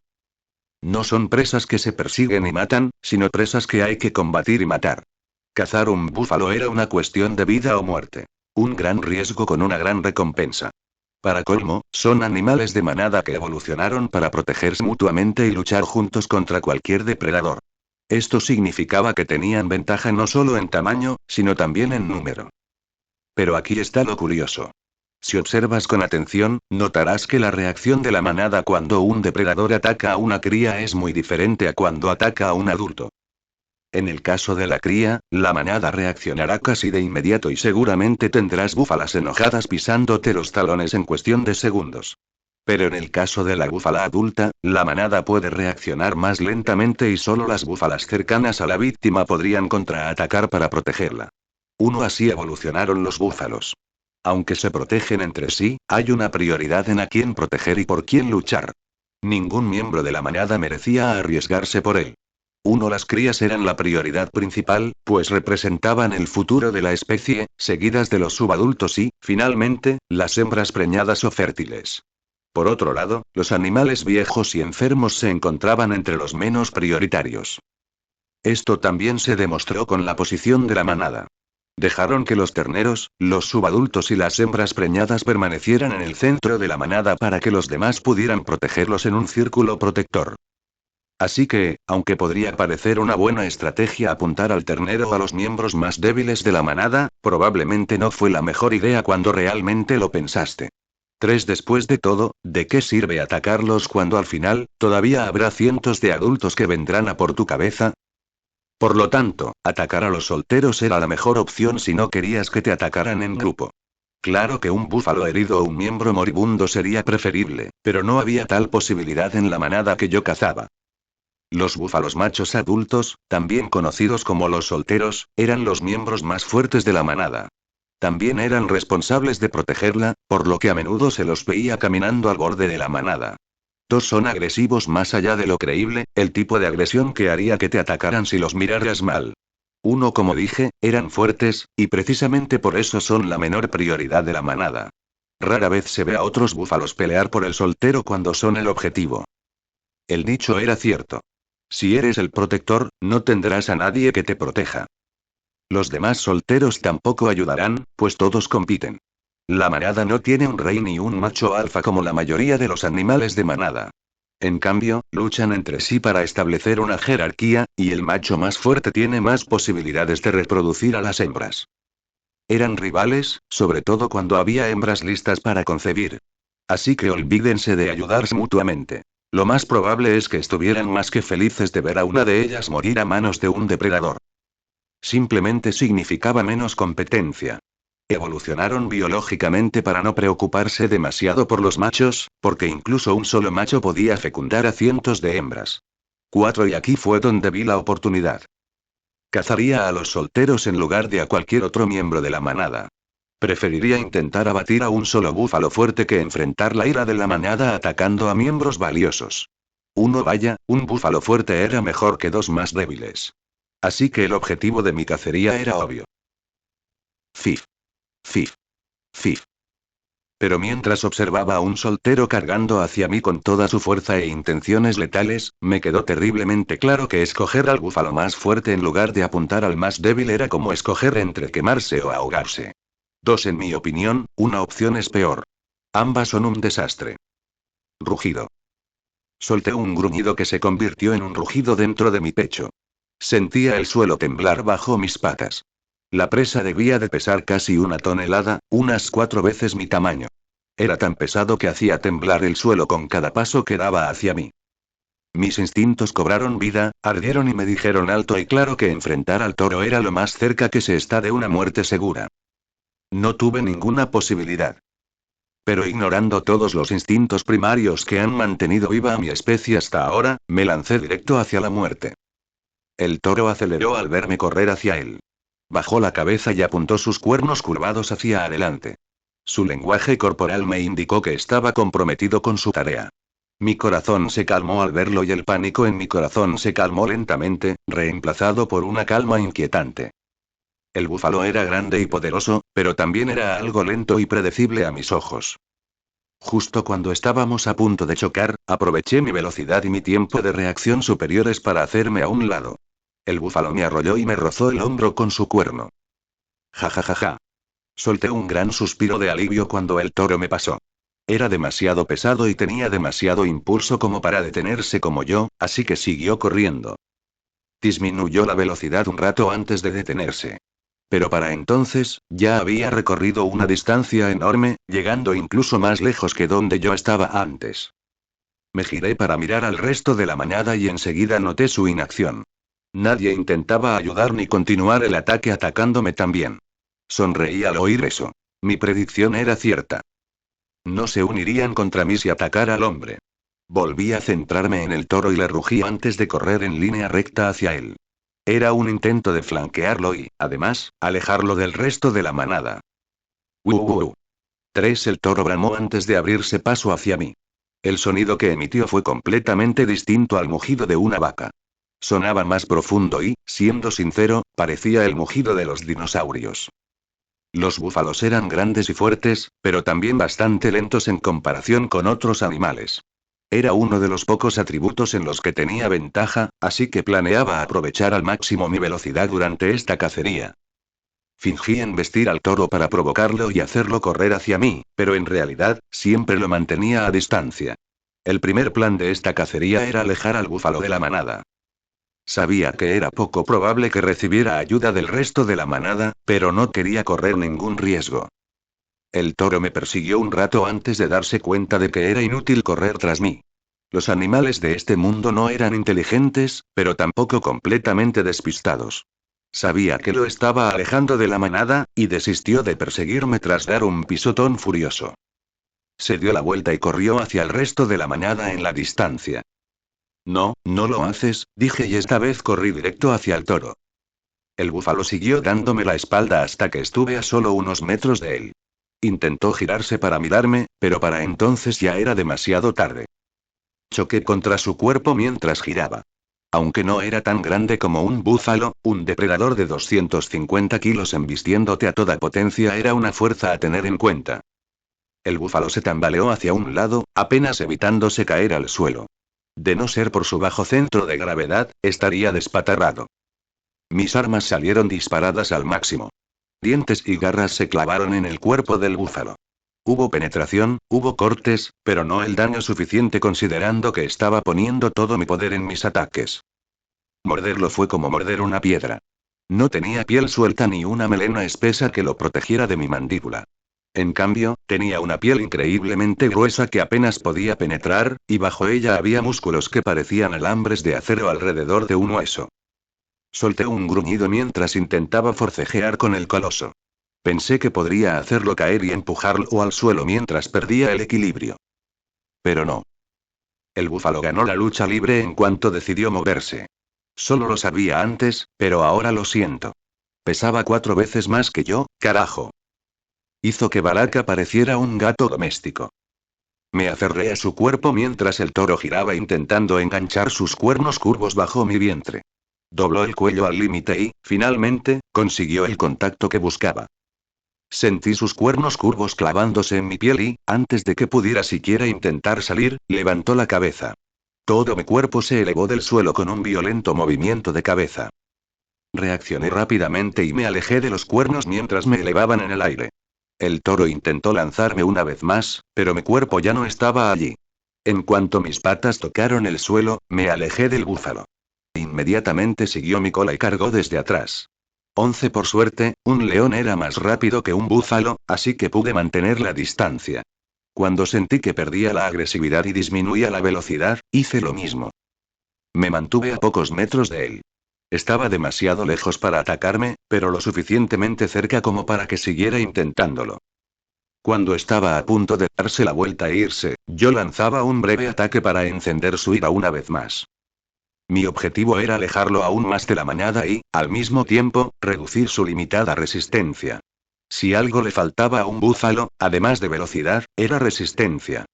No son presas que se persiguen y matan, sino presas que hay que combatir y matar. Cazar un búfalo era una cuestión de vida o muerte. Un gran riesgo con una gran recompensa. Para colmo, son animales de manada que evolucionaron para protegerse mutuamente y luchar juntos contra cualquier depredador. Esto significaba que tenían ventaja no solo en tamaño, sino también en número. Pero aquí está lo curioso. Si observas con atención, notarás que la reacción de la manada cuando un depredador ataca a una cría es muy diferente a cuando ataca a un adulto. En el caso de la cría, la manada reaccionará casi de inmediato y seguramente tendrás búfalas enojadas pisándote los talones en cuestión de segundos. Pero en el caso de la búfala adulta, la manada puede reaccionar más lentamente y solo las búfalas cercanas a la víctima podrían contraatacar para protegerla. Así evolucionaron los búfalos. Aunque se protegen entre sí, hay una prioridad en a quién proteger y por quién luchar. Ningún miembro de la manada merecía arriesgarse por él. Las crías eran la prioridad principal, pues representaban el futuro de la especie, seguidas de los subadultos y, finalmente, las hembras preñadas o fértiles. Por otro lado, los animales viejos y enfermos se encontraban entre los menos prioritarios. Esto también se demostró con la posición de la manada. Dejaron que los terneros, los subadultos y las hembras preñadas permanecieran en el centro de la manada para que los demás pudieran protegerlos en un círculo protector. Así que, aunque podría parecer una buena estrategia apuntar al ternero o a los miembros más débiles de la manada, probablemente no fue la mejor idea cuando realmente lo pensaste. Después de todo, ¿de qué sirve atacarlos cuando al final, todavía habrá cientos de adultos que vendrán a por tu cabeza? Por lo tanto, atacar a los solteros era la mejor opción si no querías que te atacaran en grupo. Claro que un búfalo herido o un miembro moribundo sería preferible, pero no había tal posibilidad en la manada que yo cazaba. Los búfalos machos adultos, también conocidos como los solteros, eran los miembros más fuertes de la manada. También eran responsables de protegerla, por lo que a menudo se los veía caminando al borde de la manada. Son agresivos más allá de lo creíble, el tipo de agresión que haría que te atacaran si los miraras mal. Como dije, eran fuertes, y precisamente por eso son la menor prioridad de la manada. Rara vez se ve a otros búfalos pelear por el soltero cuando son el objetivo. El dicho era cierto. Si eres el protector, no tendrás a nadie que te proteja. Los demás solteros tampoco ayudarán, pues todos compiten. La manada no tiene un rey ni un macho alfa como la mayoría de los animales de manada. En cambio, luchan entre sí para establecer una jerarquía, y el macho más fuerte tiene más posibilidades de reproducir a las hembras. Eran rivales, sobre todo cuando había hembras listas para concebir. Así que olvídense de ayudarse mutuamente. Lo más probable es que estuvieran más que felices de ver a una de ellas morir a manos de un depredador. Simplemente significaba menos competencia. Evolucionaron biológicamente para no preocuparse demasiado por los machos, porque incluso un solo macho podía fecundar a cientos de hembras. Y aquí fue donde vi la oportunidad. Cazaría a los solteros en lugar de a cualquier otro miembro de la manada. Preferiría intentar abatir a un solo búfalo fuerte que enfrentar la ira de la manada atacando a miembros valiosos. Un búfalo fuerte era mejor que dos más débiles. Así que el objetivo de mi cacería era obvio. Fif. Fif. Fif. Pero mientras observaba a un soltero cargando hacia mí con toda su fuerza e intenciones letales, me quedó terriblemente claro que escoger al búfalo más fuerte en lugar de apuntar al más débil era como escoger entre quemarse o ahogarse. En mi opinión, una opción es peor. Ambas son un desastre. Rugido. Solté un gruñido que se convirtió en un rugido dentro de mi pecho. Sentía el suelo temblar bajo mis patas. La presa debía de pesar casi 1 tonelada, unas 4 veces mi tamaño. Era tan pesado que hacía temblar el suelo con cada paso que daba hacia mí. Mis instintos cobraron vida, ardieron y me dijeron alto y claro que enfrentar al toro era lo más cerca que se está de una muerte segura. No tuve ninguna posibilidad. Pero ignorando todos los instintos primarios que han mantenido viva a mi especie hasta ahora, me lancé directo hacia la muerte. El toro aceleró al verme correr hacia él. Bajó la cabeza y apuntó sus cuernos curvados hacia adelante. Su lenguaje corporal me indicó que estaba comprometido con su tarea. Mi corazón se calmó al verlo y el pánico en mi corazón se calmó lentamente, reemplazado por una calma inquietante. El búfalo era grande y poderoso, pero también era algo lento y predecible a mis ojos. Justo cuando estábamos a punto de chocar, aproveché mi velocidad y mi tiempo de reacción superiores para hacerme a un lado. El búfalo me arrolló y me rozó el hombro con su cuerno. Ja ja ja ja. Solté un gran suspiro de alivio cuando el toro me pasó. Era demasiado pesado y tenía demasiado impulso como para detenerse como yo, así que siguió corriendo. Disminuyó la velocidad un rato antes de detenerse. Pero para entonces, ya había recorrido una distancia enorme, llegando incluso más lejos que donde yo estaba antes. Me giré para mirar al resto de la manada y enseguida noté su inacción. Nadie intentaba ayudar ni continuar el ataque atacándome también. Sonreí al oír eso. Mi predicción era cierta. No se unirían contra mí si atacara al hombre. Volví a centrarme en el toro y le rugí antes de correr en línea recta hacia él. Era un intento de flanquearlo y, además, alejarlo del resto de la manada. ¡Uh! 3. El toro bramó antes de abrirse paso hacia mí. El sonido que emitió fue completamente distinto al mugido de una vaca. Sonaba más profundo y, siendo sincero, parecía el mugido de los dinosaurios. Los búfalos eran grandes y fuertes, pero también bastante lentos en comparación con otros animales. Era uno de los pocos atributos en los que tenía ventaja, así que planeaba aprovechar al máximo mi velocidad durante esta cacería. Fingí embestir al toro para provocarlo y hacerlo correr hacia mí, pero en realidad, siempre lo mantenía a distancia. El primer plan de esta cacería era alejar al búfalo de la manada. Sabía que era poco probable que recibiera ayuda del resto de la manada, pero no quería correr ningún riesgo. El toro me persiguió un rato antes de darse cuenta de que era inútil correr tras mí. Los animales de este mundo no eran inteligentes, pero tampoco completamente despistados. Sabía que lo estaba alejando de la manada, y desistió de perseguirme tras dar un pisotón furioso. Se dio la vuelta y corrió hacia el resto de la manada en la distancia. No, no lo haces, dije y esta vez corrí directo hacia el toro. El búfalo siguió dándome la espalda hasta que estuve a solo unos metros de él. Intentó girarse para mirarme, pero para entonces ya era demasiado tarde. Choqué contra su cuerpo mientras giraba. Aunque no era tan grande como un búfalo, un depredador de 250 kilos embistiéndote a toda potencia era una fuerza a tener en cuenta. El búfalo se tambaleó hacia un lado, apenas evitándose caer al suelo. De no ser por su bajo centro de gravedad, estaría despatarrado. Mis armas salieron disparadas al máximo. Dientes y garras se clavaron en el cuerpo del búfalo. Hubo penetración, hubo cortes, pero no el daño suficiente considerando que estaba poniendo todo mi poder en mis ataques. Morderlo fue como morder una piedra. No tenía piel suelta ni una melena espesa que lo protegiera de mi mandíbula. En cambio, tenía una piel increíblemente gruesa que apenas podía penetrar, y bajo ella había músculos que parecían alambres de acero alrededor de un hueso. Solté un gruñido mientras intentaba forcejear con el coloso. Pensé que podría hacerlo caer y empujarlo al suelo mientras perdía el equilibrio. Pero no. El búfalo ganó la lucha libre en cuanto decidió moverse. Solo lo sabía antes, pero ahora lo siento. Pesaba 4 veces más que yo, carajo. Hizo que Baraka pareciera un gato doméstico. Me aferré a su cuerpo mientras el toro giraba intentando enganchar sus cuernos curvos bajo mi vientre. Dobló el cuello al límite y, finalmente, consiguió el contacto que buscaba. Sentí sus cuernos curvos clavándose en mi piel y, antes de que pudiera siquiera intentar salir, levantó la cabeza. Todo mi cuerpo se elevó del suelo con un violento movimiento de cabeza. Reaccioné rápidamente y me alejé de los cuernos mientras me elevaban en el aire. El toro intentó lanzarme una vez más, pero mi cuerpo ya no estaba allí. En cuanto mis patas tocaron el suelo, me alejé del búfalo. Inmediatamente siguió mi cola y cargó desde atrás. 11 por suerte, un león era más rápido que un búfalo, así que pude mantener la distancia. Cuando sentí que perdía la agresividad y disminuía la velocidad, hice lo mismo. Me mantuve a pocos metros de él. Estaba demasiado lejos para atacarme, pero lo suficientemente cerca como para que siguiera intentándolo. Cuando estaba a punto de darse la vuelta e irse, yo lanzaba un breve ataque para encender su ira una vez más. Mi objetivo era alejarlo aún más de la manada y, al mismo tiempo, reducir su limitada resistencia. Si algo le faltaba a un búfalo, además de velocidad, era resistencia.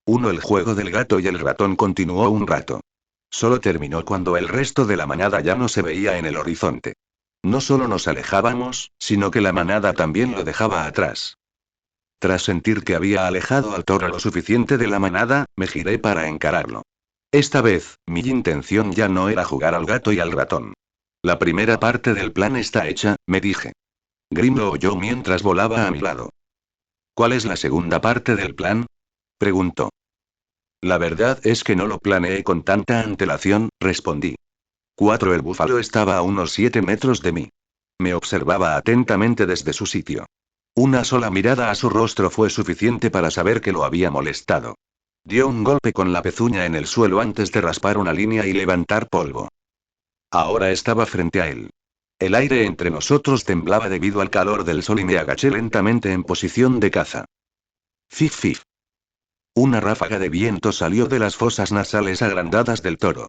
El juego del gato y el ratón continuó un rato. Solo terminó cuando el resto de la manada ya no se veía en el horizonte. No solo nos alejábamos, sino que la manada también lo dejaba atrás. Tras sentir que había alejado al toro lo suficiente de la manada, me giré para encararlo. Esta vez, mi intención ya no era jugar al gato y al ratón. La primera parte del plan está hecha, me dije. Grim lo oyó mientras volaba a mi lado. ¿Cuál es la segunda parte del plan? Preguntó. La verdad es que no lo planeé con tanta antelación, respondí. 4. El búfalo estaba a unos 7 metros de mí. Me observaba atentamente desde su sitio. Una sola mirada a su rostro fue suficiente para saber que lo había molestado. Dio un golpe con la pezuña en el suelo antes de raspar una línea y levantar polvo. Ahora estaba frente a él. El aire entre nosotros temblaba debido al calor del sol y me agaché lentamente en posición de caza. Fif fif. Una ráfaga de viento salió de las fosas nasales agrandadas del toro.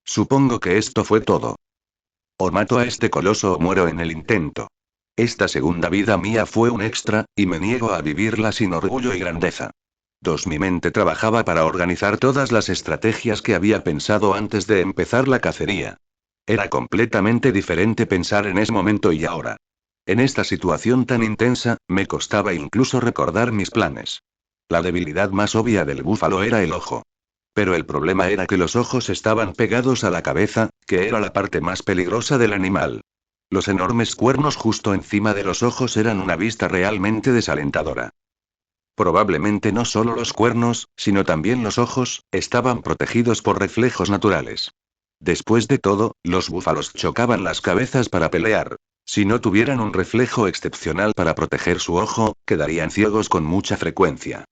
Supongo que esto fue todo. O mato a este coloso o muero en el intento. Esta segunda vida mía fue un extra, y me niego a vivirla sin orgullo y grandeza. Mi mente trabajaba para organizar todas las estrategias que había pensado antes de empezar la cacería. Era completamente diferente pensar en ese momento y ahora. En esta situación tan intensa, me costaba incluso recordar mis planes. La debilidad más obvia del búfalo era el ojo. Pero el problema era que los ojos estaban pegados a la cabeza, que era la parte más peligrosa del animal. Los enormes cuernos justo encima de los ojos eran una vista realmente desalentadora. Probablemente no solo los cuernos, sino también los ojos, estaban protegidos por reflejos naturales. Después de todo, los búfalos chocaban las cabezas para pelear. Si no tuvieran un reflejo excepcional para proteger su ojo, quedarían ciegos con mucha frecuencia.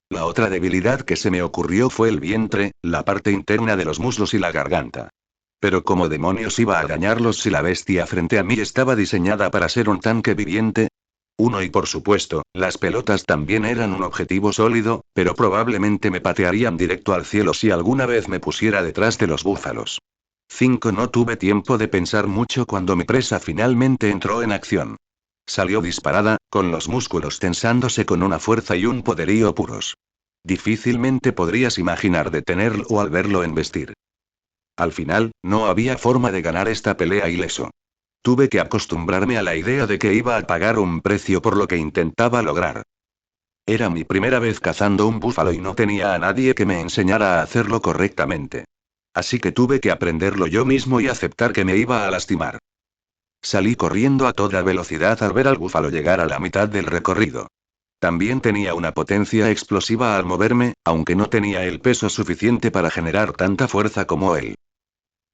La otra debilidad que se me ocurrió fue el vientre, la parte interna de los muslos y la garganta. Pero ¿cómo demonios iba a dañarlos si la bestia frente a mí estaba diseñada para ser un tanque viviente? Y por supuesto, las pelotas también eran un objetivo sólido, pero probablemente me patearían directo al cielo si alguna vez me pusiera detrás de los búfalos. 5. No tuve tiempo de pensar mucho cuando mi presa finalmente entró en acción. Salió disparada, con los músculos tensándose con una fuerza y un poderío puros. Difícilmente podrías imaginar detenerlo al verlo embestir. Al final, no había forma de ganar esta pelea ileso. Tuve que acostumbrarme a la idea de que iba a pagar un precio por lo que intentaba lograr. Era mi primera vez cazando un búfalo y no tenía a nadie que me enseñara a hacerlo correctamente. Así que tuve que aprenderlo yo mismo y aceptar que me iba a lastimar. Salí corriendo a toda velocidad al ver al búfalo llegar a la mitad del recorrido. También tenía una potencia explosiva al moverme, aunque no tenía el peso suficiente para generar tanta fuerza como él.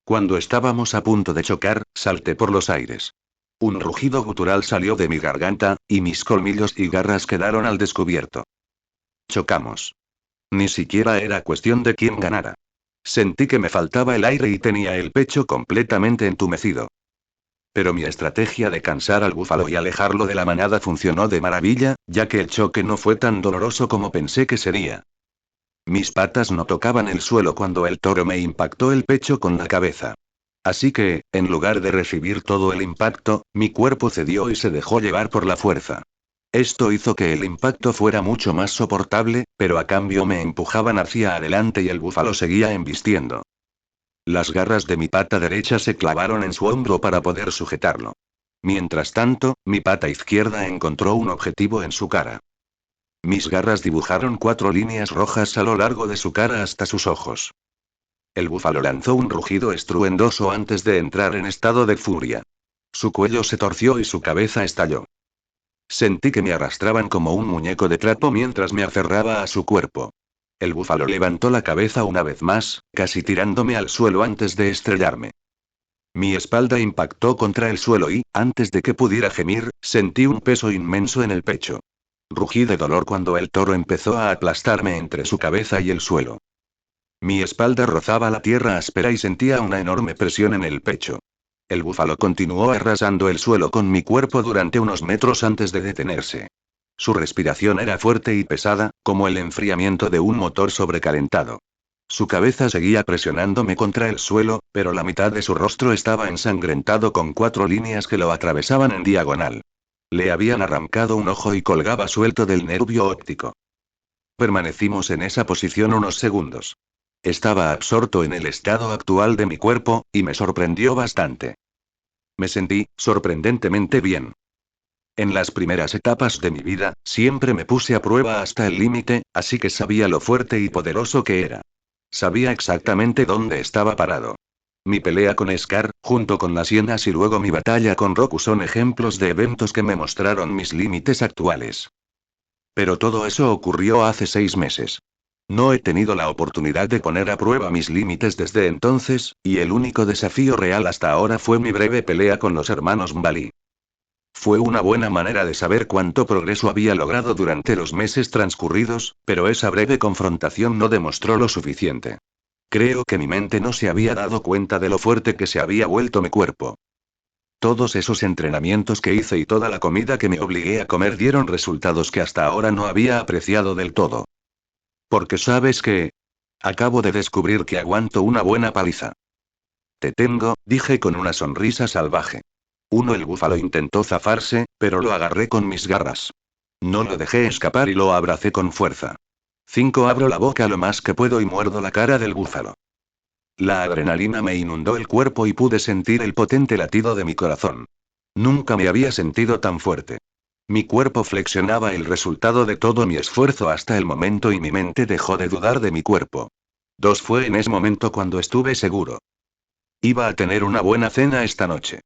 Cuando estábamos a punto de chocar, salté por los aires. Un rugido gutural salió de mi garganta, y mis colmillos y garras quedaron al descubierto. Chocamos. Ni siquiera era cuestión de quién ganara. Sentí que me faltaba el aire y tenía el pecho completamente entumecido. Pero mi estrategia de cansar al búfalo y alejarlo de la manada funcionó de maravilla, ya que el choque no fue tan doloroso como pensé que sería. Mis patas no tocaban el suelo cuando el toro me impactó el pecho con la cabeza. Así que, en lugar de recibir todo el impacto, mi cuerpo cedió y se dejó llevar por la fuerza. Esto hizo que el impacto fuera mucho más soportable, pero a cambio me empujaban hacia adelante y el búfalo seguía embistiendo. Las garras de mi pata derecha se clavaron en su hombro para poder sujetarlo. Mientras tanto, mi pata izquierda encontró un objetivo en su cara. Mis garras dibujaron 4 líneas rojas a lo largo de su cara hasta sus ojos. El búfalo lanzó un rugido estruendoso antes de entrar en estado de furia. Su cuello se torció y su cabeza estalló. Sentí que me arrastraban como un muñeco de trapo mientras me aferraba a su cuerpo. El búfalo levantó la cabeza una vez más, casi tirándome al suelo antes de estrellarme. Mi espalda impactó contra el suelo y, antes de que pudiera gemir, sentí un peso inmenso en el pecho. Rugí de dolor cuando el toro empezó a aplastarme entre su cabeza y el suelo. Mi espalda rozaba la tierra áspera y sentía una enorme presión en el pecho. El búfalo continuó arrasando el suelo con mi cuerpo durante unos metros antes de detenerse. Su respiración era fuerte y pesada, como el enfriamiento de un motor sobrecalentado. Su cabeza seguía presionándome contra el suelo, pero la mitad de su rostro estaba ensangrentado con 4 líneas que lo atravesaban en diagonal. Le habían arrancado un ojo y colgaba suelto del nervio óptico. Permanecimos en esa posición unos segundos. Estaba absorto en el estado actual de mi cuerpo, y me sorprendió bastante. Me sentí, sorprendentemente bien. En las primeras etapas de mi vida, siempre me puse a prueba hasta el límite, así que sabía lo fuerte y poderoso que era. Sabía exactamente dónde estaba parado. Mi pelea con Scar, junto con las hienas y luego mi batalla con Roku son ejemplos de eventos que me mostraron mis límites actuales. Pero todo eso ocurrió hace 6 meses. No he tenido la oportunidad de poner a prueba mis límites desde entonces, y el único desafío real hasta ahora fue mi breve pelea con los hermanos Mbali. Fue una buena manera de saber cuánto progreso había logrado durante los meses transcurridos, pero esa breve confrontación no demostró lo suficiente. Creo que mi mente no se había dado cuenta de lo fuerte que se había vuelto mi cuerpo. Todos esos entrenamientos que hice y toda la comida que me obligué a comer dieron resultados que hasta ahora no había apreciado del todo. Porque sabes que... Acabo de descubrir que aguanto una buena paliza. Te tengo, dije con una sonrisa salvaje. El búfalo intentó zafarse, pero lo agarré con mis garras. No lo dejé escapar y lo abracé con fuerza. 5 Abro la boca lo más que puedo y muerdo la cara del búfalo. La adrenalina me inundó el cuerpo y pude sentir el potente latido de mi corazón. Nunca me había sentido tan fuerte. Mi cuerpo flexionaba el resultado de todo mi esfuerzo hasta el momento y mi mente dejó de dudar de mi cuerpo. Fue en ese momento cuando estuve seguro. Iba a tener una buena cena esta noche.